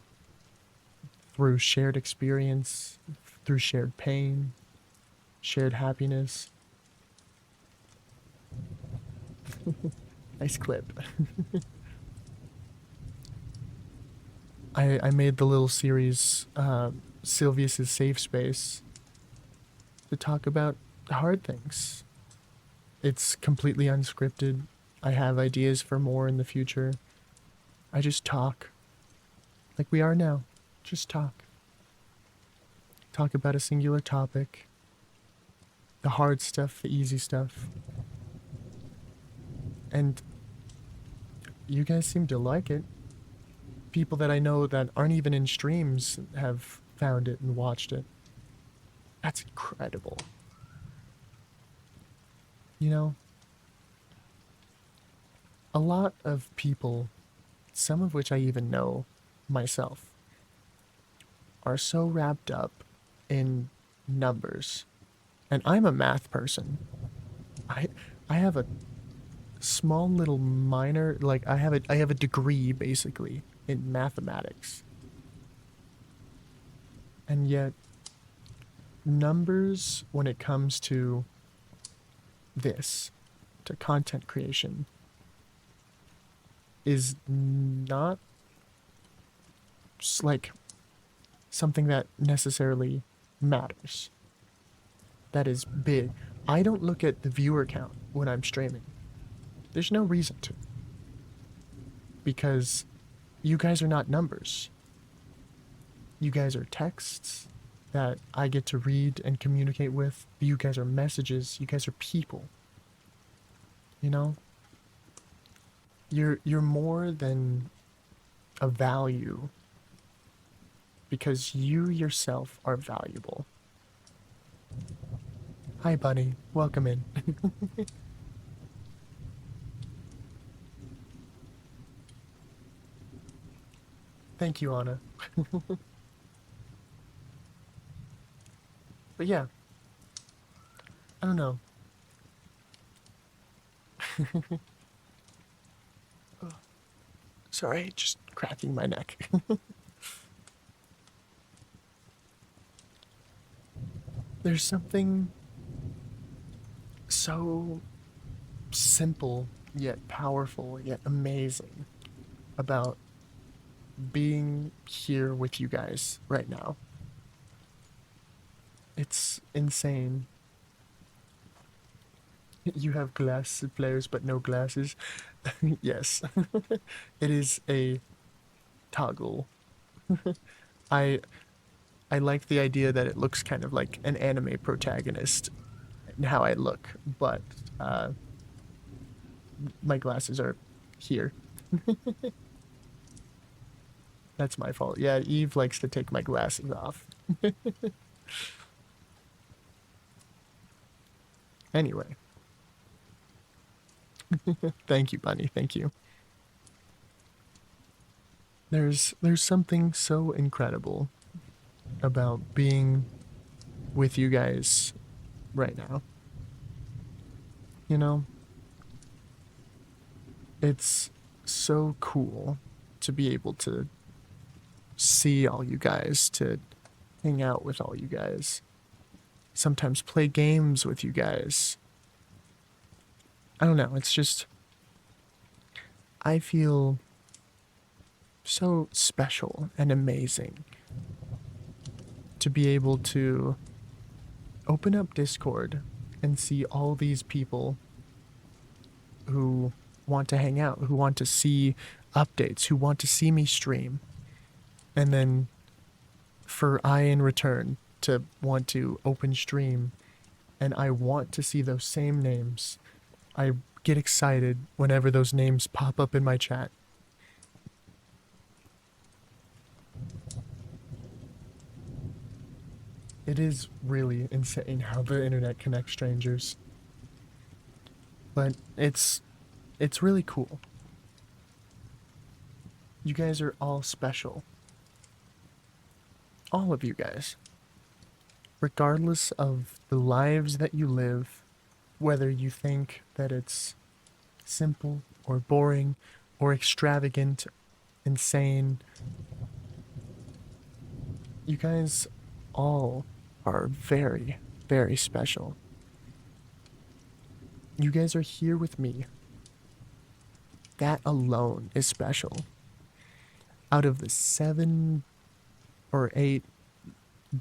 through shared experience, through shared pain, shared happiness. Nice clip. I made the little series, Sylvius's Safe Space, to talk about hard things. It's completely unscripted. I have ideas for more in the future. I just talk. Like we are now. Just talk. Talk about a singular topic. The hard stuff, the easy stuff. And you guys seem to like it. People that I know that aren't even in streams have found it and watched it. That's incredible. You know, a lot of people, some of which I even know myself, are so wrapped up in numbers. And I'm a math person. I have a small little minor, like I have a degree basically in mathematics. And yet numbers, when it comes to this, to content creation, is not just like something that necessarily matters. That is big. I don't look at the viewer count when I'm streaming. There's no reason to. Because you guys are not numbers. You guys are texts that I get to read and communicate with. You guys are messages. You guys are people. You know? You're more than a value, because you yourself are valuable. Hi, Bunny. Welcome in. Thank you, Anna. But yeah, I don't know. Sorry, just cracking my neck. There's something so simple, yet powerful, yet amazing about being here with you guys right now. It's insane. You have glass players but no glasses. Yes. It is a toggle. I I like the idea that it looks kind of like an anime protagonist and how I look, but my glasses are here. That's my fault. Yeah, Eve likes to take my glasses off. Anyway. Thank you, Bunny. Thank you. There's something so incredible about being with you guys right now. You know, it's so cool to be able to see all you guys, to hang out with all you guys, sometimes play games with you guys. I don't know, it's just, I feel so special and amazing to be able to open up Discord and see all these people who want to hang out, who want to see updates, who want to see me stream. And then for I in return to want to open stream and I want to see those same names. I get excited whenever those names pop up in my chat. It is really insane how the internet connects strangers. But it's really cool. You guys are all special. All of you guys. Regardless of the lives that you live, whether you think that it's simple or boring or extravagant, insane, you guys all are very, very special. You guys are here with me. That alone is special. Out of the 7 or 8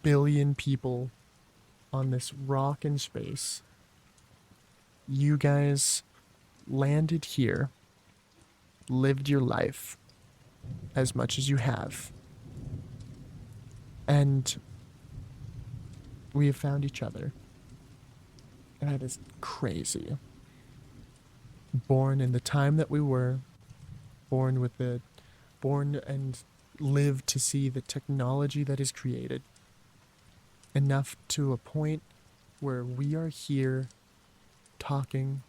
billion people on this rock in space, you guys landed here, lived your life as much as you have, and we have found each other. And that is crazy. Born in the time that we were, born and lived to see the technology that is created, enough to a point where we are here talking.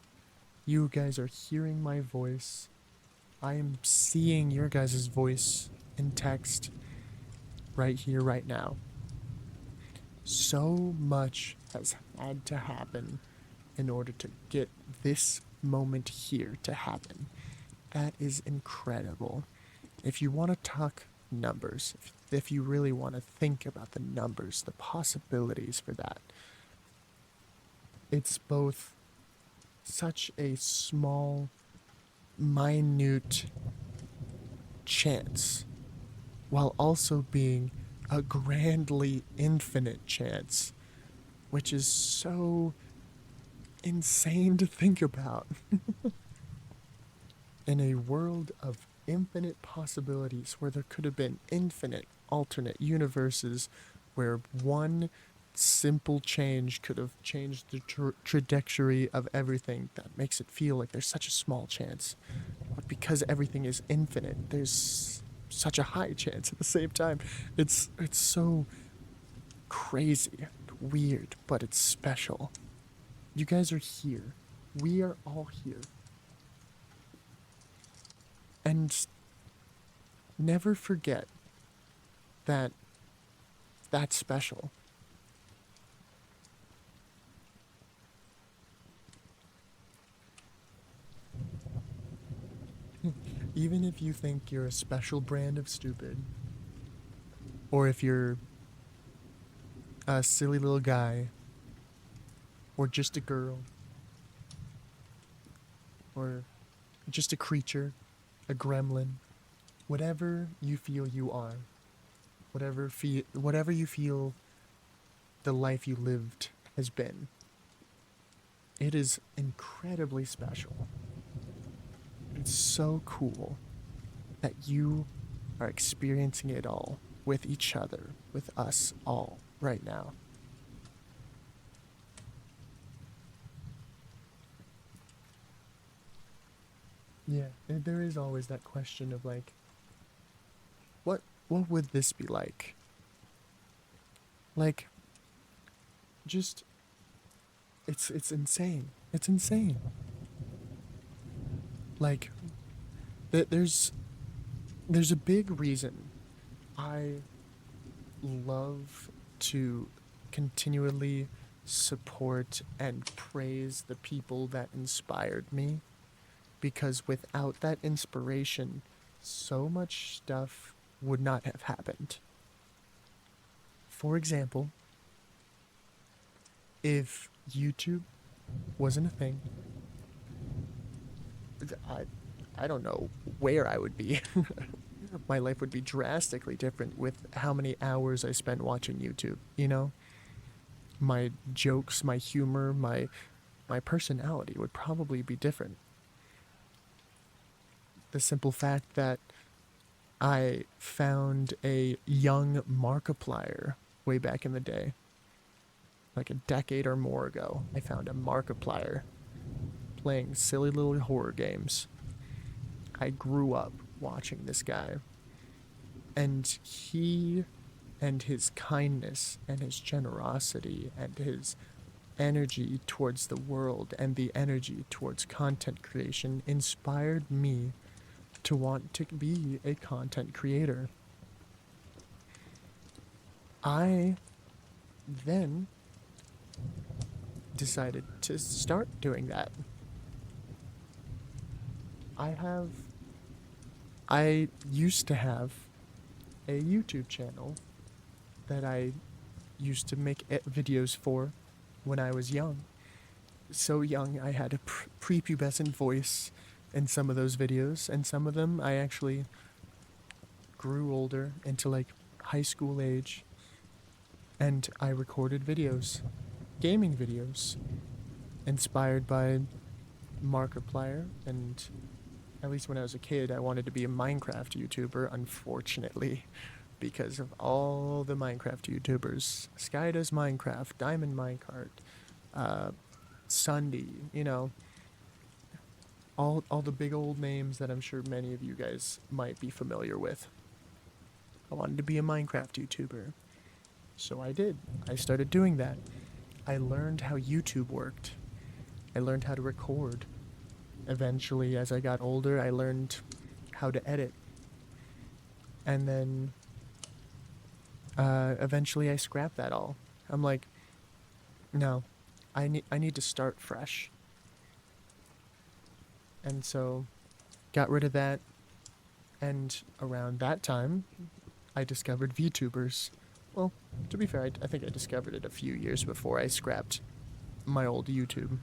You guys are hearing my voice. I am seeing your guys' voice in text right here, right now. So much has had to happen in order to get this moment here to happen. That is incredible. If you want to talk numbers, if you really want to think about the numbers, the possibilities for that, it's both such a small, minute chance, while also being a grandly infinite chance, which is so insane to think about. In a world of infinite possibilities where there could have been infinite alternate universes where one simple change could have changed the trajectory of everything, that makes it feel like there's such a small chance. But because everything is infinite, there's such a high chance at the same time. It's so crazy, weird, but it's special. You guys are here. We are all here. And never forget that that's special. Even if you think you're a special brand of stupid, or if you're a silly little guy, or just a girl, or just a creature, a gremlin, whatever you feel you are, whatever you feel the life you lived has been, it is incredibly special. It's so cool that you are experiencing it all with each other, with us all right now. Yeah, there is always that question of like, what would this be like? Like, just, it's insane. It's insane. Like, there's a big reason I love to continually support and praise the people that inspired me, because without that inspiration, so much stuff would not have happened. For example, if YouTube wasn't a thing, I don't know where I would be. My life would be drastically different with how many hours I spent watching YouTube, you know? My jokes, my humor, my personality would probably be different. The simple fact that I found a young Markiplier way back in the day, like a decade or more ago, I found a Markiplier playing silly little horror games. I grew up watching this guy, and he and his kindness and his generosity and his energy towards the world and the energy towards content creation inspired me to want to be a content creator. I then decided to start doing that. I used to have a YouTube channel that I used to make videos for when I was young. So young, I had a prepubescent voice in some of those videos, and some of them I actually grew older into like high school age, and I recorded videos, gaming videos, inspired by Markiplier. And at least when I was a kid, I wanted to be a Minecraft YouTuber, unfortunately, because of all the Minecraft YouTubers. Sky Does Minecraft, Diamond Minecart, Sunday, you know, all the big old names that I'm sure many of you guys might be familiar with. I wanted to be a Minecraft YouTuber. So I did. I started doing that. I learned how YouTube worked. I learned how to record. Eventually, as I got older, I learned how to edit. And then eventually I scrapped that all. I'm like, no, I need to start fresh. And so got rid of that, and around that time I discovered VTubers. Well, to be fair, I think I discovered it a few years before I scrapped my old YouTube.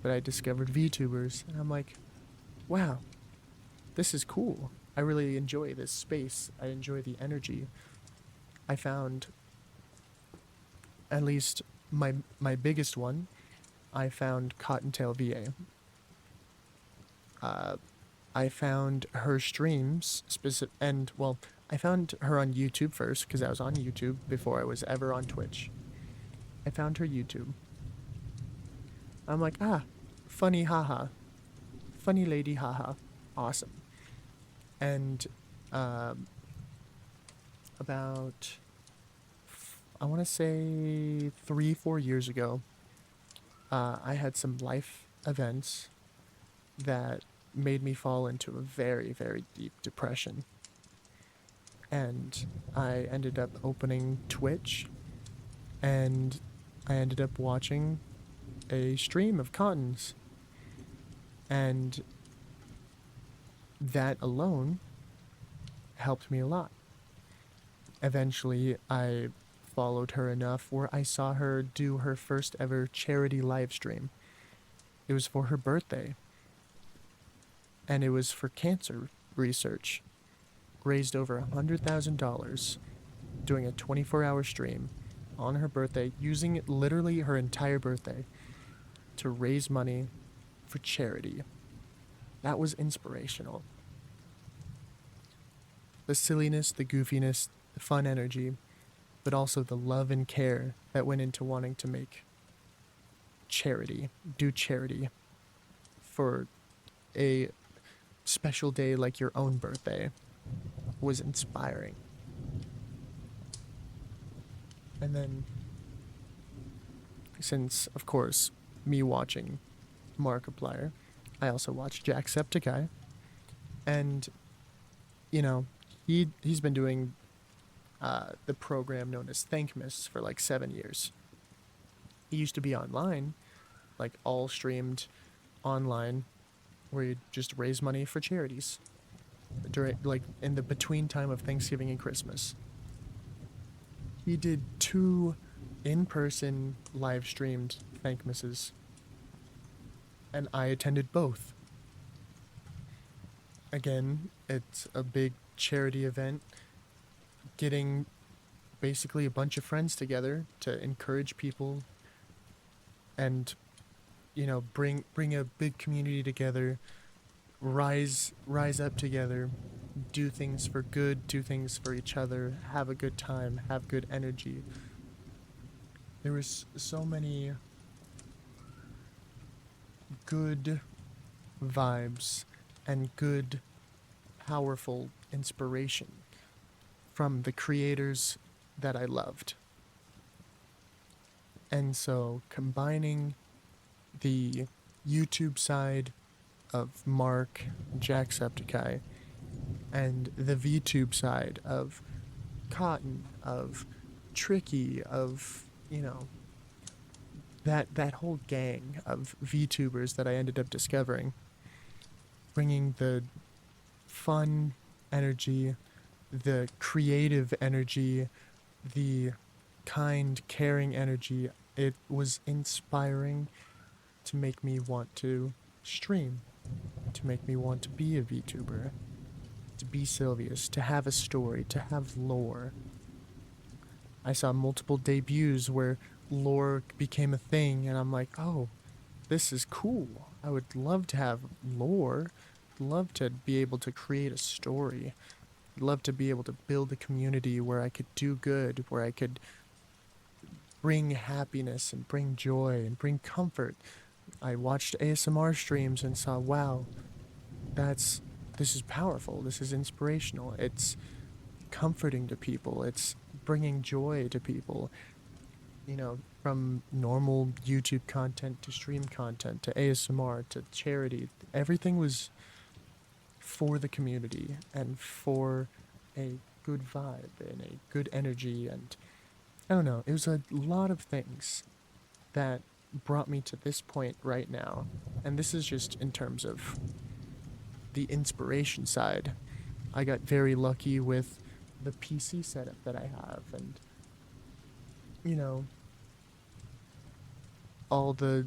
But I discovered VTubers, and I'm like, wow, this is cool. I really enjoy this space. I enjoy the energy. I found, at least my biggest one, I found Cottontail VA. I found her streams and well, I found her on YouTube first because I was on YouTube before I was ever on Twitch. I found her YouTube. I'm like, funny haha, funny lady haha, awesome. And about I want to say 3-4 years ago, I had some life events that made me fall into a very, very deep depression. And I ended up opening Twitch, and I ended up watching a stream of Cottons. And that alone helped me a lot. Eventually, I followed her enough where I saw her do her first ever charity live stream. It was for her birthday, and it was for cancer research. Raised over $100,000 doing a 24-hour stream on her birthday, using literally her entire birthday to raise money for charity. That was inspirational. The silliness, the goofiness, the fun energy, but also the love and care that went into wanting to make do charity for a special day like your own birthday was inspiring. And then, since, of course, me watching Markiplier, I also watched Jacksepticeye, and, you know, he's been doing the program known as Thankmas for like 7 years. He used to be online, like all streamed online, where you'd just raise money for charities during, like, in the between time of Thanksgiving and Christmas. He did 2 in-person live streamed Thankmasses, and I attended both. Again, it's a big charity event, getting basically a bunch of friends together to encourage people and, you know, bring a big community together, rise up together, do things for good, do things for each other, have a good time, have good energy. there was so many good vibes and good, powerful inspiration from the creators that I loved. And so combining the YouTube side of Mark Jacksepticeye and the VTube side of Cotton, of Tricky, of, that whole gang of VTubers that I ended up discovering, bringing the fun energy, the creative energy, the kind, caring energy. It was inspiring to make me want to stream, to make me want to be a VTuber, to be Sylvius, to have a story, to have lore. I saw multiple debuts where lore became a thing, and I'm like, oh, this is cool. I would love to have lore. Love to be able to create a story. Love to be able to build a community where I could do good, where I could bring happiness and bring joy and bring comfort. I watched ASMR streams and saw, wow, this is powerful. This is inspirational. It's comforting to people. It's bringing joy to people. From normal YouTube content to stream content to ASMR to charity, everything was for the community and for a good vibe and a good energy. And I don't know, it was a lot of things that brought me to this point right now. And this is just in terms of the inspiration side. I got very lucky with the PC setup that I have, and all the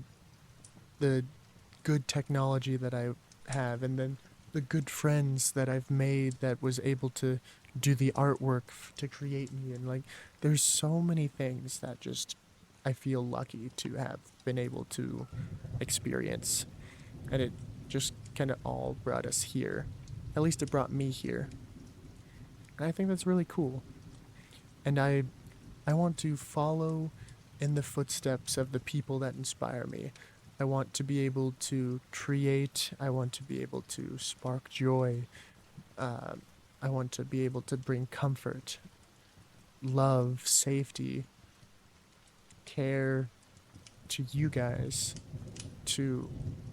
good technology that I have, and then the good friends that I've made that was able to do the artwork to create me. And like, there's so many things that just I feel lucky to have been able to experience, and it just kind of all brought us here. At least it brought me here, and I think that's really cool. And I want to follow in the footsteps of the people that inspire me. I want to be able to create. I want to be able to spark joy. Uh, I want to be able to bring comfort, love, safety, care to you guys, to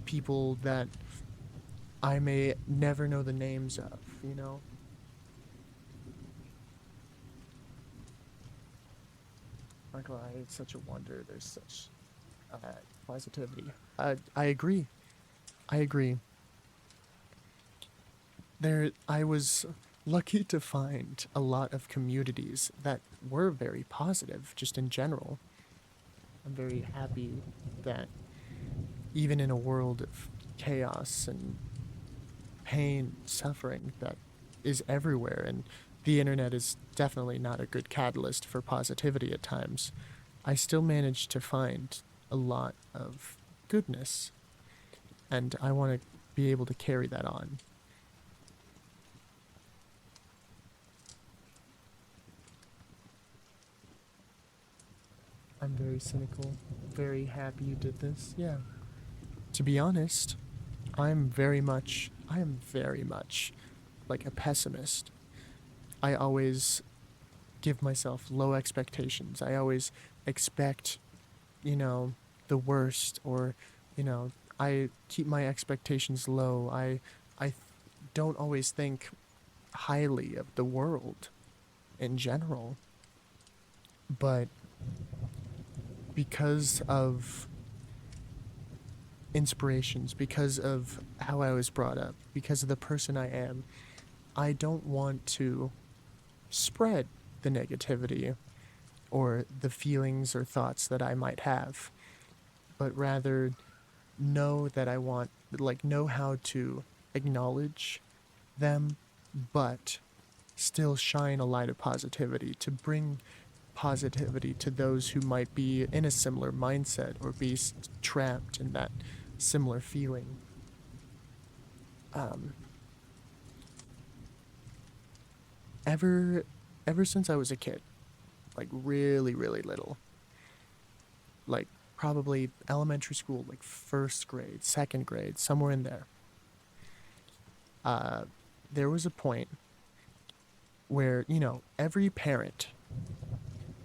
people that I may never know the names of. Michael, it's such a wonder. There's such positivity. I agree. I agree. I was lucky to find a lot of communities that were very positive, just in general. I'm very happy that even in a world of chaos and pain, suffering that is everywhere, and the internet is definitely not a good catalyst for positivity at times, I still managed to find a lot of goodness, and I want to be able to carry that on. I'm very cynical, very happy you did this. Yeah. To be honest, I am very much like a pessimist. I always give myself low expectations. I always expect, the worst, or, I keep my expectations low. I don't always think highly of the world in general. But because of inspirations, because of how I was brought up, because of the person I am, I don't want to spread the negativity or the feelings or thoughts that I might have, but rather know how to acknowledge them, but still shine a light of positivity to bring positivity to those who might be in a similar mindset or be trapped in that similar feeling. Um, ever, ever since I was a kid, like really, really little, like probably elementary school, like first grade, second grade, somewhere in there. Uh, there was a point where, every parent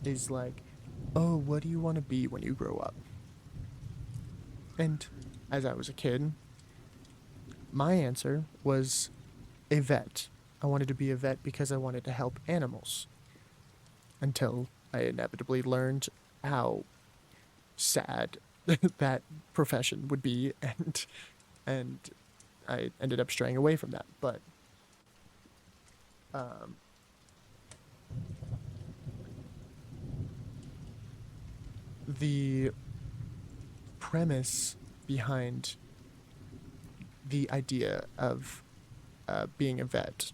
is like, oh, what do you want to be when you grow up? And as I was a kid, my answer was a vet. I wanted to be a vet because I wanted to help animals until I inevitably learned how sad that profession would be, and I ended up straying away from that. But um, the premise behind the idea of being a vet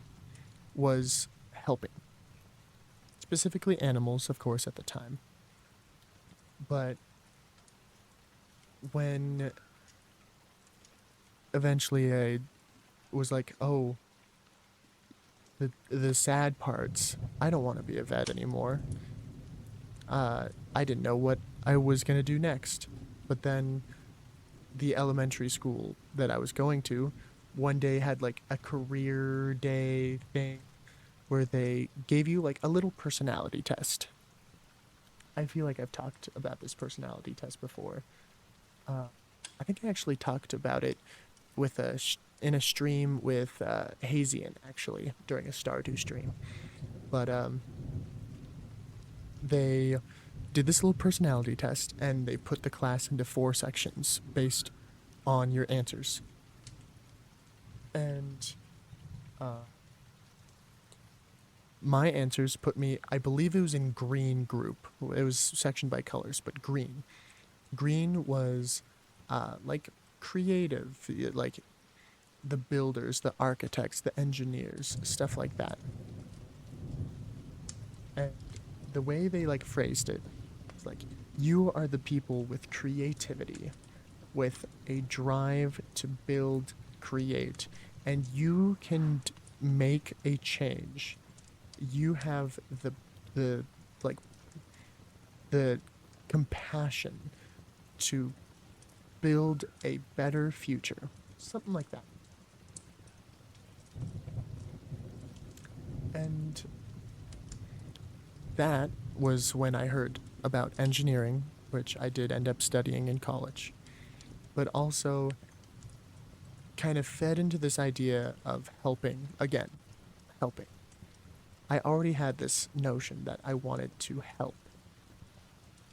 was helping, specifically animals, of course, at the time. But when eventually I was like, oh, the sad parts, I don't want to be a vet anymore. I didn't know what I was going to do next. But then the elementary school that I was going to one day had like a career day thing where they gave you like a little personality test. I feel like I've talked about this personality test before. Uh, I think I actually talked about it with in a stream with Hazian actually during a Stardew stream. But they did this little personality test and they put the class into 4 sections based on your answers. And my answers put me, I believe it was in green group. It was sectioned by colors, but green. Green was like creative, like the builders, the architects, the engineers, stuff like that. And the way they like phrased it was like, you are the people with creativity, with a drive to build, create, and you can make a change. You have the like the compassion to build a better future. Something like that. And that was when I heard about engineering, which I did end up studying in college, but also kind of fed into this idea of helping, again, helping. I already had this notion that I wanted to help,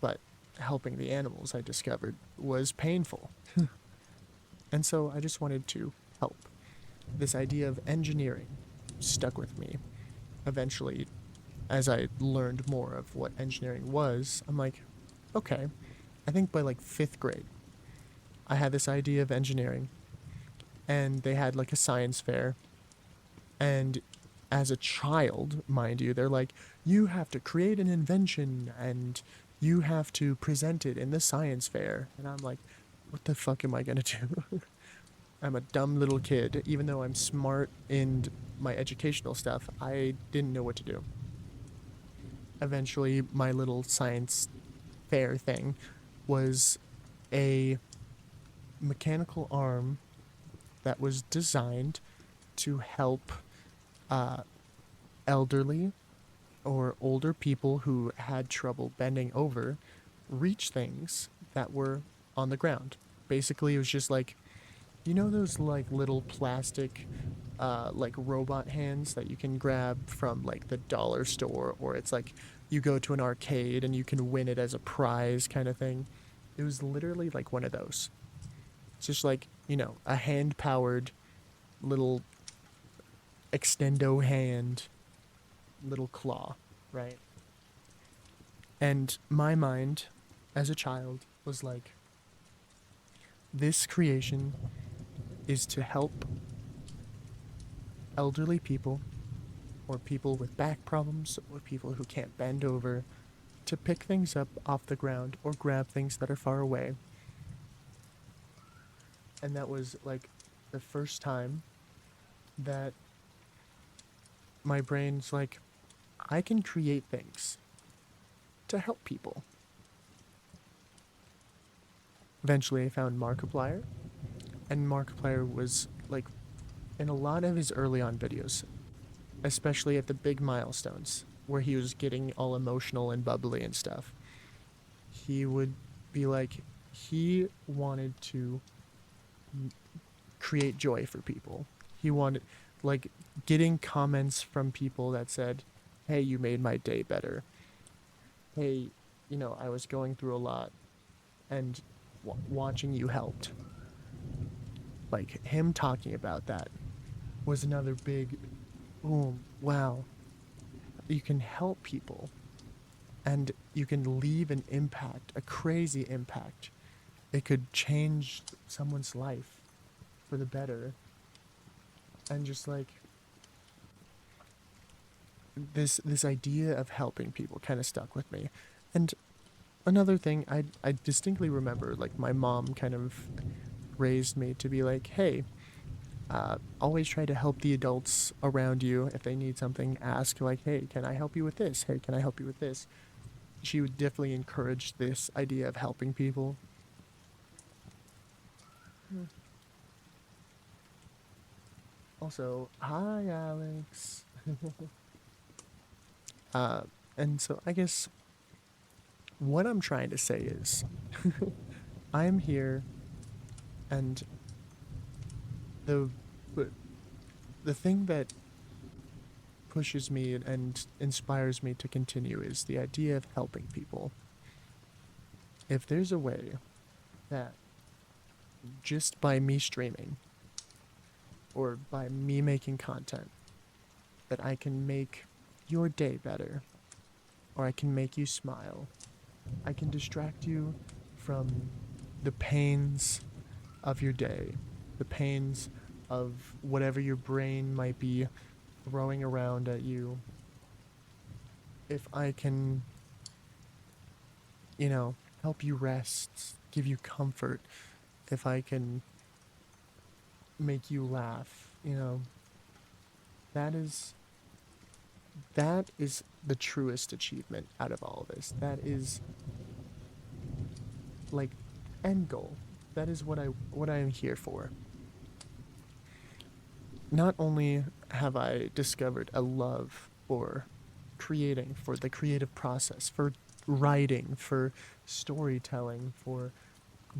but helping the animals I discovered was painful. And so I just wanted to help. This idea of engineering stuck with me. Eventually, as I learned more of what engineering was, I'm like, okay, I think by like 5th grade, I had this idea of engineering, and they had like a science fair. And as a child, mind you, they're like, you have to create an invention and you have to present it in the science fair. And I'm like, what the fuck am I gonna do? I'm a dumb little kid. Even though I'm smart in my educational stuff, I didn't know what to do. Eventually, my little science fair thing was a mechanical arm that was designed to help elderly or older people who had trouble bending over reach things that were on the ground. Basically, it was just like, those like little plastic like robot hands that you can grab from like the dollar store, or it's like you go to an arcade and you can win it as a prize kind of thing. It was literally like one of those. It's just like, a hand powered little extendo hand, little claw, right? And my mind as a child was like, this creation is to help elderly people or people with back problems or people who can't bend over to pick things up off the ground or grab things that are far away. And that was like the first time that my brain's like, I can create things to help people. Eventually, I found Markiplier, and Markiplier was like in a lot of his early on videos, especially at the big milestones where he was getting all emotional and bubbly and stuff. He would be like, he wanted to create joy for people. He wanted, like, getting comments from people that said, hey, you made my day better. Hey, I was going through a lot and watching you helped. Like, him talking about that was another big boom. Wow. You can help people and you can leave an impact, a crazy impact. It could change someone's life for the better. And just like this idea of helping people kind of stuck with me. And another thing I distinctly remember, like, my mom kind of raised me to be like, hey, always try to help the adults around you. If they need something, ask, like, hey, can I help you with this? Hey, can I help you with this? She would definitely encourage this idea of helping people. Also, hi, Alex. uh, and so I guess what I'm trying to say is I'm here, and the the thing that pushes me and inspires me to continue is the idea of helping people. If there's a way that just by me streaming or by me making content that I can make your day better, or I can make you smile, I can distract you from the pains of your day, the pains of whatever your brain might be throwing around at you. If I can, help you rest, give you comfort, if I can make you laugh, that is that is the truest achievement out of all of this. That is like end goal. That is what I am here for. Not only have I discovered a love for creating, for the creative process, for writing, for storytelling, for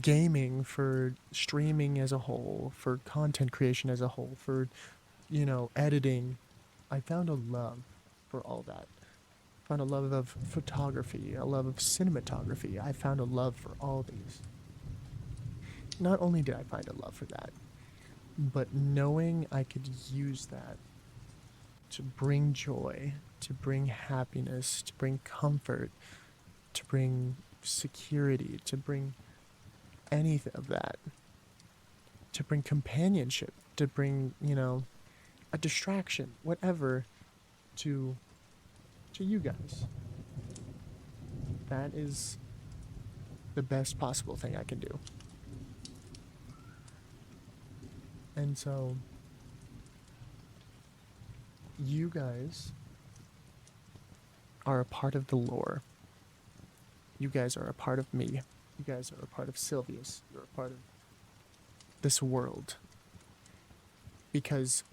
gaming, for streaming as a whole, for content creation as a whole, for, editing. I found a love for all that. Found a love of photography, a love of cinematography. I found a love for all these. Not only did I find a love for that, but knowing I could use that to bring joy, to bring happiness, to bring comfort, to bring security, to bring anything of that, to bring companionship, to bring, a distraction, whatever, to you guys. That is the best possible thing I can do. And so you guys are a part of the lore. You guys are a part of me. You guys are a part of Sylvius. You're a part of this world. Because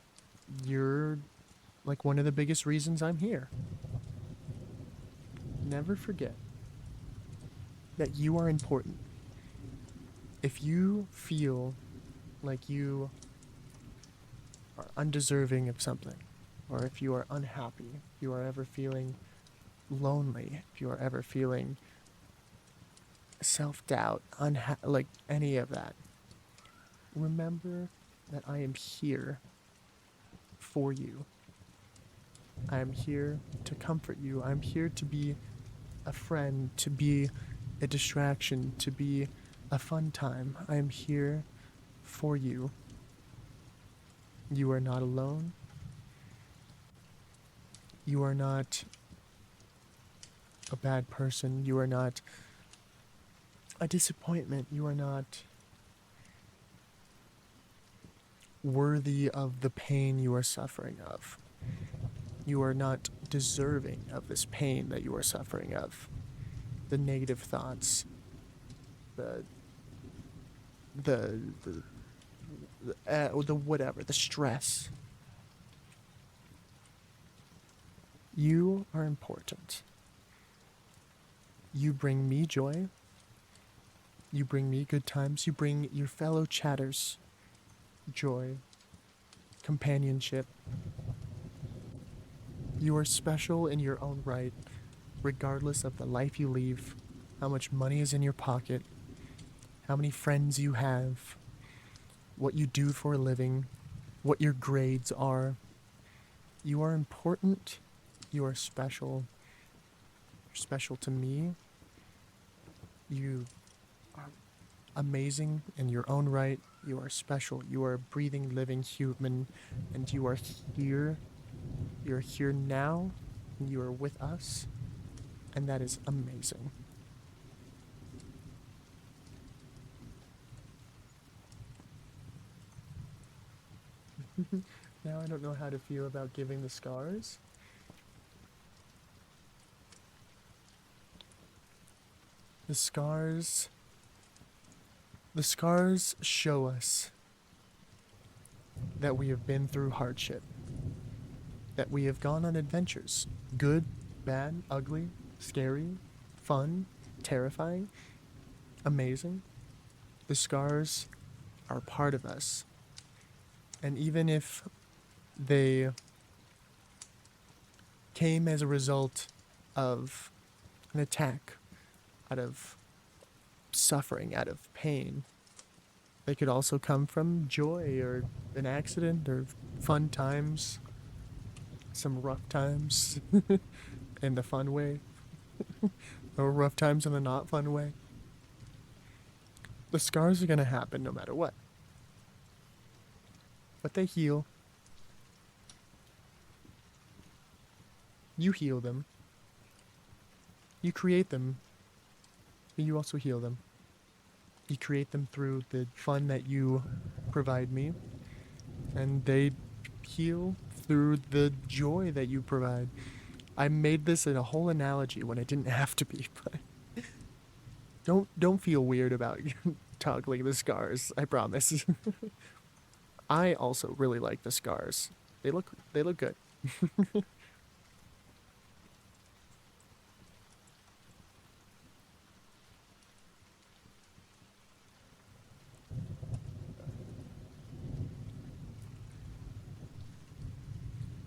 you're like one of the biggest reasons I'm here. Never forget that you are important. If you feel like you are undeserving of something, or if you are unhappy, if you are ever feeling lonely, if you are ever feeling self-doubt, like any of that, remember that I am here for you. I am here to comfort you. I'm here to be a friend, to be a distraction, to be a fun time. I am here for you. You are not alone. You are not a bad person. You are not a disappointment. You are not worthy of the pain you are suffering of. You are not deserving of this pain that you are suffering of. The negative thoughts, the the whatever, the stress. You are important. You bring me joy. You bring me good times. You bring your fellow chatters joy, companionship. You are special in your own right, regardless of the life you lead, how much money is in your pocket, how many friends you have, what you do for a living, what your grades are. You are important. You are special. You're special to me. You are amazing in your own right. You are special. You are a breathing, living human, and you are here. You're here now, and you are with us, and that is amazing. Now I don't know how to feel about giving the scars. The scars. The scars show us that we have been through hardship, that we have gone on adventures, good, bad, ugly, scary, fun, terrifying, amazing. The scars are part of us. And even if they came as a result of an attack, out of suffering, out of pain, they could also come from joy or an accident or fun times, some rough times in the fun way, or rough times in the not fun way. The scars are going to happen no matter what. But they heal. You heal them. You create them, but you also heal them. You create them through the fun that you provide me, and they heal through the joy that you provide. I made this in a whole analogy when it didn't have to be, but don't feel weird about toggling the scars, I promise. I also really like the scars. They look good.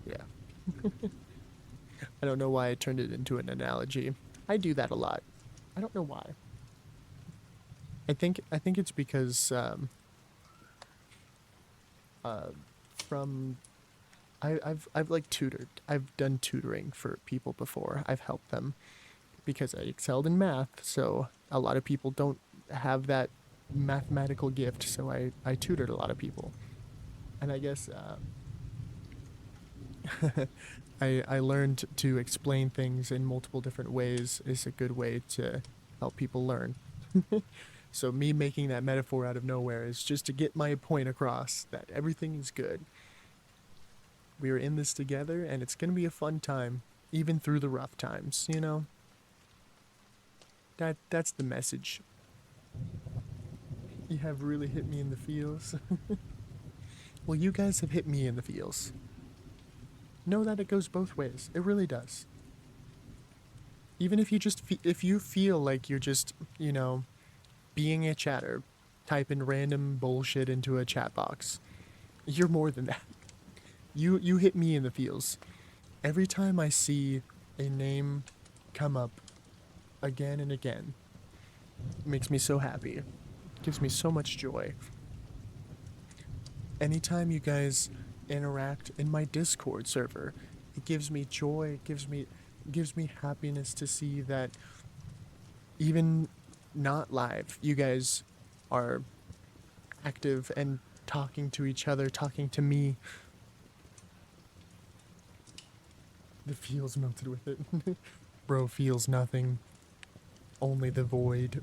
Yeah. I don't know why I turned it into an analogy. I do that a lot. I don't know why. I think it's because from I've like tutored. I've done tutoring for people before. I've helped them because I excelled in math. So a lot of people don't have that mathematical gift. So I tutored a lot of people, and I guess I learned to explain things in multiple different ways is a good way to help people learn. So me making that metaphor out of nowhere is just to get my point across that everything is good. We are in this together and it's going to be a fun time, even through the rough times, you know? That's the message. You have really hit me in the feels. Well, you guys have hit me in the feels. Know that it goes both ways. It really does. Even if you just if you feel like you're just, you know, being a chatter, typing random bullshit into a chat box, you're more than that. You hit me in the feels. Every time I see a name come up again and again, it makes me so happy. It gives me so much joy. Anytime you guys interact in my Discord server, it gives me joy, it gives me happiness to see that even not live, you guys are active and talking to each other, talking to me. The feels melted with it. Bro feels nothing, only the void.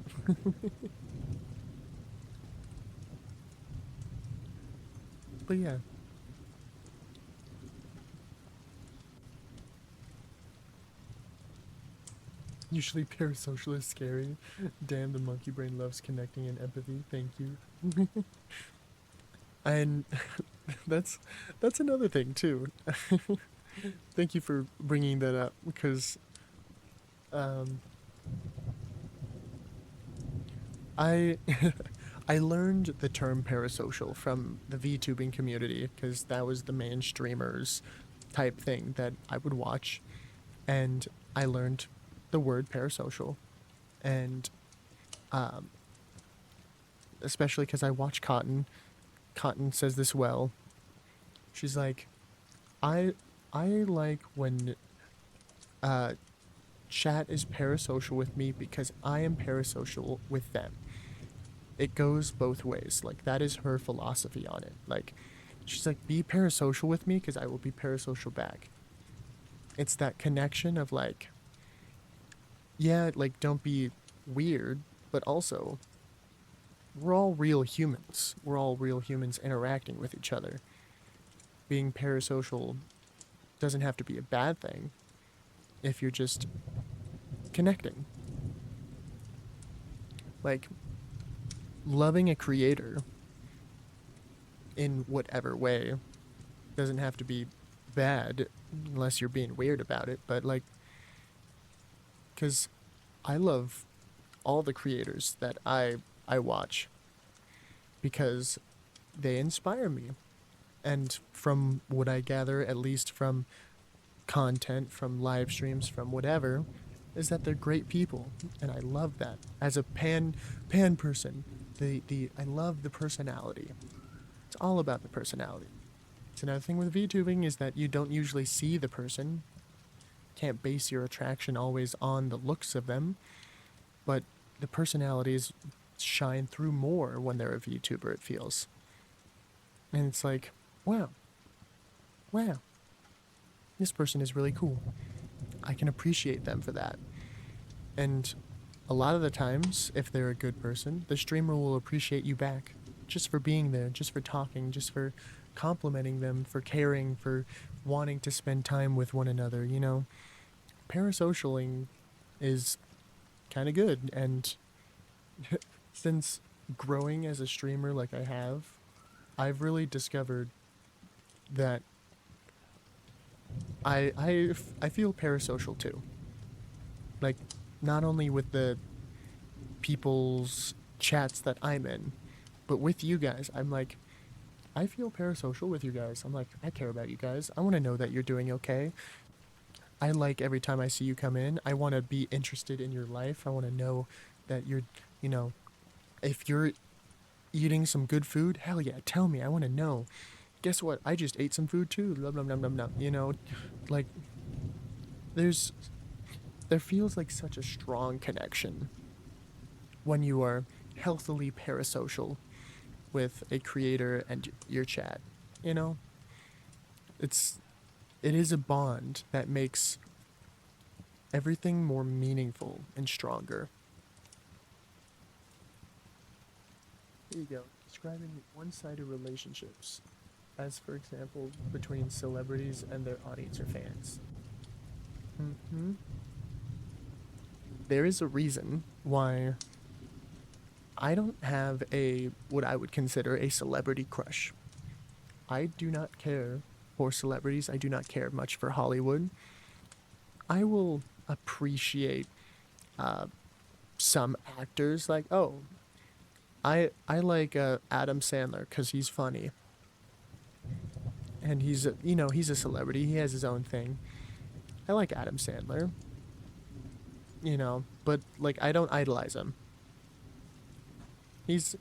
But yeah. Usually parasocial is scary. Damn, the monkey brain loves connecting and empathy. Thank you. And that's that's another thing too. Thank you for bringing that up because um, I I learned the term parasocial from the VTubing community because that was the main streamers type thing that I would watch, and I learned the word parasocial, and um, especially because I watch Cotton. Cotton says this well. She's like, I I like when uh, chat is parasocial with me because I am parasocial with them. It goes both ways. Like that is her philosophy on it. Like she's like, be parasocial with me because I will be parasocial back. It's that connection of like, yeah, like don't be weird, but also we're all real humans. We're all real humans interacting with each other. Being parasocial doesn't have to be a bad thing if you're just connecting. Like loving a creator in whatever way doesn't have to be bad unless you're being weird about it, but like cuz I love all the creators that I watch because they inspire me. And from what I gather, at least from content, from live streams, from whatever, is that they're great people, and I love that. As a pan person, the I love the personality. It's all about the personality. It's another thing with VTubing is that you don't usually see the person. Can't base your attraction always on the looks of them, but the personalities shine through more when they're a VTuber, it feels. And it's like, wow, wow, this person is really cool. I can appreciate them for that. And a lot of the times, if they're a good person, the streamer will appreciate you back just for being there, just for talking, just for complimenting them, for caring, for wanting to spend time with one another, you know? Parasocialing is kind of good. And since growing as a streamer like I have, I've really discovered that I feel parasocial too. Like, not only with the people's chats that I'm in, but with you guys, I'm like, I feel parasocial with you guys. I'm like, I care about you guys. I want to know that you're doing okay. I like every time I see you come in. I want to be interested in your life. I want to know that you're, you know, if you're eating some good food, hell yeah, tell me. I want to know. Guess what? I just ate some food too. Blah, blah, blah, blah, blah. You know, like, there's, there feels like such a strong connection when you are healthily parasocial with a creator and your chat. You know, it's it is a bond that makes everything more meaningful and stronger. Here you go. Describing one-sided relationships, as for example, between celebrities and their audience or fans. Hmm. There is a reason why I don't have a what I would consider a celebrity crush. I do not care for celebrities. I do not care much for Hollywood. I will appreciate uh, some actors like, oh, I like Adam Sandler because he's funny and he's you know, he's a celebrity. He has his own thing. I like Adam Sandler, you know, but like I don't idolize him. He's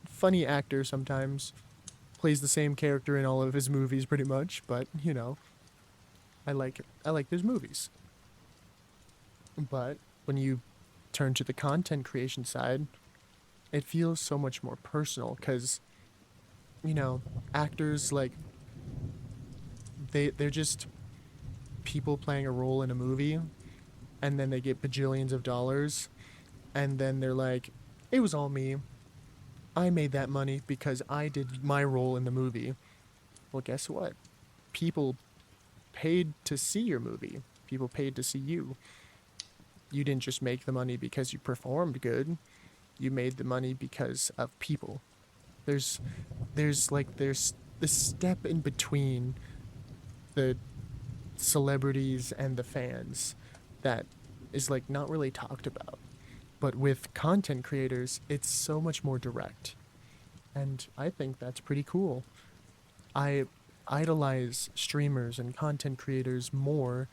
funny actor sometimes. Plays the same character in all of his movies pretty much, but you know, I like his movies. But when you turn to the content creation side, it feels so much more personal because, you know, actors like they're just people playing a role in a movie and then they get bajillions of dollars and then they're like, it was all me. I made that money because I did my role in the movie. Well, guess what? People paid to see your movie. People paid to see you. you didn't just make the money because you performed good. You made the money because of people. There's there's this step in between the celebrities and the fans that is like not really talked about. But with content creators, it's so much more direct. And I think that's pretty cool. I idolize streamers and content creators more,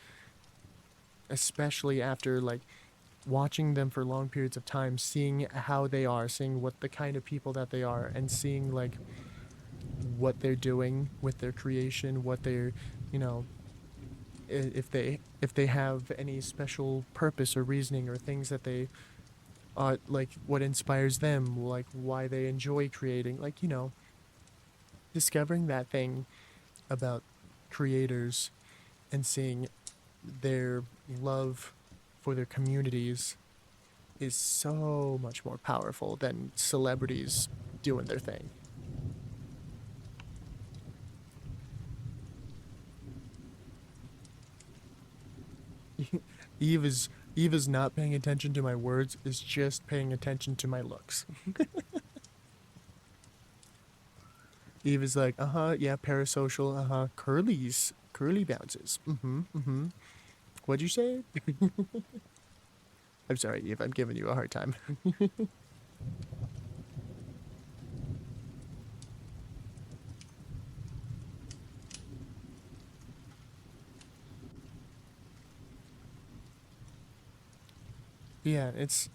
especially after like watching them for long periods of time, seeing how they are, seeing what the kind of people that they are, and seeing like what they're doing with their creation, what they're, you know, if they have any special purpose or reasoning or things that they like what inspires them, like why they enjoy creating, like, you know, discovering that thing about creators and seeing their love for their communities is so much more powerful than celebrities doing their thing. Eve is not paying attention to my words, is just paying attention to my looks. Eve is like, uh-huh, yeah, parasocial, uh-huh, curly bounces. Mm-hmm, mm-hmm. What'd you say? I'm sorry, Eve, I'm giving you a hard time. Yeah, it's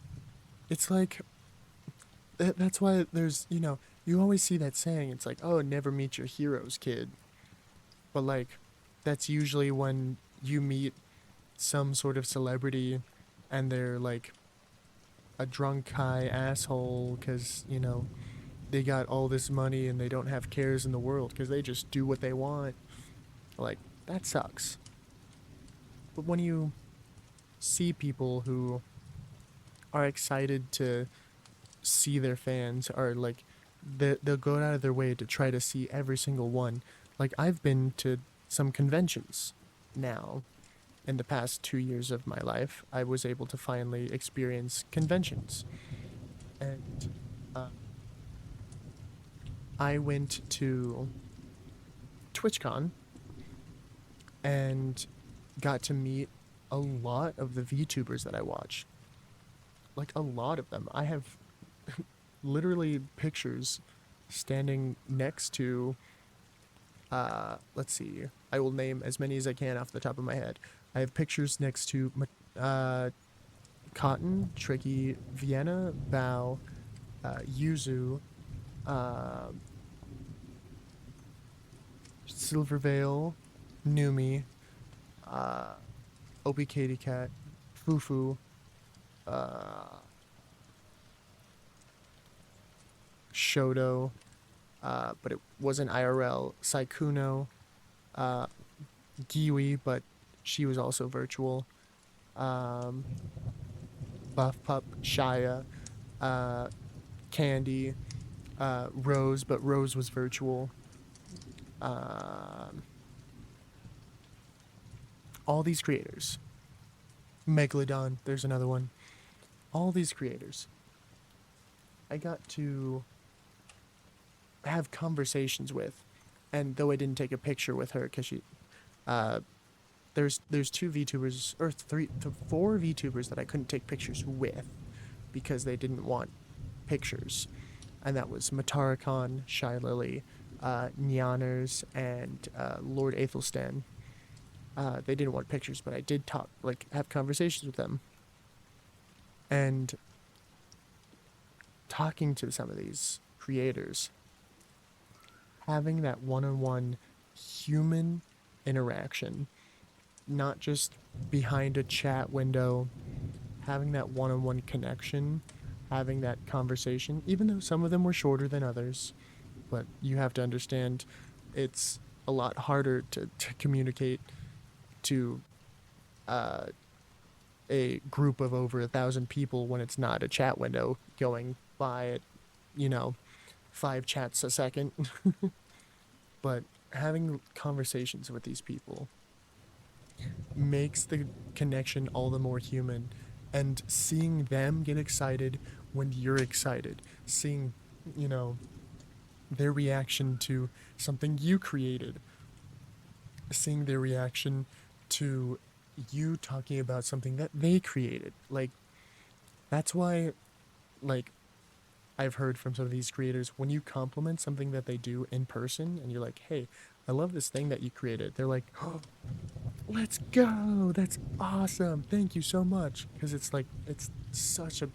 like that's why there's, you know, you always see that saying, it's like, oh, never meet your heroes, kid. But like that's usually when you meet some sort of celebrity and they're like a drunk high asshole cuz, you know, they got all this money and they don't have cares in the world cuz they just do what they want. Like that sucks. But when you see people who are excited to see their fans, are like they'll go out of their way to try to see every single one. Like I've been to some conventions now. In the past 2 years of my life, I was able to finally experience conventions. And I went to TwitchCon and got to meet a lot of the VTubers that I watch. Like a lot of them. I have literally pictures standing next to let's see. I will name as many as I can off the top of my head. I have pictures next to Cotton, Tricky, Vienna, Bao, Yuzu, uh, Silvervale, Numi, uh, Opie Katy Cat, Fufu, uh, Shoto, but it wasn't IRL, Saikuno, uh, Giwi, but she was also virtual, um, Buff Pup, Shia, uh, Candy, Rose, but Rose was virtual. Um, all these creators. Megalodon, there's another one. All these creators. I got to have conversations with, and though I didn't take a picture with her because she, uh, there's two VTubers or four VTubers that I couldn't take pictures with because they didn't want pictures, and that was Mataracon, Shy Lily, Nyaners, and Lord Aethelstan. They didn't want pictures, but I did talk, like, have conversations with them. And talking to some of these creators, having that one-on-one human interaction, not just behind a chat window, having that one-on-one connection, having that conversation, even though some of them were shorter than others, but you have to understand it's a lot harder to communicate to uh, a group of over 1,000 people when it's not a chat window going by at, you know, 5 chats a second. But having conversations with these people makes the connection all the more human and seeing them get excited when you're excited, seeing, you know, their reaction to something you created, seeing their reaction to you talking about something that they created. Like, that's why, like, I've heard from some of these creators, when you compliment something that they do in person and you're like, hey, I love this thing that you created, they're like, oh, let's go, that's awesome, thank you so much. Because it's like, it's such a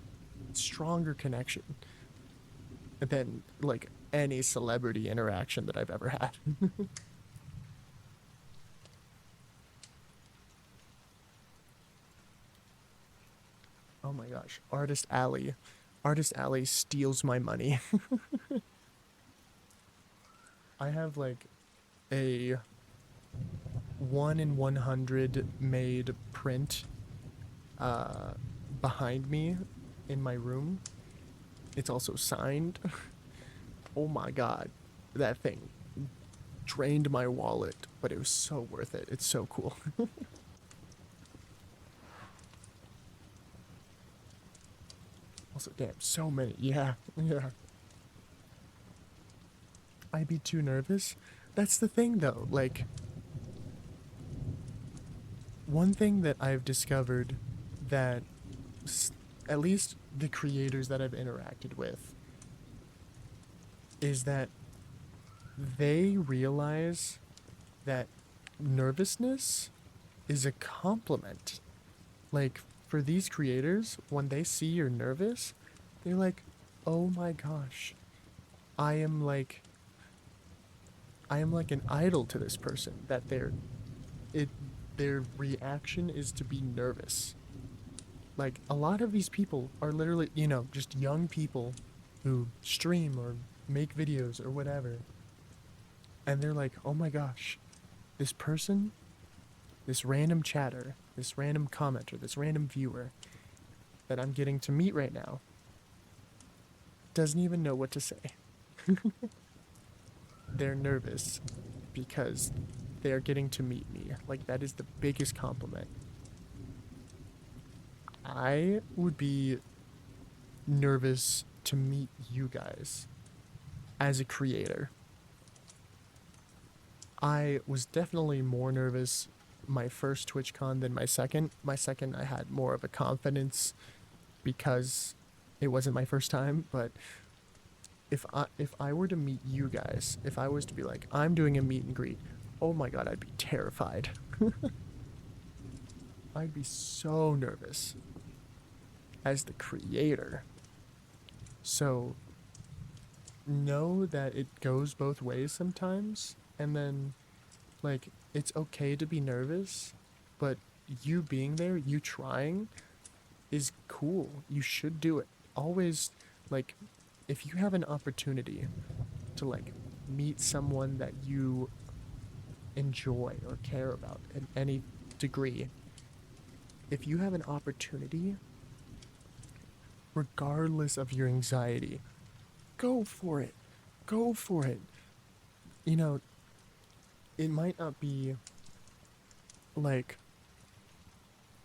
stronger connection than like any celebrity interaction that I've ever had. Oh my gosh, Artist Alley. Artist Alley steals my money. I have like a 1 in 100 made print uh, behind me in my room. It's also signed. Oh my god, that thing drained my wallet, but it was so worth it. It's so cool. Also, damn, so many. Yeah, yeah. I'd be too nervous. That's the thing, though. Like, one thing that I've discovered that at least the creators that I've interacted with is that they realize that nervousness is a compliment. Like, for these creators, when they see you're nervous, they're like, oh my gosh, I am like, I am like an idol to this person. That it, their reaction is to be nervous. Like, a lot of these people are literally, you know, just young people who stream or make videos or whatever. And they're like, oh my gosh, this person, this random chatter, this random commenter, this random viewer that I'm getting to meet right now doesn't even know what to say. They're nervous because they're getting to meet me. Like, that is the biggest compliment. I would be nervous to meet you guys as a creator. I was definitely more nervous my first TwitchCon than my second. My second, I had more of a confidence because it wasn't my first time. But if I were to meet you guys, if I was to be like, I'm doing a meet and greet, oh my god, I'd be terrified. I'd be so nervous as the creator. So know that it goes both ways sometimes, and then like, it's okay to be nervous, but you being there, you trying, is cool. You should do it. Always, like, if you have an opportunity to like meet someone that you enjoy or care about in any degree, if you have an opportunity, regardless of your anxiety, go for it. Go for it. You know, it might not be like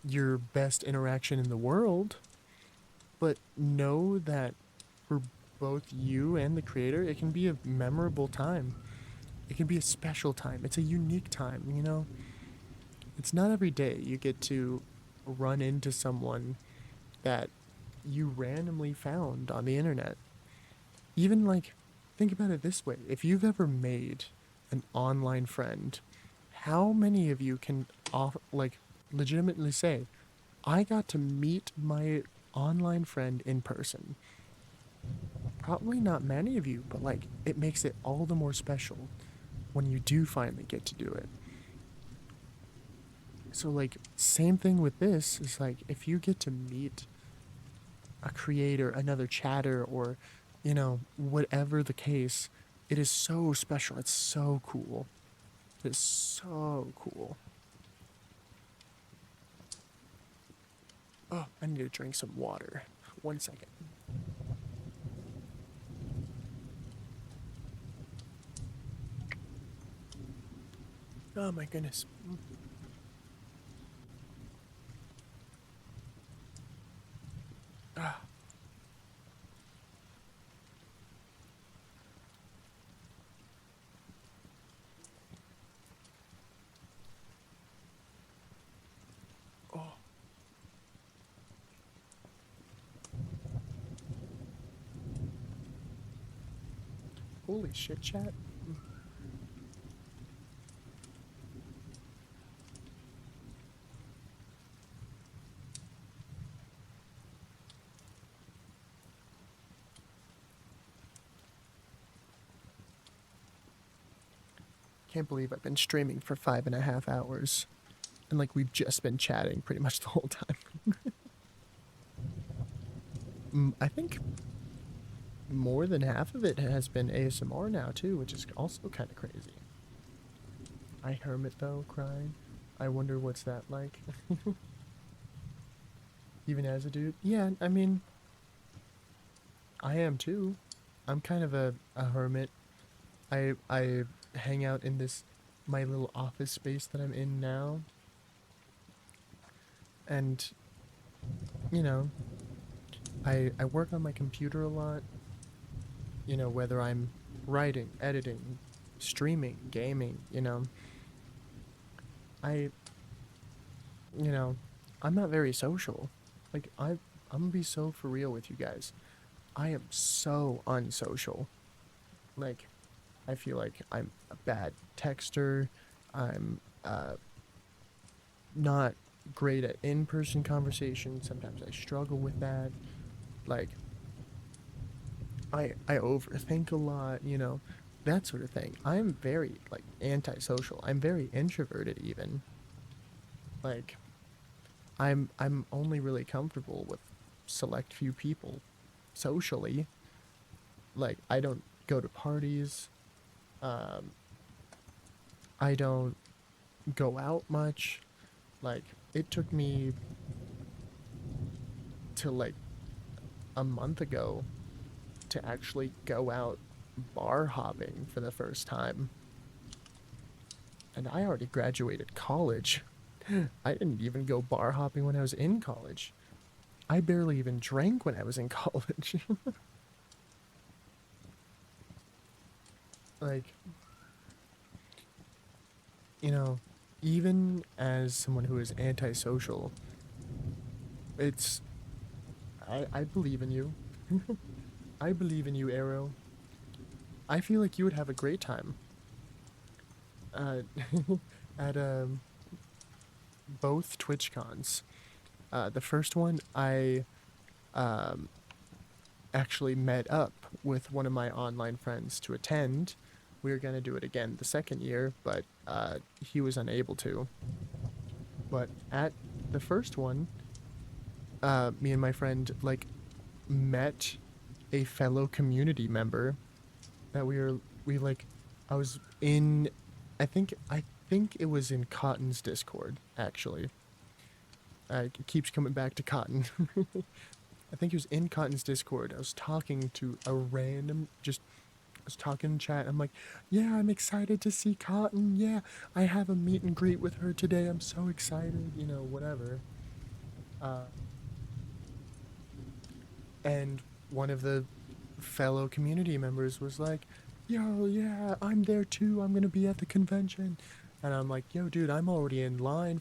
your best interaction in the world, but know that for both you and the creator, it can be a memorable time. It can be a special time. It's a unique time, you know? It's not every day you get to run into someone that you randomly found on the internet. Even like, think about it this way. If you've ever made an online friend, how many of you can like legitimately say, I got to meet my online friend in person? Probably not many of you, but like, it makes it all the more special when you do finally get to do it. So like, same thing with this is like, if you get to meet a creator, another chatter, or, you know, whatever the case, it is so special. It's so cool. It's so cool. Oh, I need to drink some water. 1 second. Oh my goodness. Oh, holy shit, chat. Can't believe I've been streaming for 5.5 hours. And like we've just been chatting pretty much the whole time. I think more than half of it has been ASMR now too, which is also kind of crazy. I hermit though, crying. I wonder what's that like. Even as a dude. Yeah, I mean, I am too. I'm kind of a hermit. I hang out in this my little office space that I'm in now. And you know, I work on my computer a lot. You know, whether I'm writing, editing, streaming, gaming, I you know, I'm not very social. Like I'm gonna be so for real with you guys. I am so unsocial. Like I feel like I'm a bad texter. I'm not great at in-person conversation. Sometimes I struggle with that. Like I overthink a lot, that sort of thing. I'm very like antisocial. I'm very introverted even. Like I'm only really comfortable with select few people socially. Like I don't go to parties. Um I don't go out much. Like it took me to like a month ago to actually go out bar hopping for the first time. And I already graduated college. I didn't even go bar hopping when I was in college. I barely even drank when I was in college. Like, you know, even as someone who is antisocial, it's. I believe in you. I believe in you, Arrow. I feel like you would have a great time. Uh, at both TwitchCons. The first one, I um, actually met up with one of my online friends to attend. We were going to do it again the second year, but he was unable to. But at the first one, me and my friend like met a fellow community member that we like I was in I think it was in Cotton's Discord actually. It keeps coming back to Cotton. I think he was in Cotton's Discord. I was talking to a random, just, I was talking in chat. I'm like, yeah, I'm excited to see Cotton. Yeah, I have a meet and greet with her today. I'm so excited, whatever. Uh, and one of the fellow community members was like, yo, yeah, I'm there too. I'm going to be at the convention. And I'm like, yo, dude, I'm already in line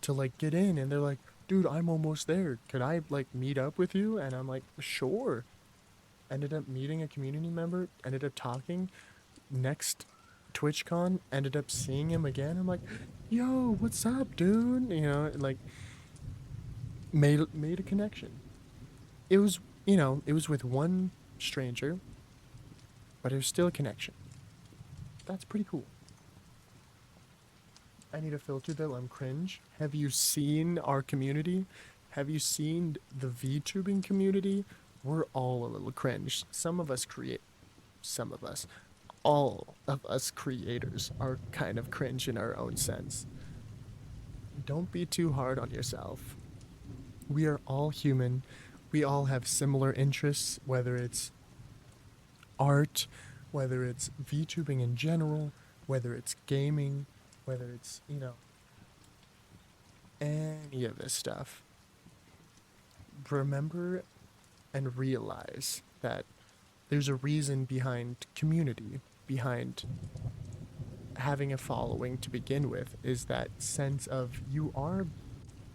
to like get in. And they're like, dude, I'm almost there. Could I like meet up with you? And I'm like, sure. Ended up meeting a community member, ended up talking. Next TwitchCon, ended up seeing him again. I'm like, yo, what's up, dude? Like made a connection. It was, it was with one stranger, but it was still a connection. That's pretty cool. I need a filter though, I'm cringe. Have you seen our community? Have you seen the VTubing community? We're all a little cringe. Some of us create, some of us, all of us creators are kind of cringe in our own sense. Don't be too hard on yourself. We are all human. We all have similar interests, whether it's art, whether it's VTubing in general, whether it's gaming, whether it's, any of this stuff. remember and realize that there's a reason behind community, behind having a following to begin with, is that sense of you are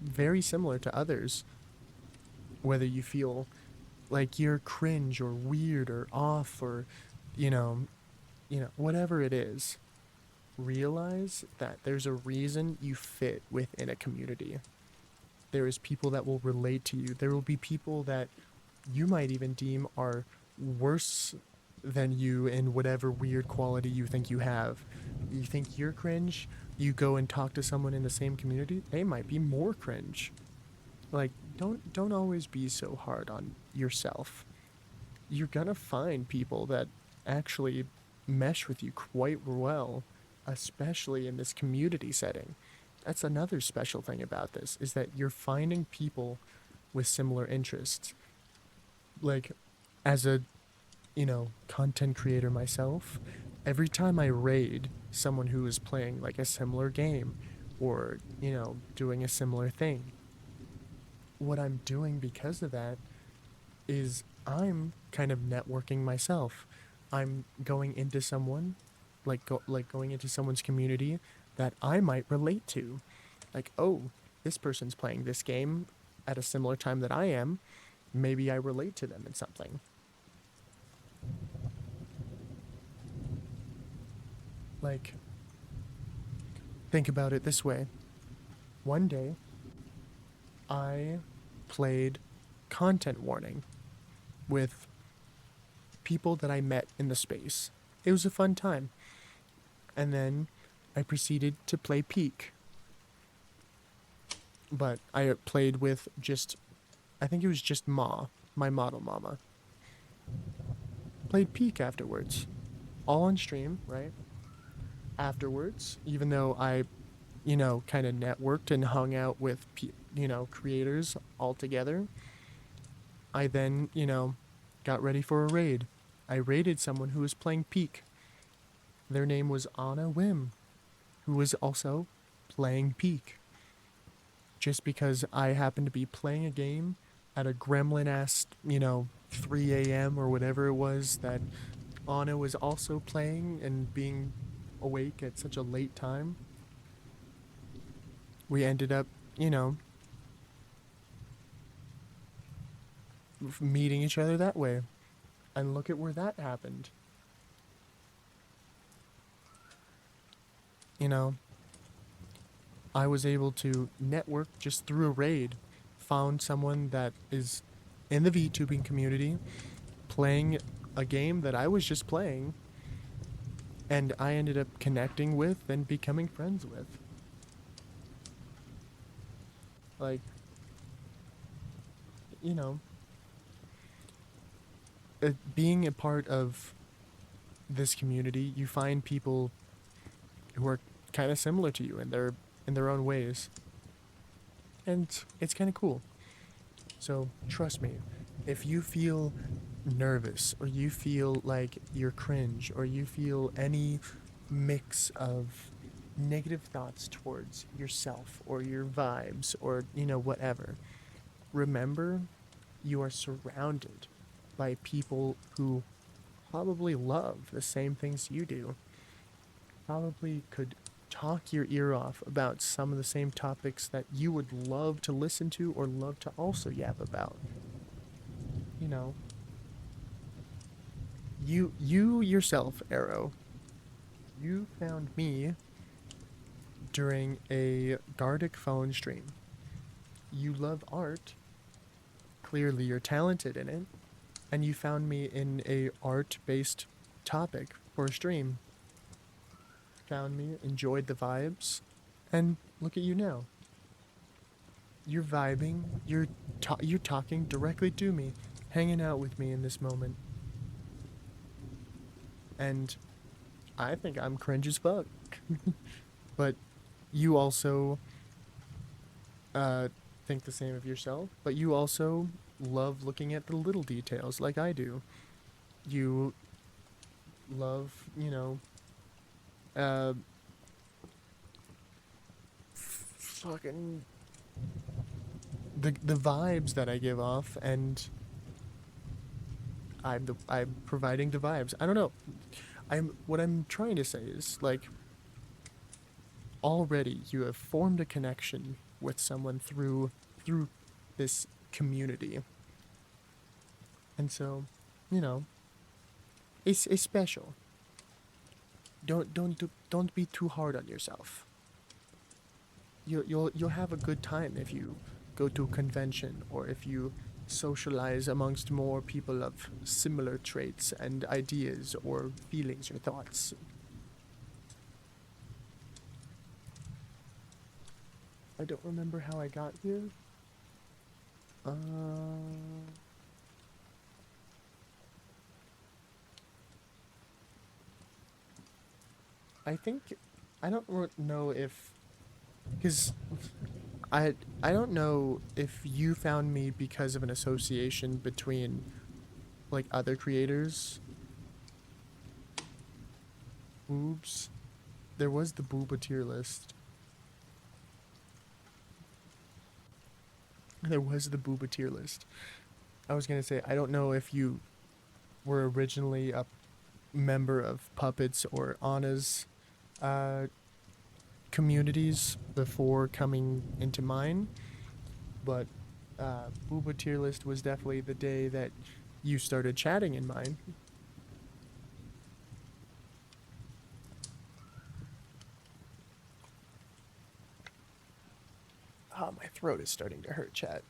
very similar to others, whether you feel like you're cringe or weird or off or, you know, whatever it is. Realize that there's a reason you fit within a community. There is people that will relate to you. There will be people that you might even deem are worse than you in whatever weird quality you think you have. You think you're cringe, you go and talk to someone in the same community, they might be more cringe. Like, don't always be so hard on yourself. You're gonna find people that actually mesh with you quite well, especially in this community setting. That's another special thing about this, is that you're finding people with similar interests. Like, as a, content creator myself, every time I raid someone who is playing like a similar game or, doing a similar thing, what I'm doing because of that is I'm kind of networking myself. I'm going into someone, going into someone's community that I might relate to. Like, oh, this person's playing this game at a similar time that I am. Maybe I relate to them in something. Like, think about it this way. One day, I played content warning with people that I met in the space. It was a fun time. And then I proceeded to play Peak. But I played with I think it was just my model mama. Played Peak afterwards. All on stream, right? Afterwards, even though I, kind of networked and hung out with, creators all together, I then, got ready for a raid. I raided someone who was playing Peak. Their name was Anna Wim, who was also playing Peak. Just because I happened to be playing a game at a gremlin-ass, 3 a.m. or whatever it was that Anna was also playing and being awake at such a late time. We ended up, meeting each other that way. And look at where that happened. I was able to network just through a raid. Found someone that is in the VTubing community playing a game that I was just playing, and I ended up connecting with and becoming friends with. Like, being a part of this community, you find people who are kind of similar to you in their own ways, and it's kind of cool. So trust me, if you feel nervous or you feel like you're cringe or you feel any mix of negative thoughts towards yourself or your vibes or whatever, remember you are surrounded by people who probably love the same things you do, probably could talk your ear off about some of the same topics that you would love to listen to or love to also yap about. You know, you yourself, Arrow, you found me during a Gardic phone stream. You love art. Clearly you're talented in it. And you found me in a art-based topic for a stream. Found me, enjoyed the vibes, and look at you now. You're vibing, you're talking directly to me, hanging out with me in this moment. And I think I'm cringe as fuck. But you also think the same of yourself, but you also love looking at the little details like I do. You love, uh, fucking the vibes that I give off, and I'm providing the vibes. I don't know. What I'm trying to say is, like, already you have formed a connection with someone through this community. And so, you know, it's special. Don't be too hard on yourself. You'll have a good time if you go to a convention, or if you socialize amongst more people of similar traits and ideas or feelings or thoughts. I don't remember how I got here. I think I don't know if, because I don't know if you found me because of an association between, like, other creators. Boobs. There was the booba tier list. There was the booba tier list. I was gonna say, I don't know if you were originally a member of Puppets or Anna's communities before coming into mine, but booba tier list was definitely the day that you started chatting in mine. Oh, my throat is starting to hurt, chat.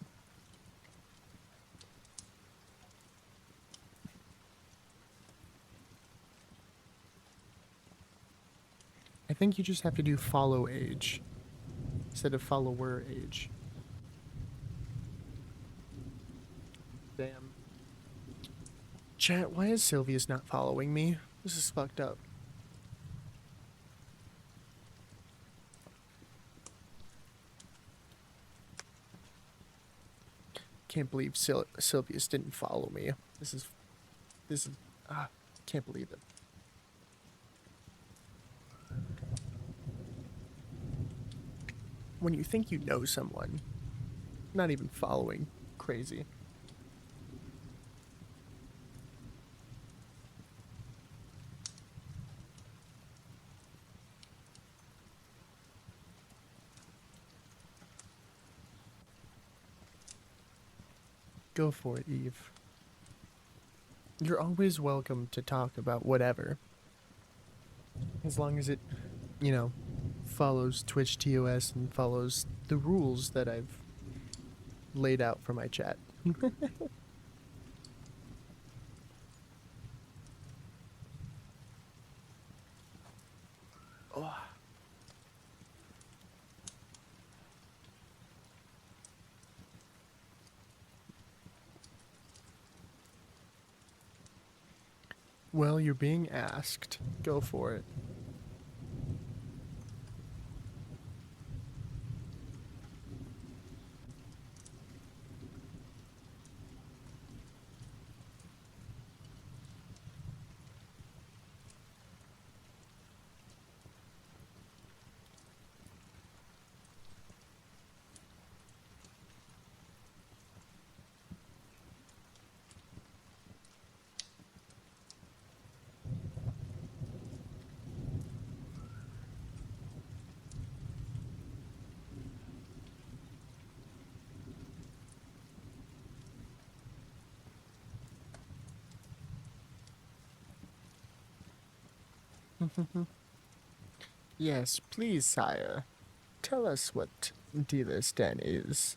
I think you just have to do follow age instead of follower age. Damn. Chat, why is Sylvia's not following me? This is fucked up. Can't believe Sylvia's didn't follow me. This is, can't believe it. When you think you know someone, not even following, crazy. Go for it, Eve. You're always welcome to talk about whatever. As long as it, you know, follows Twitch TOS and follows the rules that I've laid out for my chat. Oh. Well, you're being asked. Go for it. Yes, please, sire. Tell us what dealer's den is.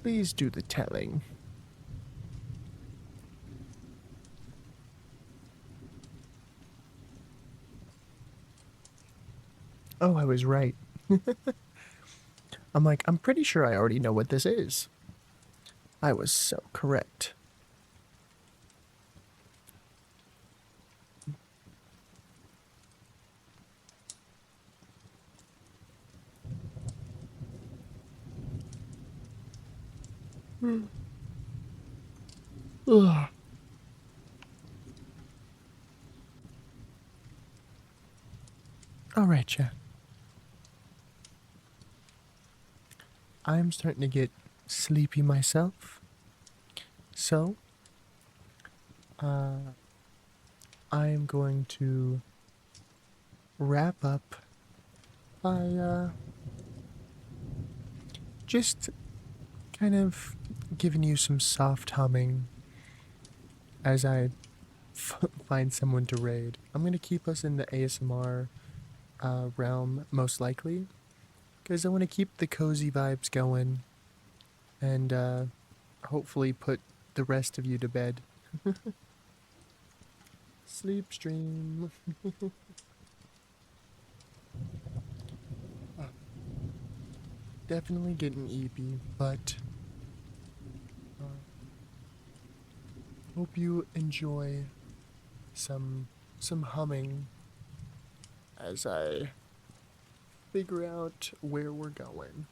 Please do the telling. Oh, I was right. I'm like, I'm pretty sure I already know what this is. I was so correct. Ugh. All right, chat. I'm starting to get sleepy myself. So, I'm going to wrap up by just kind of giving you some soft humming as I find someone to raid. I'm going to keep us in the ASMR realm most likely because I want to keep the cozy vibes going and hopefully put the rest of you to bed. Sleep stream. Definitely getting eepy, but hope you enjoy some humming as I figure out where we're going.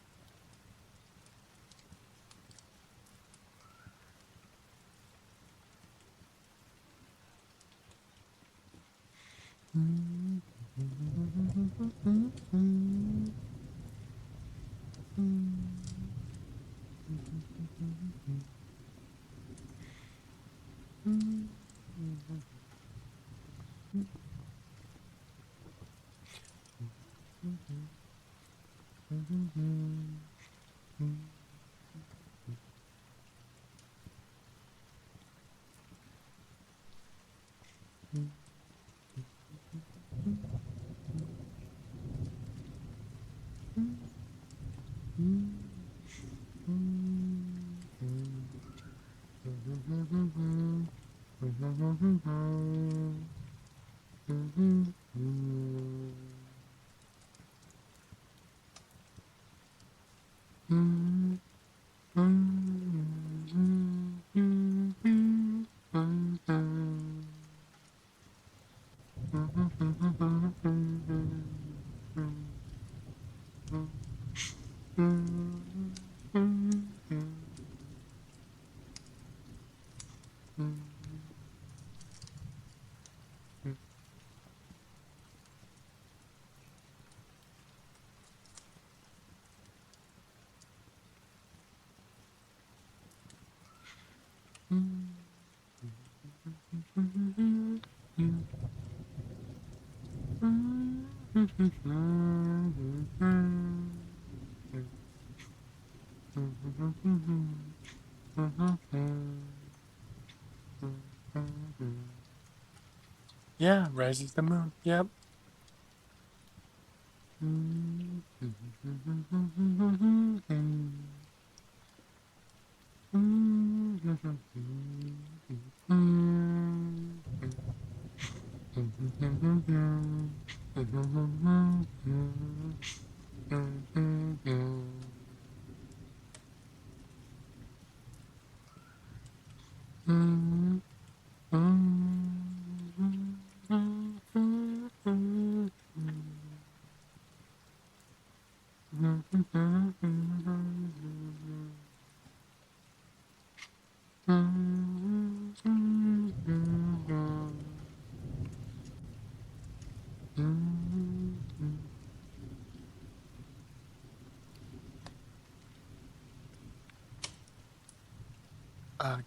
Yeah, rises the moon. Yep.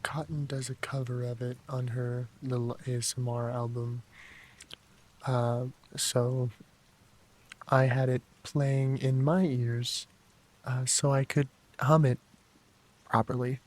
Cotton does a cover of it on her little ASMR album. Uh, so I had it playing in my ears, so I could hum it properly.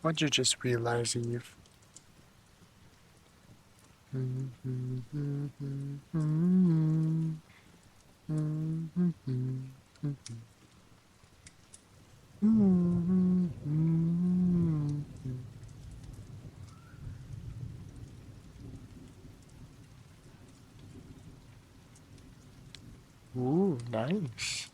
What'd you just realize, Eve? Ooh, nice.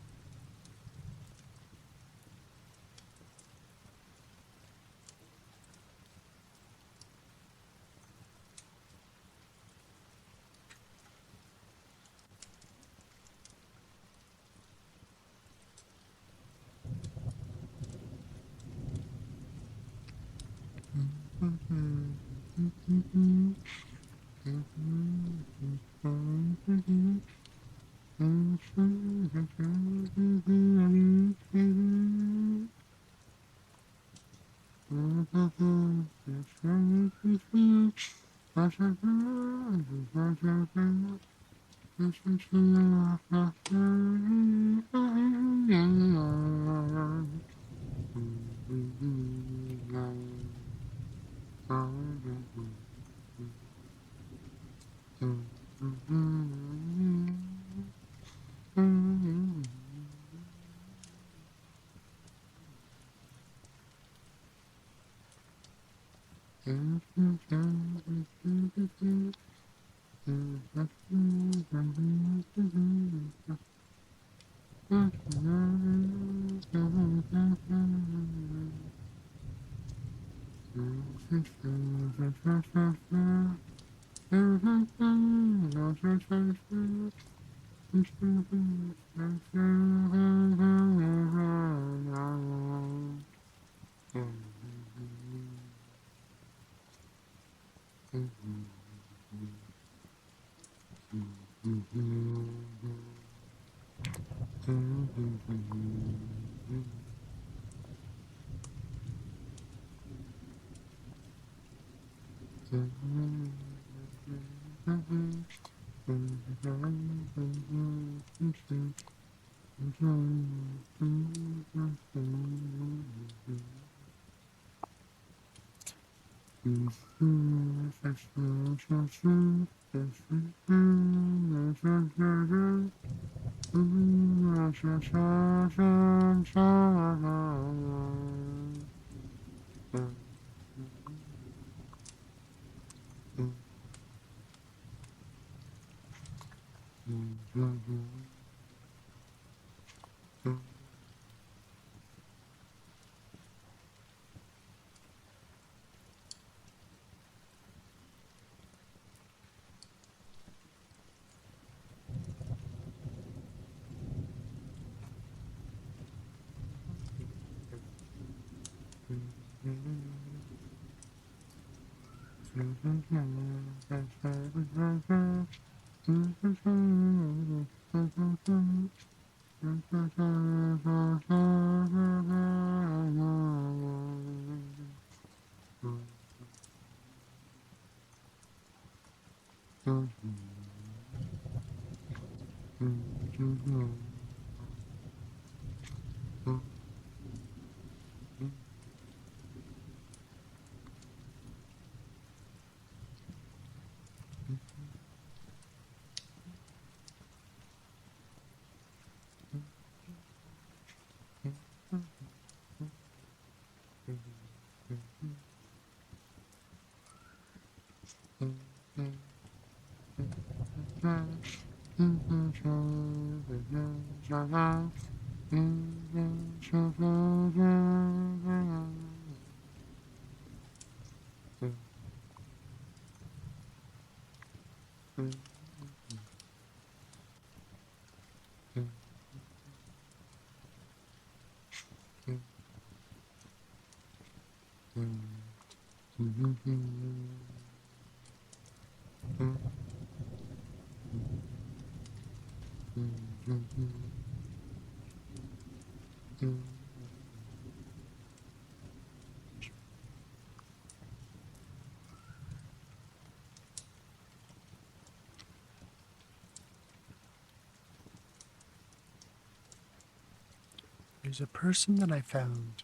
There's a person that I found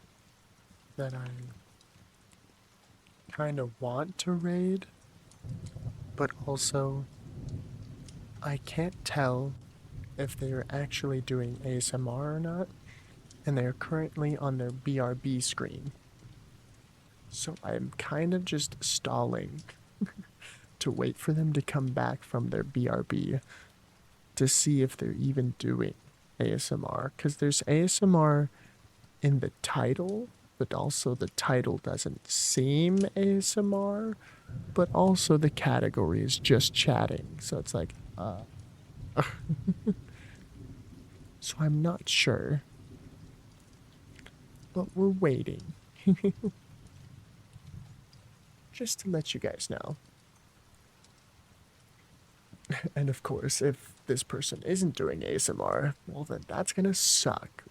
that I kind of want to raid, but also I can't tell if they're actually doing ASMR or not, and they're currently on their BRB screen. So I'm kind of just stalling to wait for them to come back from their BRB to see if they're even doing ASMR. Because there's ASMR in the title, but also the title doesn't seem ASMR, but also the category is just chatting. So it's like, so I'm not sure. But we're waiting. Just to let you guys know. And of course, if this person isn't doing ASMR, well then that's gonna suck.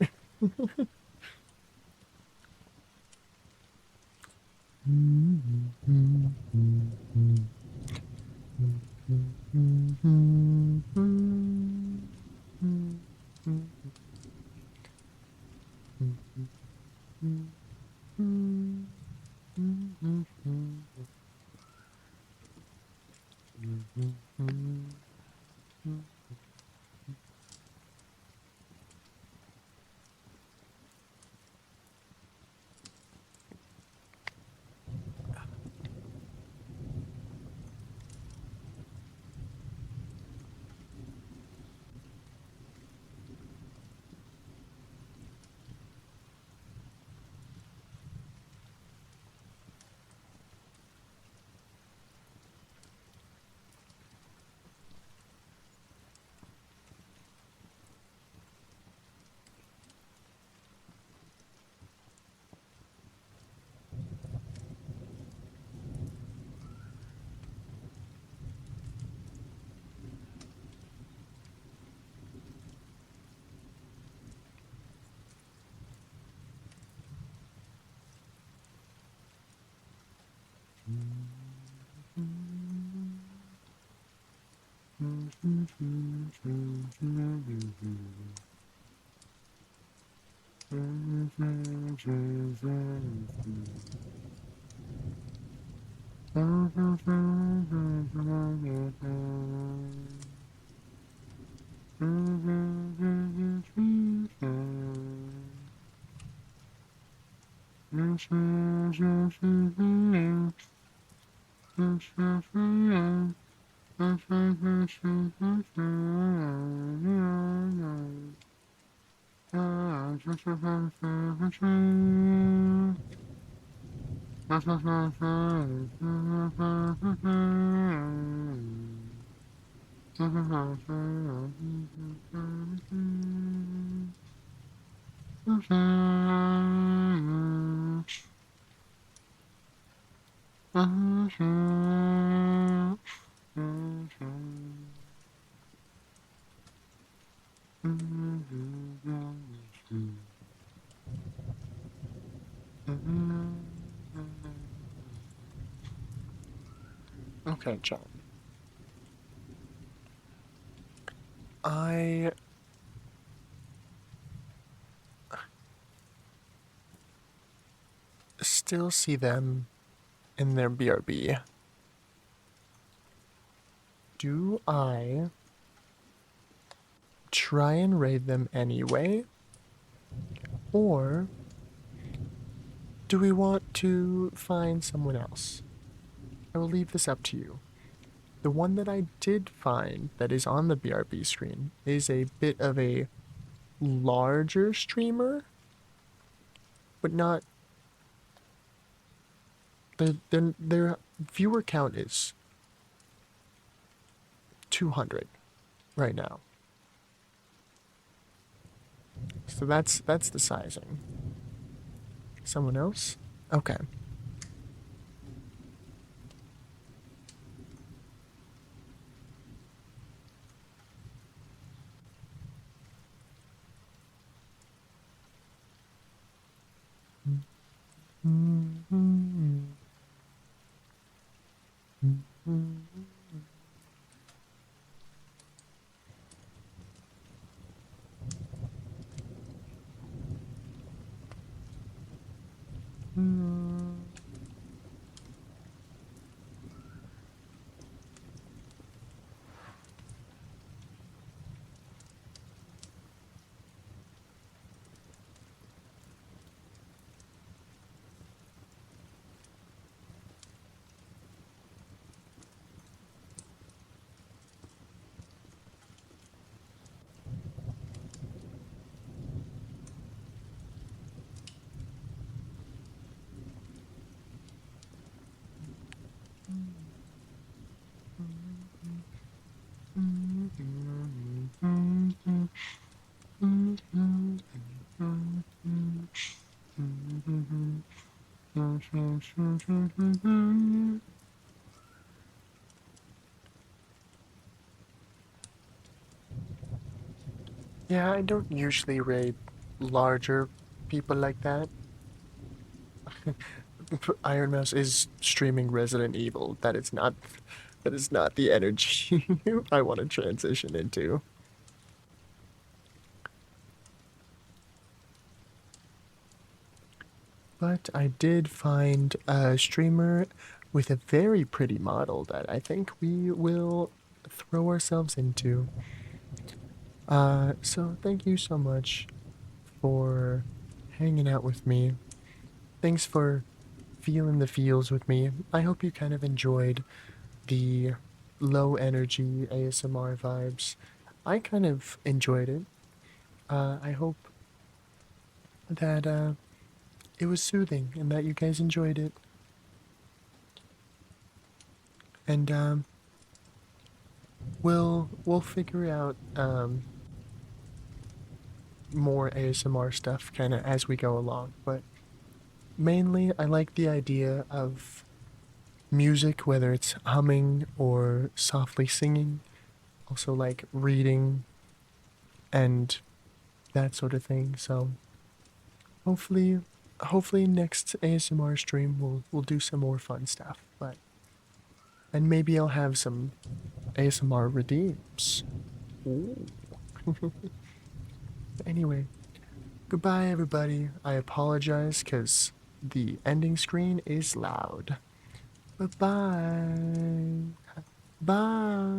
Okay, John. I still see them in their BRB. Do I try and raid them anyway? Or do we want to find someone else? I will leave this up to you. The one that I did find that is on the BRB screen is a bit of a larger streamer, but not their viewer count is 200 right now. So that's the sizing. Someone else? Okay. Yeah, I don't usually raid larger people like that. Iron Mouse is streaming Resident Evil. That is not the energy I want to transition into. But I did find a streamer with a very pretty model that I think we will throw ourselves into. So thank you so much for hanging out with me. Thanks for feeling the feels with me. I hope you kind of enjoyed the low energy ASMR vibes. I kind of enjoyed it. I hope that it was soothing and that you guys enjoyed it. And we'll figure out more ASMR stuff kind of as we go along. But mainly, I like the idea of music, whether it's humming or softly singing. Also, like reading and that sort of thing. So hopefully next ASMR stream we'll do some more fun stuff. But and maybe I'll have some ASMR redeems. Ooh. Anyway, goodbye everybody. I apologize because the ending screen is loud. Bye bye. Bye.